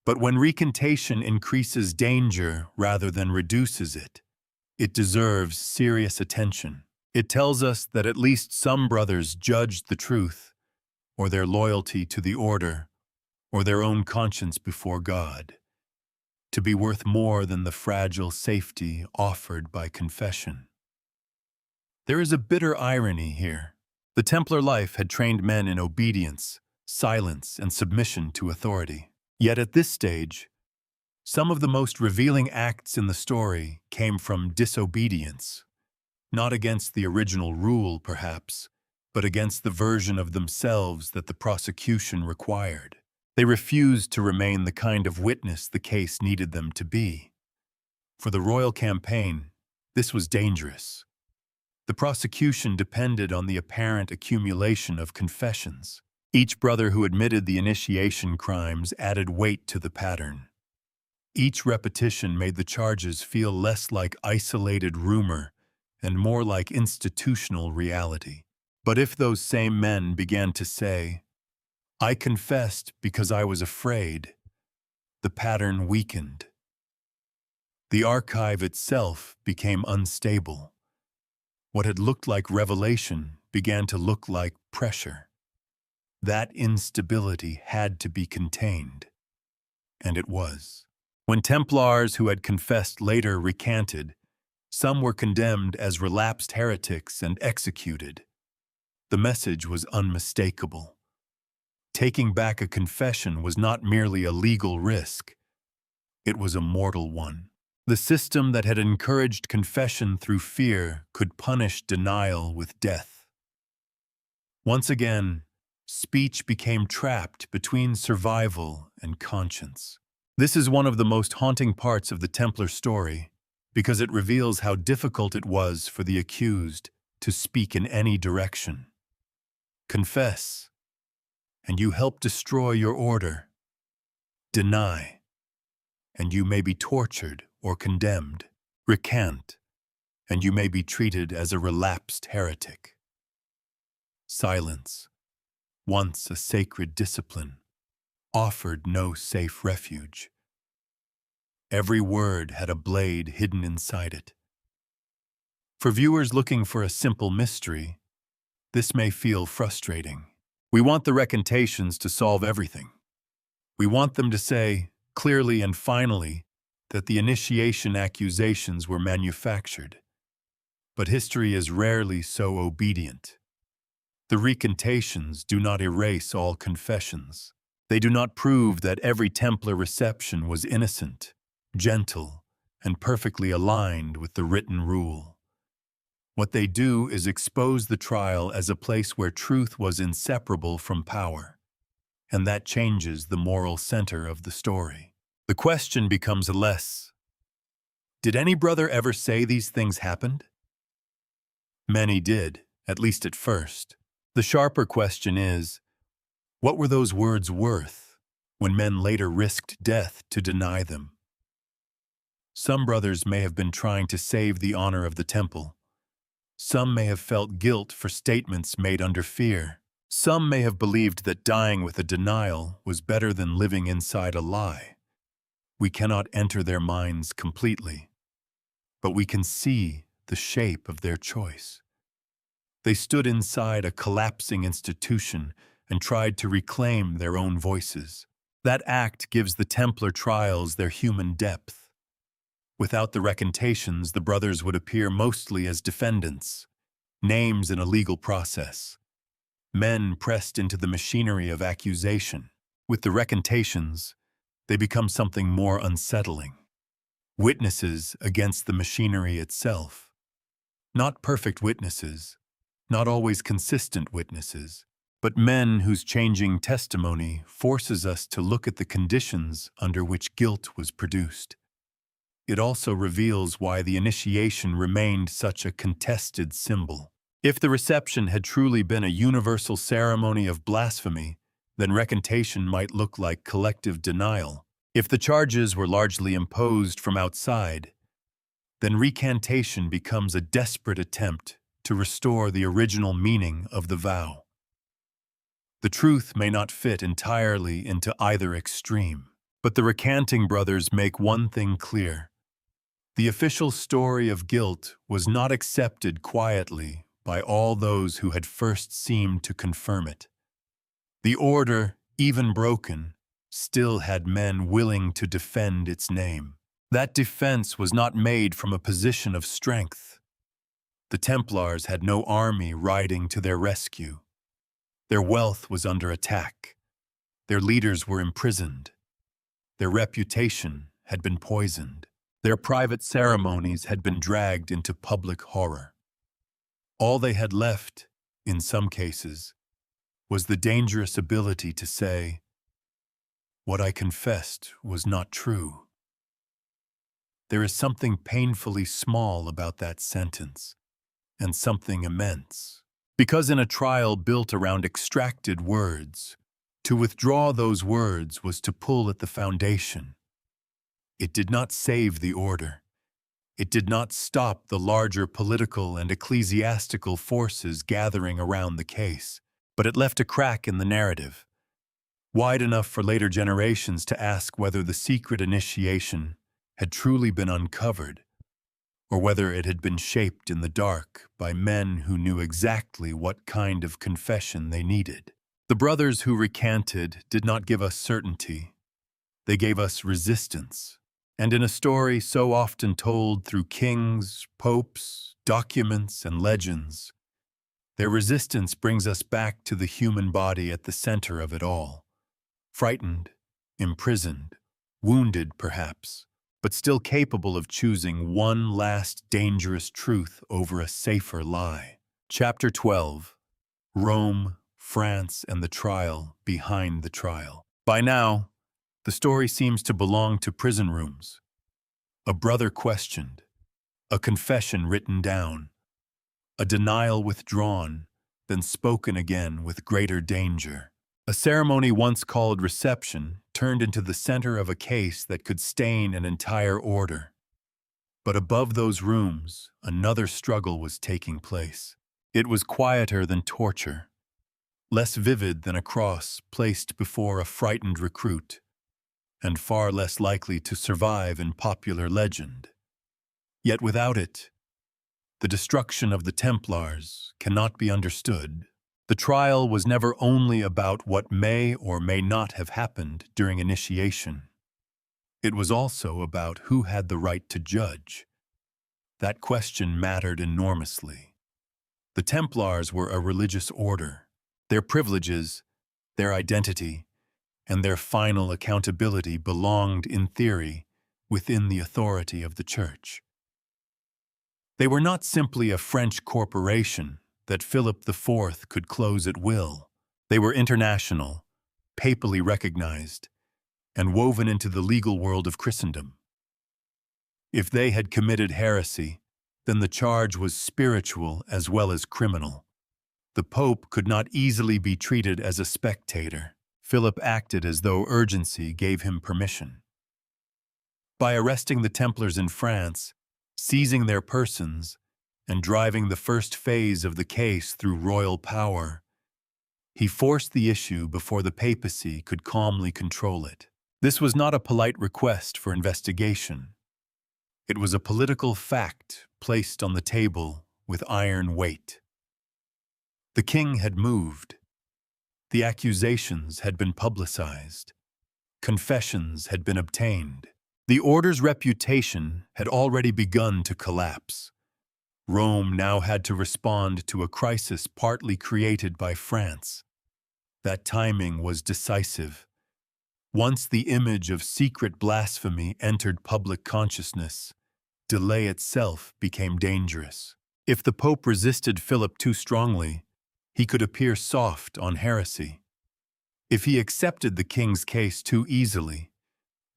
But when recantation increases danger rather than reduces it, it deserves serious attention. It tells us that at least some brothers judged the truth, or their loyalty to the order, or their own conscience before God, to be worth more than the fragile safety offered by confession. There is a bitter irony here. The Templar life had trained men in obedience, silence, and submission to authority. Yet at this stage, some of the most revealing acts in the story came from disobedience, not against the original rule, perhaps, but against the version of themselves that the prosecution required. They refused to remain the kind of witness the case needed them to be. For the royal campaign, this was dangerous. The prosecution depended on the apparent accumulation of confessions. Each brother who admitted the initiation crimes added weight to the pattern. Each repetition made the charges feel less like isolated rumor and more like institutional reality. But if those same men began to say, "I confessed because I was afraid," the pattern weakened. The archive itself became unstable. What had looked like revelation began to look like pressure. That instability had to be contained. And it was. When Templars who had confessed later recanted, Some were condemned as relapsed heretics and executed. The message was unmistakable. Taking back a confession was not merely a legal risk, it was a mortal one. The system that had encouraged confession through fear could punish denial with death. Once again, speech became trapped between survival and conscience. This is one of the most haunting parts of the Templar story, because it reveals how difficult it was for the accused to speak in any direction. Confess, and you help destroy your order. Deny, and you may be tortured or condemned. Recant, and you may be treated as a relapsed heretic. Silence, once a sacred discipline, offered no safe refuge. Every word had a blade hidden inside it. For viewers looking for a simple mystery, this may feel frustrating. We want the recantations to solve everything. We want them to say, clearly and finally, that the initiation accusations were manufactured. But history is rarely so obedient. The recantations do not erase all confessions. They do not prove that every Templar reception was innocent, gentle, and perfectly aligned with the written rule. What they do is expose the trial as a place where truth was inseparable from power, and that changes the moral center of the story. The question becomes less, did any brother ever say these things happened? Many did, at least at first. The sharper question is, what were those words worth when men later risked death to deny them? Some brothers may have been trying to save the honor of the temple. Some may have felt guilt for statements made under fear. Some may have believed that dying with a denial was better than living inside a lie. We cannot enter their minds completely, but we can see the shape of their choice. They stood inside a collapsing institution and tried to reclaim their own voices. That act gives the Templar trials their human depth. Without the recantations, the brothers would appear mostly as defendants, names in a legal process, men pressed into the machinery of accusation. With the recantations, they become something more unsettling. Witnesses against the machinery itself. Not perfect witnesses, not always consistent witnesses, but men whose changing testimony forces us to look at the conditions under which guilt was produced. It also reveals why the initiation remained such a contested symbol. If the reception had truly been a universal ceremony of blasphemy, then recantation might look like collective denial. If the charges were largely imposed from outside, then recantation becomes a desperate attempt to restore the original meaning of the vow. The truth may not fit entirely into either extreme, but the recanting brothers make one thing clear. The official story of guilt was not accepted quietly by all those who had first seemed to confirm it. The order, even broken, still had men willing to defend its name. That defense was not made from a position of strength. The Templars had no army riding to their rescue. Their wealth was under attack. Their leaders were imprisoned. Their reputation had been poisoned. Their private ceremonies had been dragged into public horror. All they had left, in some cases, was the dangerous ability to say, "What I confessed was not true." There is something painfully small about that sentence, and something immense. Because in a trial built around extracted words, to withdraw those words was to pull at the foundation. It did not save the order. It did not stop the larger political and ecclesiastical forces gathering around the case, but it left a crack in the narrative, wide enough for later generations to ask whether the secret initiation had truly been uncovered, or whether it had been shaped in the dark by men who knew exactly what kind of confession they needed. The brothers who recanted did not give us certainty. They gave us resistance. And in a story so often told through kings, popes, documents, and legends, their resistance brings us back to the human body at the center of it all. Frightened, imprisoned, wounded perhaps, but still capable of choosing one last dangerous truth over a safer lie. Chapter 12. Rome, France, and the trial behind the trial. By now, the story seems to belong to prison rooms. A brother questioned, a confession written down, a denial withdrawn, then spoken again with greater danger. A ceremony once called reception turned into the center of a case that could stain an entire order. But above those rooms, another struggle was taking place. It was quieter than torture, less vivid than a cross placed before a frightened recruit, and far less likely to survive in popular legend. Yet without it, the destruction of the Templars cannot be understood. The trial was never only about what may or may not have happened during initiation. It was also about who had the right to judge. That question mattered enormously. The Templars were a religious order. Their privileges, their identity, and their final accountability belonged, in theory, within the authority of the Church. They were not simply a French corporation that Philip IV could close at will. They were international, papally recognized, and woven into the legal world of Christendom. If they had committed heresy, then the charge was spiritual as well as criminal. The Pope could not easily be treated as a spectator. Philip acted as though urgency gave him permission. By arresting the Templars in France, seizing their persons, and driving the first phase of the case through royal power, he forced the issue before the papacy could calmly control it. This was not a polite request for investigation. It was a political fact placed on the table with iron weight. The king had moved. The accusations had been publicized. Confessions had been obtained. The order's reputation had already begun to collapse. Rome now had to respond to a crisis partly created by France. That timing was decisive. Once the image of secret blasphemy entered public consciousness, delay itself became dangerous. If the Pope resisted Philip too strongly, he could appear soft on heresy. If he accepted the king's case too easily,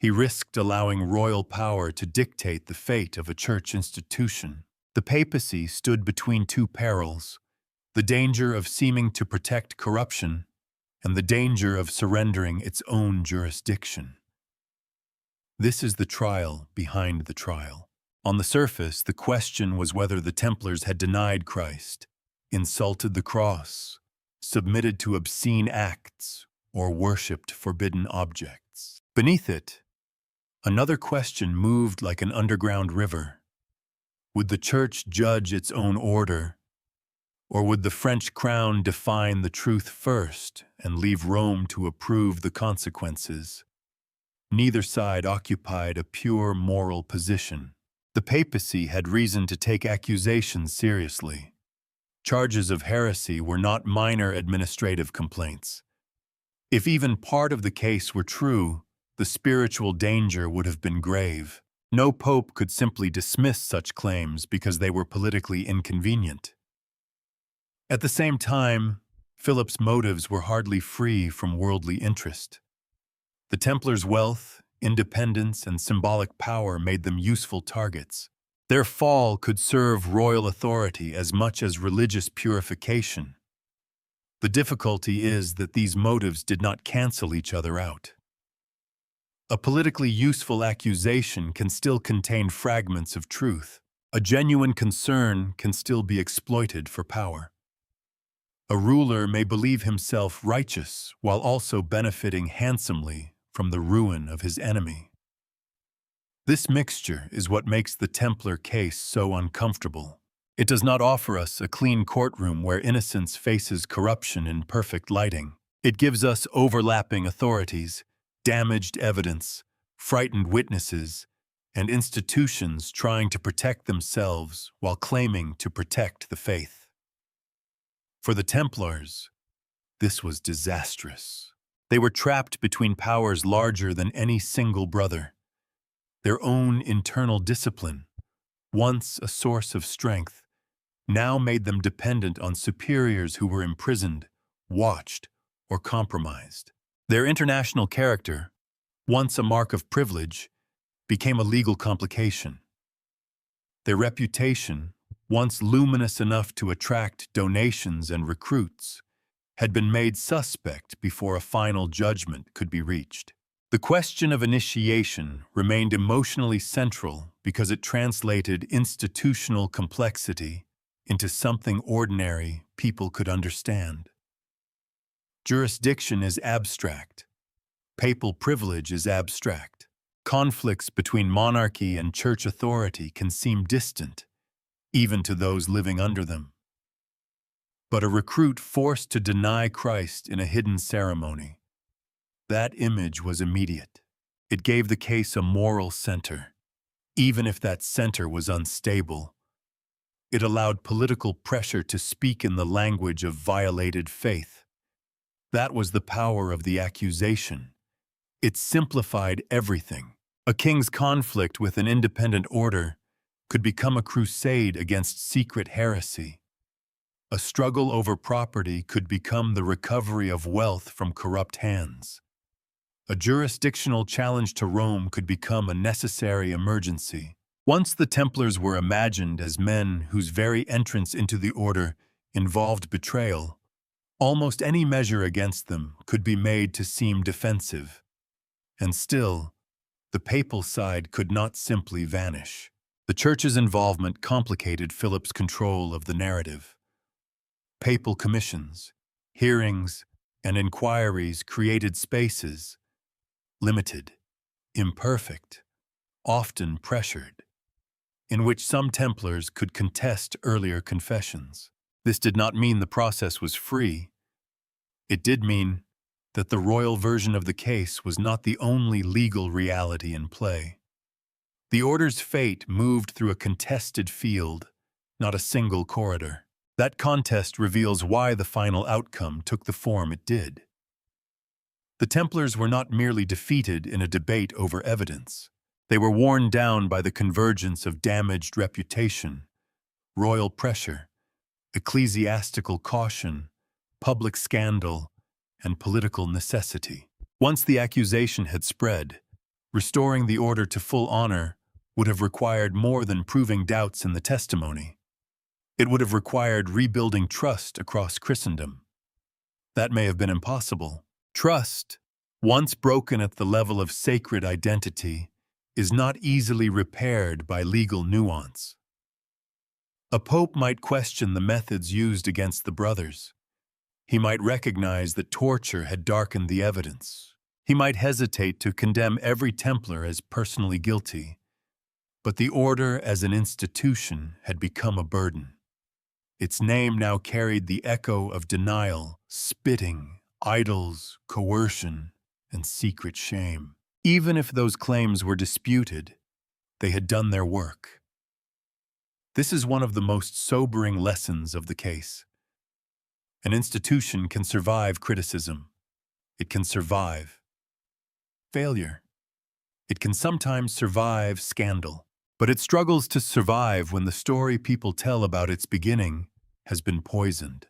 he risked allowing royal power to dictate the fate of a church institution. The papacy stood between two perils: the danger of seeming to protect corruption and the danger of surrendering its own jurisdiction. This is the trial behind the trial. On the surface, the question was whether the Templars had denied Christ, insulted the cross, submitted to obscene acts, or worshipped forbidden objects. Beneath it, another question moved like an underground river. Would the Church judge its own order, or would the French crown define the truth first and leave Rome to approve the consequences? Neither side occupied a pure moral position. The papacy had reason to take accusations seriously. Charges of heresy were not minor administrative complaints. If even part of the case were true, the spiritual danger would have been grave. No pope could simply dismiss such claims because they were politically inconvenient. At the same time, Philip's motives were hardly free from worldly interest. The Templars' wealth, independence, and symbolic power made them useful targets. Their fall could serve royal authority as much as religious purification. The difficulty is that these motives did not cancel each other out. A politically useful accusation can still contain fragments of truth. A genuine concern can still be exploited for power. A ruler may believe himself righteous while also benefiting handsomely from the ruin of his enemy. This mixture is what makes the Templar case so uncomfortable. It does not offer us a clean courtroom where innocence faces corruption in perfect lighting. It gives us overlapping authorities, damaged evidence, frightened witnesses, and institutions trying to protect themselves while claiming to protect the faith. For the Templars, this was disastrous. They were trapped between powers larger than any single brother. Their own internal discipline, once a source of strength, now made them dependent on superiors who were imprisoned, watched, or compromised. Their international character, once a mark of privilege, became a legal complication. Their reputation, once luminous enough to attract donations and recruits, had been made suspect before a final judgment could be reached. The question of initiation remained emotionally central because it translated institutional complexity into something ordinary people could understand. Jurisdiction is abstract. Papal privilege is abstract. Conflicts between monarchy and church authority can seem distant, even to those living under them. But a recruit forced to deny Christ in a hidden ceremony, that image was immediate. It gave the case a moral center, even if that center was unstable. It allowed political pressure to speak in the language of violated faith. That was the power of the accusation. It simplified everything. A king's conflict with an independent order could become a crusade against secret heresy. A struggle over property could become the recovery of wealth from corrupt hands. A jurisdictional challenge to Rome could become a necessary emergency. Once the Templars were imagined as men whose very entrance into the order involved betrayal, almost any measure against them could be made to seem defensive. And still, the papal side could not simply vanish. The Church's involvement complicated Philip's control of the narrative. Papal commissions, hearings, and inquiries created spaces, limited, imperfect, often pressured, in which some Templars could contest earlier confessions. This did not mean the process was free. It did mean that the royal version of the case was not the only legal reality in play. The order's fate moved through a contested field, not a single corridor. That contest reveals why the final outcome took the form it did. The Templars were not merely defeated in a debate over evidence. They were worn down by the convergence of damaged reputation, royal pressure, ecclesiastical caution, public scandal, and political necessity. Once the accusation had spread, restoring the order to full honor would have required more than proving doubts in the testimony. It would have required rebuilding trust across Christendom. That may have been impossible. Trust, once broken at the level of sacred identity, is not easily repaired by legal nuance. A pope might question the methods used against the brothers. He might recognize that torture had darkened the evidence. He might hesitate to condemn every Templar as personally guilty. But the order as an institution had become a burden. Its name now carried the echo of denial, spitting, idols, coercion, and secret shame. Even if those claims were disputed, they had done their work. This is one of the most sobering lessons of the case. An institution can survive criticism. It can survive failure. It can sometimes survive scandal. But it struggles to survive when the story people tell about its beginning has been poisoned.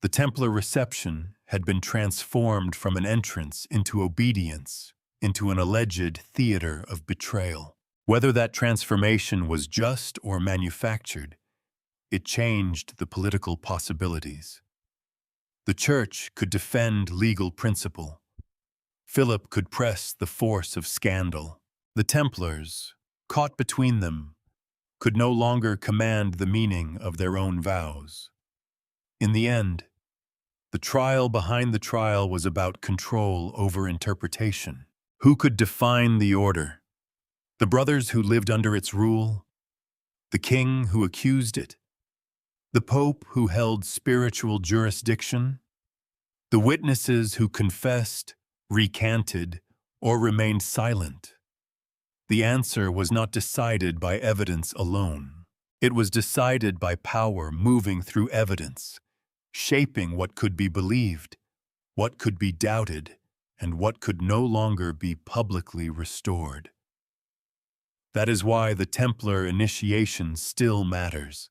The Templar reception had been transformed from an entrance into obedience, into an alleged theater of betrayal. Whether that transformation was just or manufactured, it changed the political possibilities. The Church could defend legal principle. Philip could press the force of scandal. The Templars, caught between them, could no longer command the meaning of their own vows. In the end, the trial behind the trial was about control over interpretation. Who could define the order? The brothers who lived under its rule? The king who accused it? The pope who held spiritual jurisdiction? The witnesses who confessed, recanted, or remained silent? The answer was not decided by evidence alone. It was decided by power moving through evidence, shaping what could be believed, what could be doubted, and what could no longer be publicly restored. That is why the Templar initiation still matters.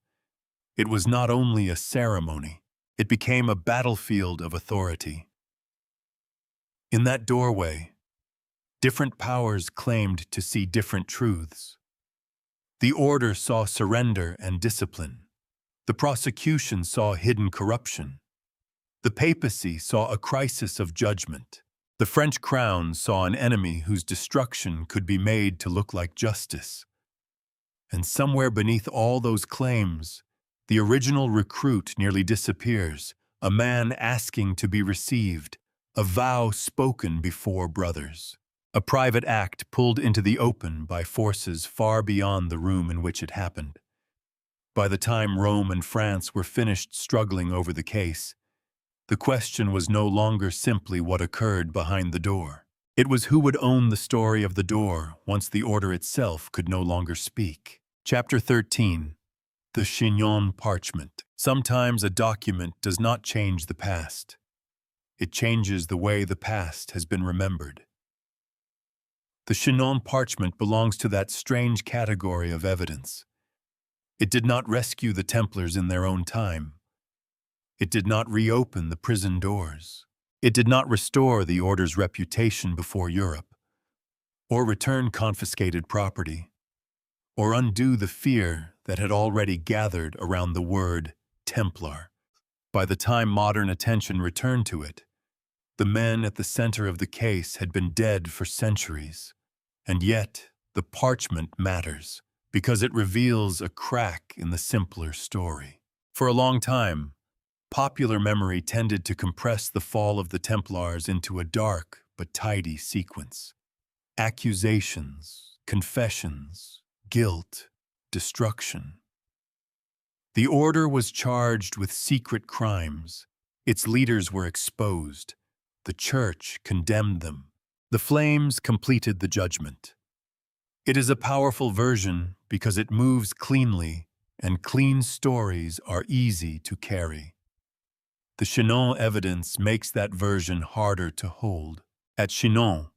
It was not only a ceremony, it became a battlefield of authority. In that doorway, different powers claimed to see different truths. The order saw surrender and discipline. The prosecution saw hidden corruption. The papacy saw a crisis of judgment. The French crown saw an enemy whose destruction could be made to look like justice. And somewhere beneath all those claims, the original recruit nearly disappears, a man asking to be received, a vow spoken before brothers. A private act pulled into the open by forces far beyond the room in which it happened. By the time Rome and France were finished struggling over the case, the question was no longer simply what occurred behind the door. It was who would own the story of the door once the order itself could no longer speak. Chapter 13. The Chinon Parchment. Sometimes a document does not change the past. It changes the way the past has been remembered. The Chinon Parchment belongs to that strange category of evidence. It did not rescue the Templars in their own time. It did not reopen the prison doors. It did not restore the order's reputation before Europe, or return confiscated property, or undo the fear that had already gathered around the word Templar. By the time modern attention returned to it, the men at the center of the case had been dead for centuries. And yet, the parchment matters, because it reveals a crack in the simpler story. For a long time, popular memory tended to compress the fall of the Templars into a dark but tidy sequence. Accusations, confessions, guilt, destruction. The order was charged with secret crimes. Its leaders were exposed. The church condemned them. The flames completed the judgment. It is a powerful version because it moves cleanly, and clean stories are easy to carry. The Chinon evidence makes that version harder to hold. At Chinon,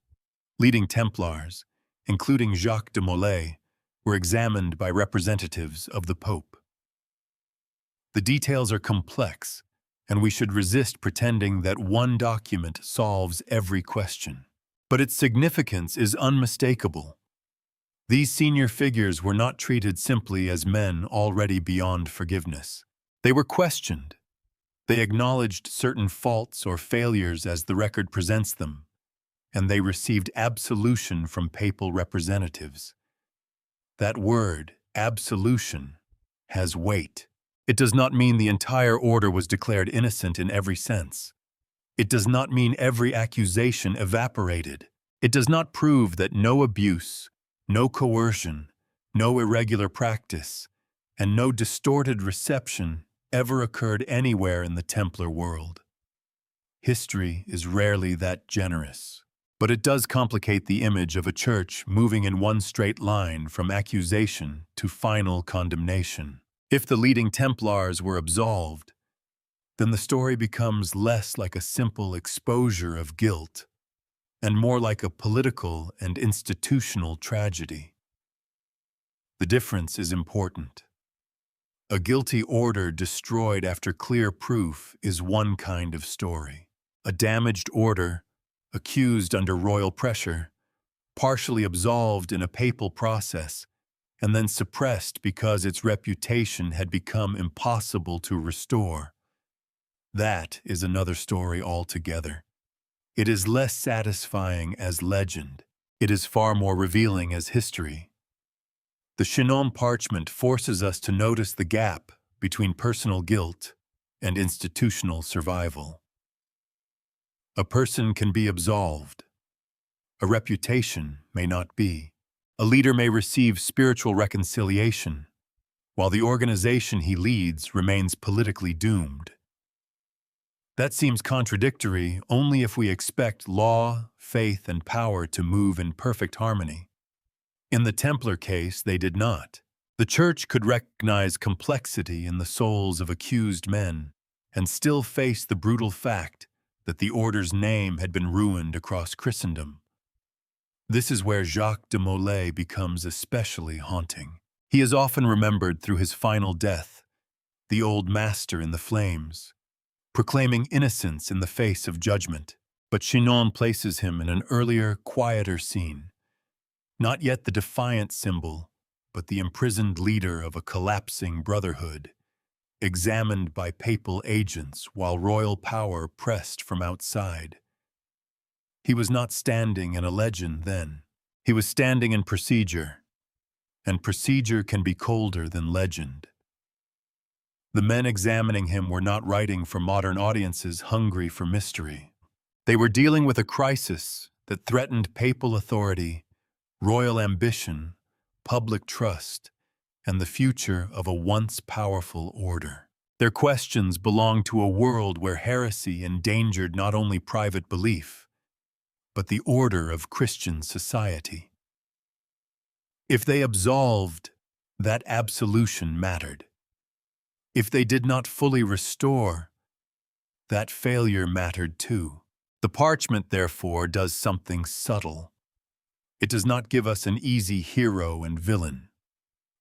leading Templars, including Jacques de Molay, were examined by representatives of the Pope. The details are complex, and we should resist pretending that one document solves every question. But its significance is unmistakable. These senior figures were not treated simply as men already beyond forgiveness. They were questioned. They acknowledged certain faults or failures as the record presents them, and they received absolution from papal representatives. That word, absolution, has weight. It does not mean the entire order was declared innocent in every sense. It does not mean every accusation evaporated. It does not prove that no abuse, no coercion, no irregular practice, and no distorted reception ever occurred anywhere in the Templar world. History is rarely that generous, but it does complicate the image of a church moving in one straight line from accusation to final condemnation. If the leading Templars were absolved, then the story becomes less like a simple exposure of guilt and more like a political and institutional tragedy. The difference is important. A guilty order destroyed after clear proof is one kind of story. A damaged order, accused under royal pressure, partially absolved in a papal process, and then suppressed because its reputation had become impossible to restore. That is another story altogether. It is less satisfying as legend. It is far more revealing as history. The Chinon Parchment forces us to notice the gap between personal guilt and institutional survival. A person can be absolved. A reputation may not be. A leader may receive spiritual reconciliation, while the organization he leads remains politically doomed. That seems contradictory only if we expect law, faith, and power to move in perfect harmony. In the Templar case, they did not. The Church could recognize complexity in the souls of accused men and still face the brutal fact that the order's name had been ruined across Christendom. This is where Jacques de Molay becomes especially haunting. He is often remembered through his final death, the old master in the flames, proclaiming innocence in the face of judgment. But Chinon places him in an earlier, quieter scene. Not yet the defiant symbol, but the imprisoned leader of a collapsing brotherhood, examined by papal agents while royal power pressed from outside. He was not standing in a legend then. He was standing in procedure, and procedure can be colder than legend. The men examining him were not writing for modern audiences hungry for mystery. They were dealing with a crisis that threatened papal authority, royal ambition, public trust, and the future of a once powerful order. Their questions belonged to a world where heresy endangered not only private belief, but the order of Christian society. If they absolved, that absolution mattered. If they did not fully restore, that failure mattered too. The parchment, therefore, does something subtle. It does not give us an easy hero and villain.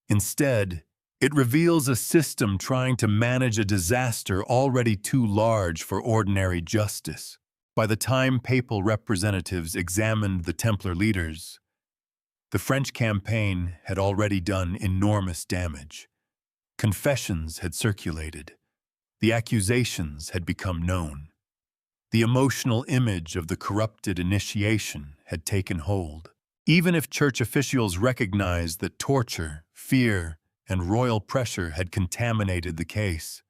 Instead, it reveals a system trying to manage a disaster already too large for ordinary justice. By the time papal representatives examined the Templar leaders, the French campaign had already done enormous damage. Confessions had circulated. The accusations had become known. The emotional image of the corrupted initiation had taken hold. Even if church officials recognized that torture, fear, and royal pressure had contaminated the case,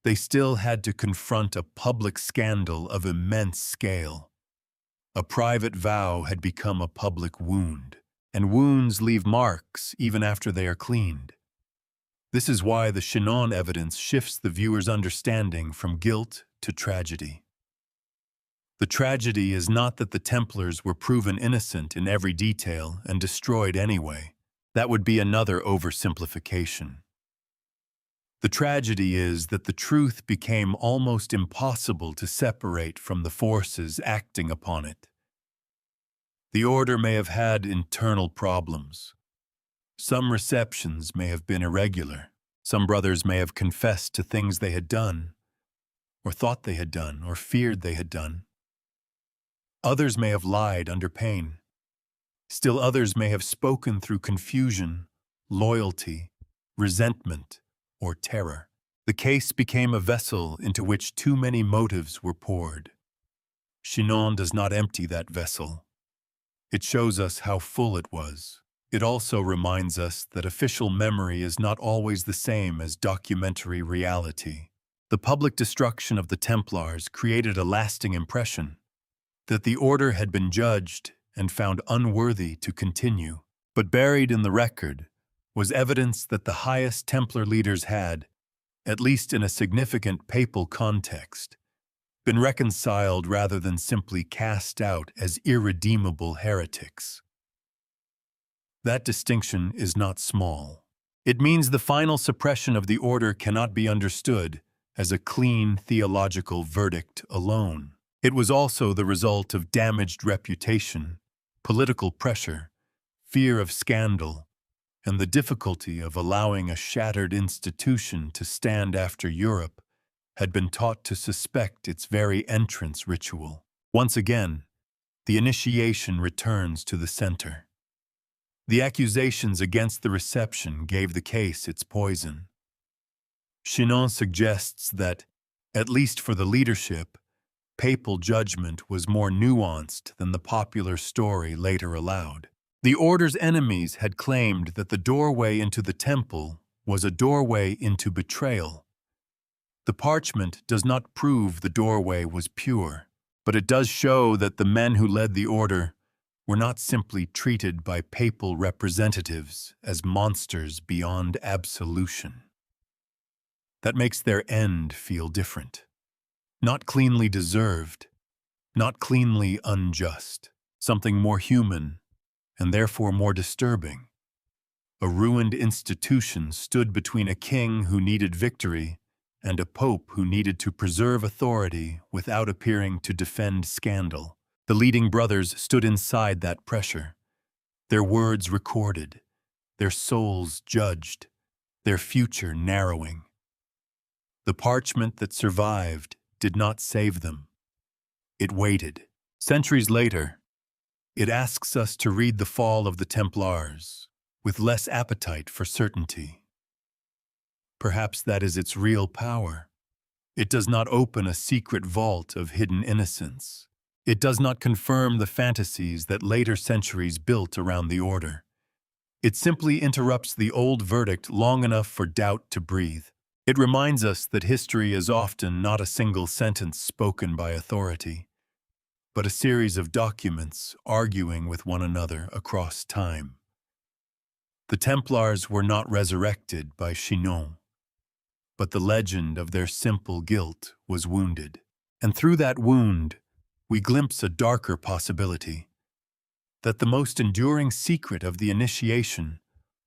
they still had to confront a public scandal of immense scale. A private vow had become a public wound, and wounds leave marks even after they are cleaned. This is why the Chinon evidence shifts the viewer's understanding from guilt to tragedy. The tragedy is not that the Templars were proven innocent in every detail and destroyed anyway. That would be another oversimplification. The tragedy is that the truth became almost impossible to separate from the forces acting upon it. The order may have had internal problems. Some receptions may have been irregular. Some brothers may have confessed to things they had done, or thought they had done, or feared they had done. Others may have lied under pain. Still others may have spoken through confusion, loyalty, resentment, or terror. The case became a vessel into which too many motives were poured. Chinon does not empty that vessel. It shows us how full it was. It also reminds us that official memory is not always the same as documentary reality. The public destruction of the Templars created a lasting impression that the order had been judged and found unworthy to continue. But buried in the record was evidence that the highest Templar leaders had, at least in a significant papal context, been reconciled rather than simply cast out as irredeemable heretics. That distinction is not small. It means the final suppression of the order cannot be understood as a clean theological verdict alone. It was also the result of damaged reputation, political pressure, fear of scandal, and the difficulty of allowing a shattered institution to stand after Europe had been taught to suspect its very entrance ritual. Once again, the initiation returns to the center. The accusations against the reception gave the case its poison. Chinon suggests that, at least for the leadership, papal judgment was more nuanced than the popular story later allowed. The order's enemies had claimed that the doorway into the temple was a doorway into betrayal. The parchment does not prove the doorway was pure, but it does show that the men who led the order were not simply treated by papal representatives as monsters beyond absolution. That makes their end feel different. Not cleanly deserved, not cleanly unjust, something more human and therefore more disturbing. A ruined institution stood between a king who needed victory and a pope who needed to preserve authority without appearing to defend scandal. The leading brothers stood inside that pressure, their words recorded, their souls judged, their future narrowing. The parchment that survived did not save them. It waited. Centuries later, it asks us to read the fall of the Templars with less appetite for certainty. Perhaps that is its real power. It does not open a secret vault of hidden innocence. It does not confirm the fantasies that later centuries built around the order. It simply interrupts the old verdict long enough for doubt to breathe. It reminds us that history is often not a single sentence spoken by authority, but a series of documents arguing with one another across time. The Templars were not resurrected by Chinon, but the legend of their simple guilt was wounded. And through that wound, we glimpse a darker possibility, that the most enduring secret of the initiation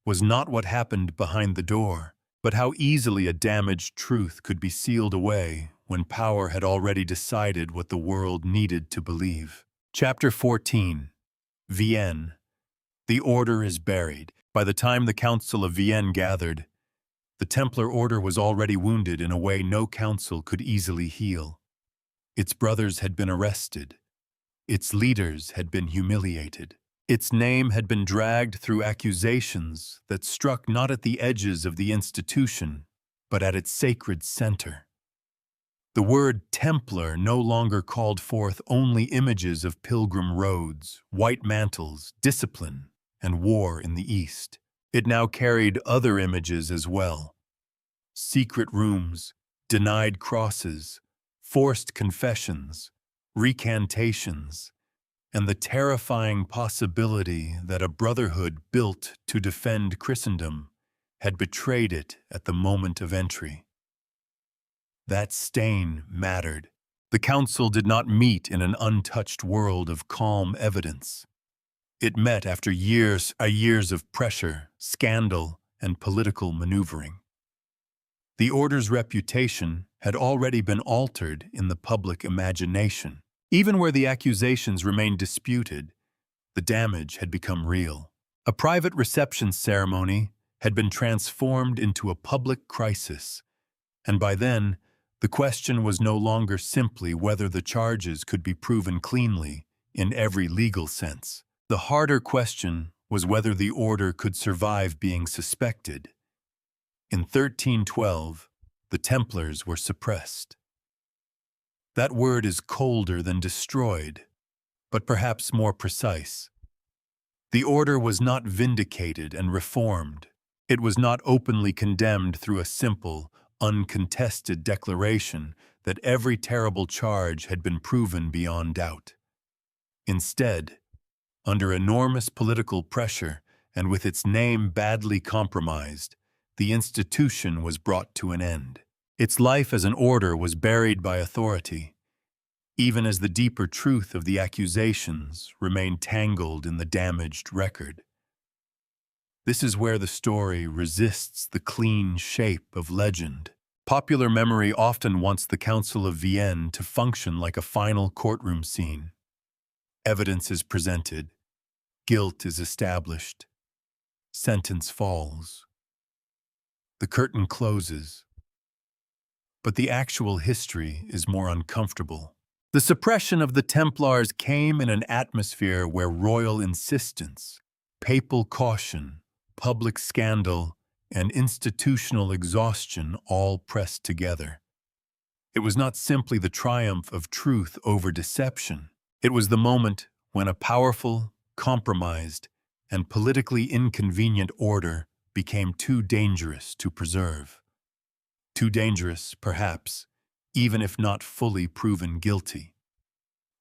was not what happened behind the door, but how easily a damaged truth could be sealed away when power had already decided what the world needed to believe. Chapter 14. Vienne. The order is buried. By the time the Council of Vienne gathered, the Templar order was already wounded in a way no council could easily heal. Its brothers had been arrested. Its leaders had been humiliated. Its name had been dragged through accusations that struck not at the edges of the institution, but at its sacred center. The word Templar no longer called forth only images of pilgrim roads, white mantles, discipline, and war in the East. It now carried other images as well. Secret rooms, denied crosses, forced confessions, recantations, and the terrifying possibility that a brotherhood built to defend Christendom had betrayed it at the moment of entry. That stain mattered. The council did not meet in an untouched world of calm evidence. It met after years of pressure, scandal, and political maneuvering. The order's reputation had already been altered in the public imagination. Even where the accusations remained disputed, the damage had become real. A private reception ceremony had been transformed into a public crisis, and by then, the question was no longer simply whether the charges could be proven cleanly in every legal sense. The harder question was whether the order could survive being suspected. In 1312, the Templars were suppressed. That word is colder than destroyed, but perhaps more precise. The order was not vindicated and reformed. It was not openly condemned through a simple, uncontested declaration that every terrible charge had been proven beyond doubt. Instead, under enormous political pressure and with its name badly compromised, the institution was brought to an end. Its life as an order was buried by authority, even as the deeper truth of the accusations remained tangled in the damaged record. This is where the story resists the clean shape of legend. Popular memory often wants the Council of Vienne to function like a final courtroom scene. Evidence is presented, guilt is established, sentence falls. The curtain closes. But the actual history is more uncomfortable. The suppression of the Templars came in an atmosphere where royal insistence, papal caution, public scandal, and institutional exhaustion all pressed together. It was not simply the triumph of truth over deception. It was the moment when a powerful, compromised, and politically inconvenient order became too dangerous to preserve. Too dangerous, perhaps, even if not fully proven guilty.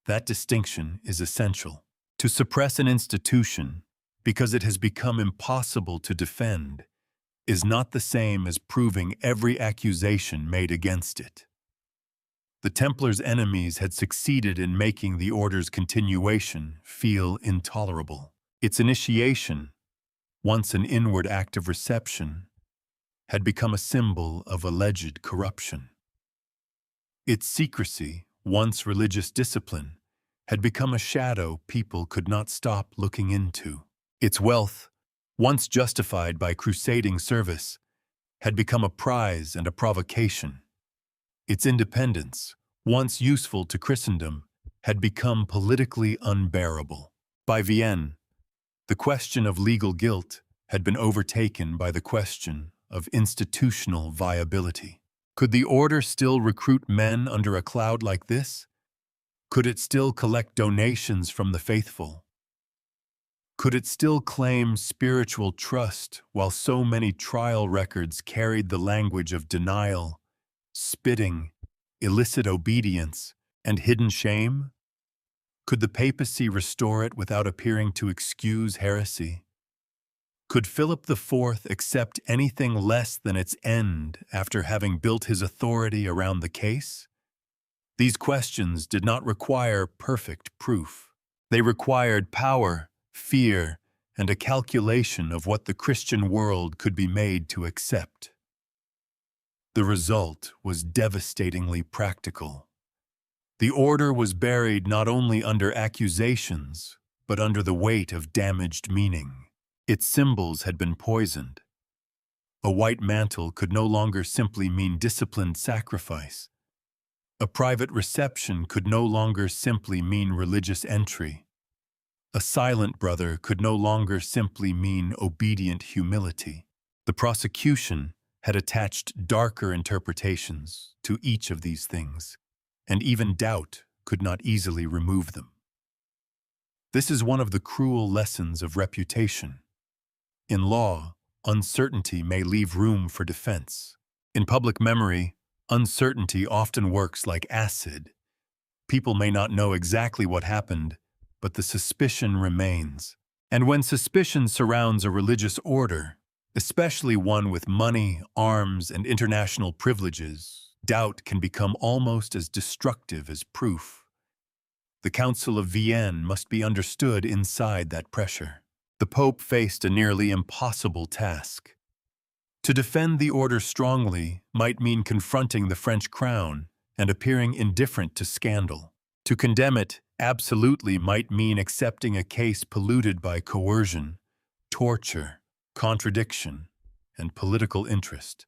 That distinction is essential. To suppress an institution because it has become impossible to defend is not the same as proving every accusation made against it. The Templars' enemies had succeeded in making the order's continuation feel intolerable. Its initiation, once an inward act of reception, had become a symbol of alleged corruption. Its secrecy, once religious discipline, had become a shadow people could not stop looking into. Its wealth, once justified by crusading service, had become a prize and a provocation. Its independence, once useful to Christendom, had become politically unbearable. By Vienne, the question of legal guilt had been overtaken by the question of institutional viability. Could the order still recruit men under a cloud like this? Could it still collect donations from the faithful? Could it still claim spiritual trust while so many trial records carried the language of denial, spitting, illicit obedience, and hidden shame? Could the papacy restore it without appearing to excuse heresy? Could Philip IV accept anything less than its end after having built his authority around the case? These questions did not require perfect proof. They required power, fear, and a calculation of what the Christian world could be made to accept. The result was devastatingly practical. The order was buried not only under accusations, but under the weight of damaged meaning. Its symbols had been poisoned. A white mantle could no longer simply mean disciplined sacrifice. A private reception could no longer simply mean religious entry. A silent brother could no longer simply mean obedient humility. The prosecution had attached darker interpretations to each of these things, and even doubt could not easily remove them. This is one of the cruel lessons of reputation. In law, uncertainty may leave room for defense. In public memory, uncertainty often works like acid. People may not know exactly what happened, but the suspicion remains. And when suspicion surrounds a religious order, especially one with money, arms, and international privileges, doubt can become almost as destructive as proof. The Council of Vienne must be understood inside that pressure. The Pope faced a nearly impossible task. To defend the order strongly might mean confronting the French crown and appearing indifferent to scandal. To condemn it absolutely might mean accepting a case polluted by coercion, torture, contradiction, and political interest.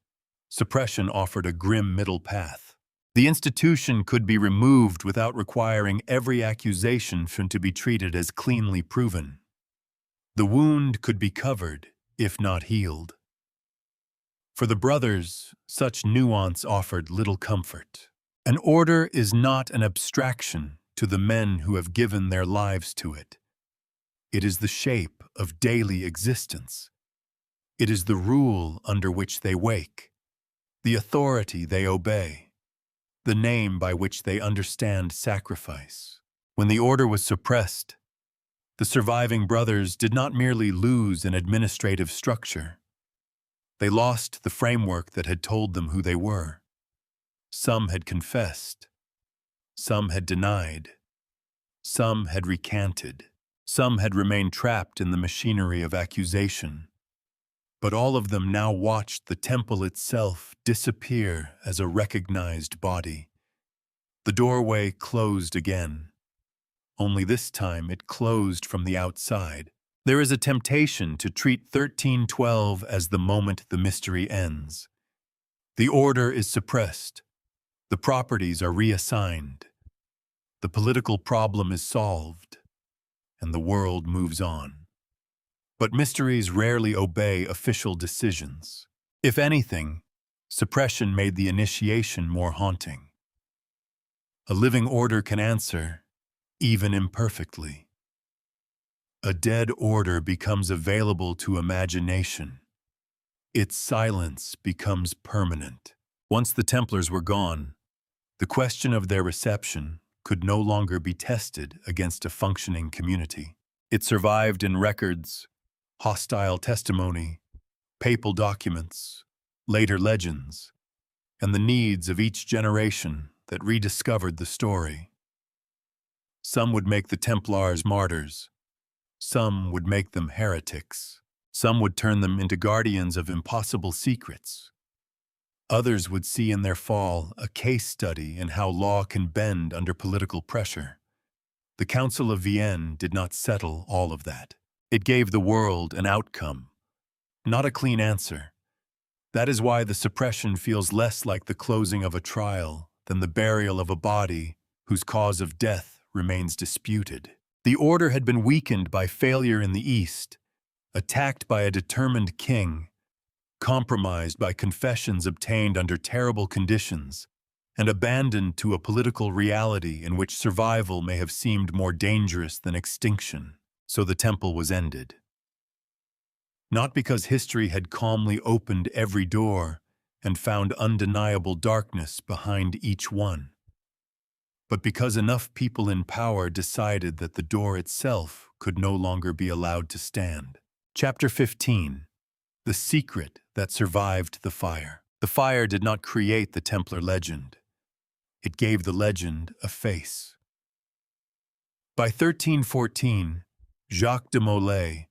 Suppression offered a grim middle path. The institution could be removed without requiring every accusation to be treated as cleanly proven. The wound could be covered, if not healed. For the brothers, such nuance offered little comfort. An order is not an abstraction to the men who have given their lives to it. It is the shape of daily existence. It is the rule under which they wake, the authority they obey, the name by which they understand sacrifice. When the order was suppressed, the surviving brothers did not merely lose an administrative structure. They lost the framework that had told them who they were. Some had confessed. Some had denied. Some had recanted. Some had remained trapped in the machinery of accusation. But all of them now watched the temple itself disappear as a recognized body. The doorway closed again. Only this time it closed from the outside. There is a temptation to treat 1312 as the moment the mystery ends. The order is suppressed. The properties are reassigned. The political problem is solved, and the world moves on. But mysteries rarely obey official decisions. If anything, suppression made the initiation more haunting. A living order can answer, even imperfectly. A dead order becomes available to imagination. Its silence becomes permanent. Once the Templars were gone, the question of their reception could no longer be tested against a functioning community. It survived in records, hostile testimony, papal documents, later legends, and the needs of each generation that rediscovered the story. Some would make the Templars martyrs. Some would make them heretics. Some would turn them into guardians of impossible secrets. Others would see in their fall a case study in how law can bend under political pressure. The Council of Vienne did not settle all of that. It gave the world an outcome, not a clean answer. That is why the suppression feels less like the closing of a trial than the burial of a body whose cause of death remains disputed. The order had been weakened by failure in the East, attacked by a determined king, compromised by confessions obtained under terrible conditions, and abandoned to a political reality in which survival may have seemed more dangerous than extinction. So the temple was ended. Not because history had calmly opened every door and found undeniable darkness behind each one, but because enough people in power decided that the door itself could no longer be allowed to stand. Chapter 15. The secret that survived the fire. The fire did not create the Templar legend. It gave the legend a face. By 1314, Jacques de Molay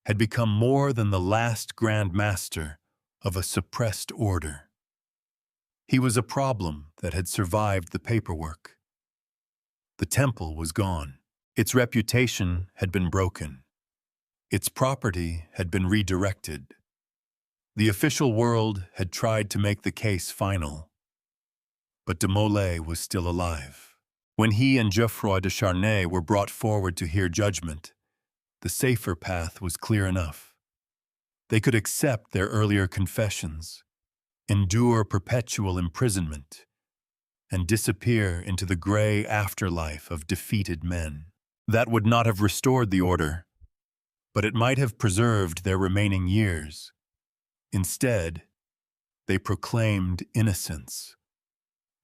had become more than the last Grand Master of a suppressed order. He was a problem that had survived the paperwork. The temple was gone. Its reputation had been broken. Its property had been redirected. The official world had tried to make the case final. But de Molay was still alive. When he and Geoffroy de Charnay were brought forward to hear judgment, the safer path was clear enough. They could accept their earlier confessions, endure perpetual imprisonment, and disappear into the gray afterlife of defeated men. That would not have restored the order, but it might have preserved their remaining years. Instead, they proclaimed innocence.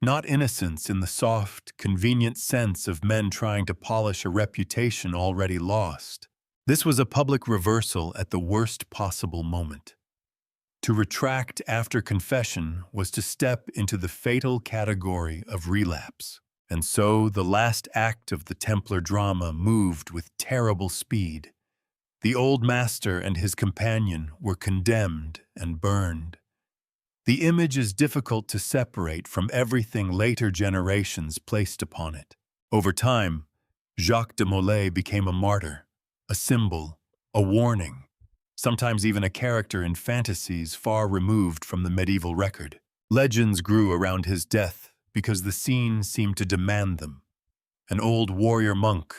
Not innocence in the soft, convenient sense of men trying to polish a reputation already lost. This was a public reversal at the worst possible moment. To retract after confession was to step into the fatal category of relapse. And so the last act of the Templar drama moved with terrible speed. The old master and his companion were condemned and burned. The image is difficult to separate from everything later generations placed upon it. Over time, Jacques de Molay became a martyr, a symbol, a warning, sometimes even a character in fantasies far removed from the medieval record. Legends grew around his death because the scene seemed to demand them. An old warrior monk,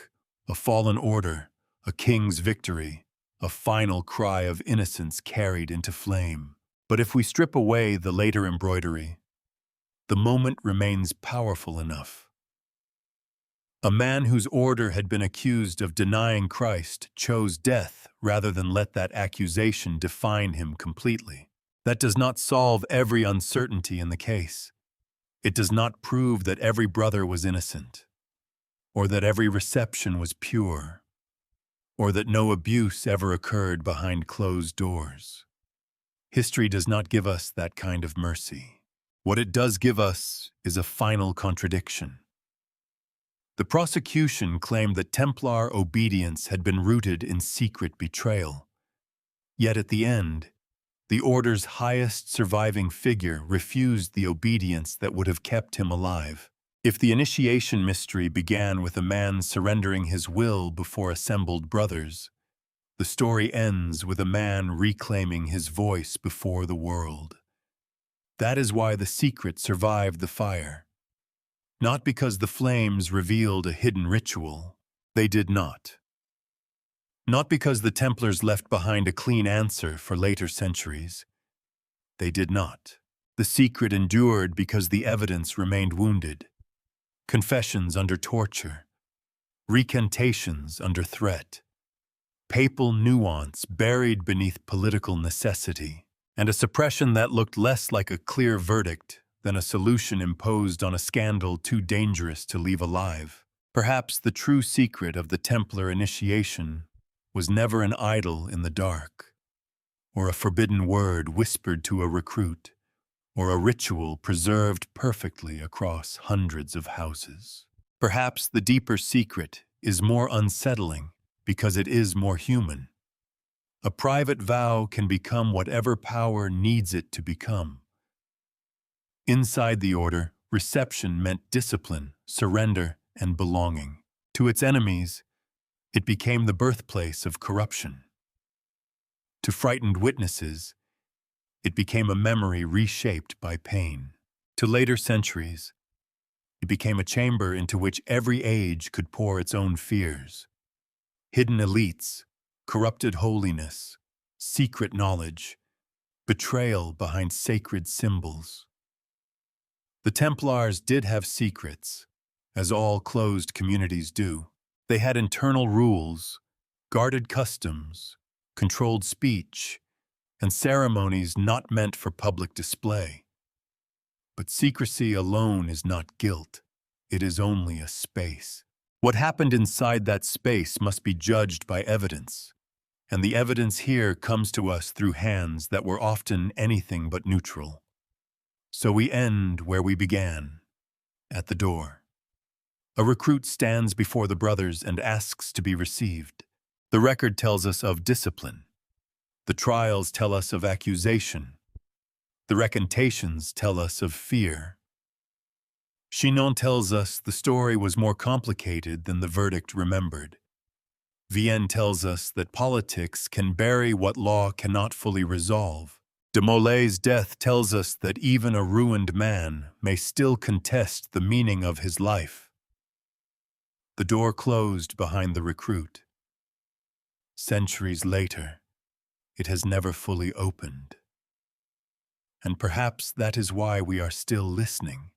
a fallen order, a king's victory, a final cry of innocence carried into flame. But if we strip away the later embroidery, the moment remains powerful enough. A man whose order had been accused of denying Christ chose death rather than let that accusation define him completely. That does not solve every uncertainty in the case. It does not prove that every brother was innocent, or that every reception was pure, or that no abuse ever occurred behind closed doors. History does not give us that kind of mercy. What it does give us is a final contradiction. The prosecution claimed that Templar obedience had been rooted in secret betrayal. Yet at the end, the order's highest surviving figure refused the obedience that would have kept him alive. If the initiation mystery began with a man surrendering his will before assembled brothers, the story ends with a man reclaiming his voice before the world. That is why the secret survived the fire. Not because the flames revealed a hidden ritual. They did not. Not because the Templars left behind a clean answer for later centuries. They did not. The secret endured because the evidence remained wounded. Confessions under torture. Recantations under threat. Papal nuance buried beneath political necessity, and a suppression that looked less like a clear verdict than a solution imposed on a scandal too dangerous to leave alive. Perhaps the true secret of the Templar initiation was never an idol in the dark, or a forbidden word whispered to a recruit, or a ritual preserved perfectly across hundreds of houses. Perhaps the deeper secret is more unsettling because it is more human. A private vow can become whatever power needs it to become. Inside the order, reception meant discipline, surrender, and belonging. To its enemies, it became the birthplace of corruption. To frightened witnesses, it became a memory reshaped by pain. To later centuries, it became a chamber into which every age could pour its own fears. Hidden elites, corrupted holiness, secret knowledge, betrayal behind sacred symbols. The Templars did have secrets, as all closed communities do. They had internal rules, guarded customs, controlled speech, and ceremonies not meant for public display. But secrecy alone is not guilt. It is only a space. What happened inside that space must be judged by evidence, and the evidence here comes to us through hands that were often anything but neutral. So we end where we began, at the door. A recruit stands before the brothers and asks to be received. The record tells us of discipline. The trials tell us of accusation. The recantations tell us of fear. Chinon tells us the story was more complicated than the verdict remembered. Vienne tells us that politics can bury what law cannot fully resolve. De Molay's death tells us that even a ruined man may still contest the meaning of his life. The door closed behind the recruit. Centuries later, it has never fully opened. And perhaps that is why we are still listening.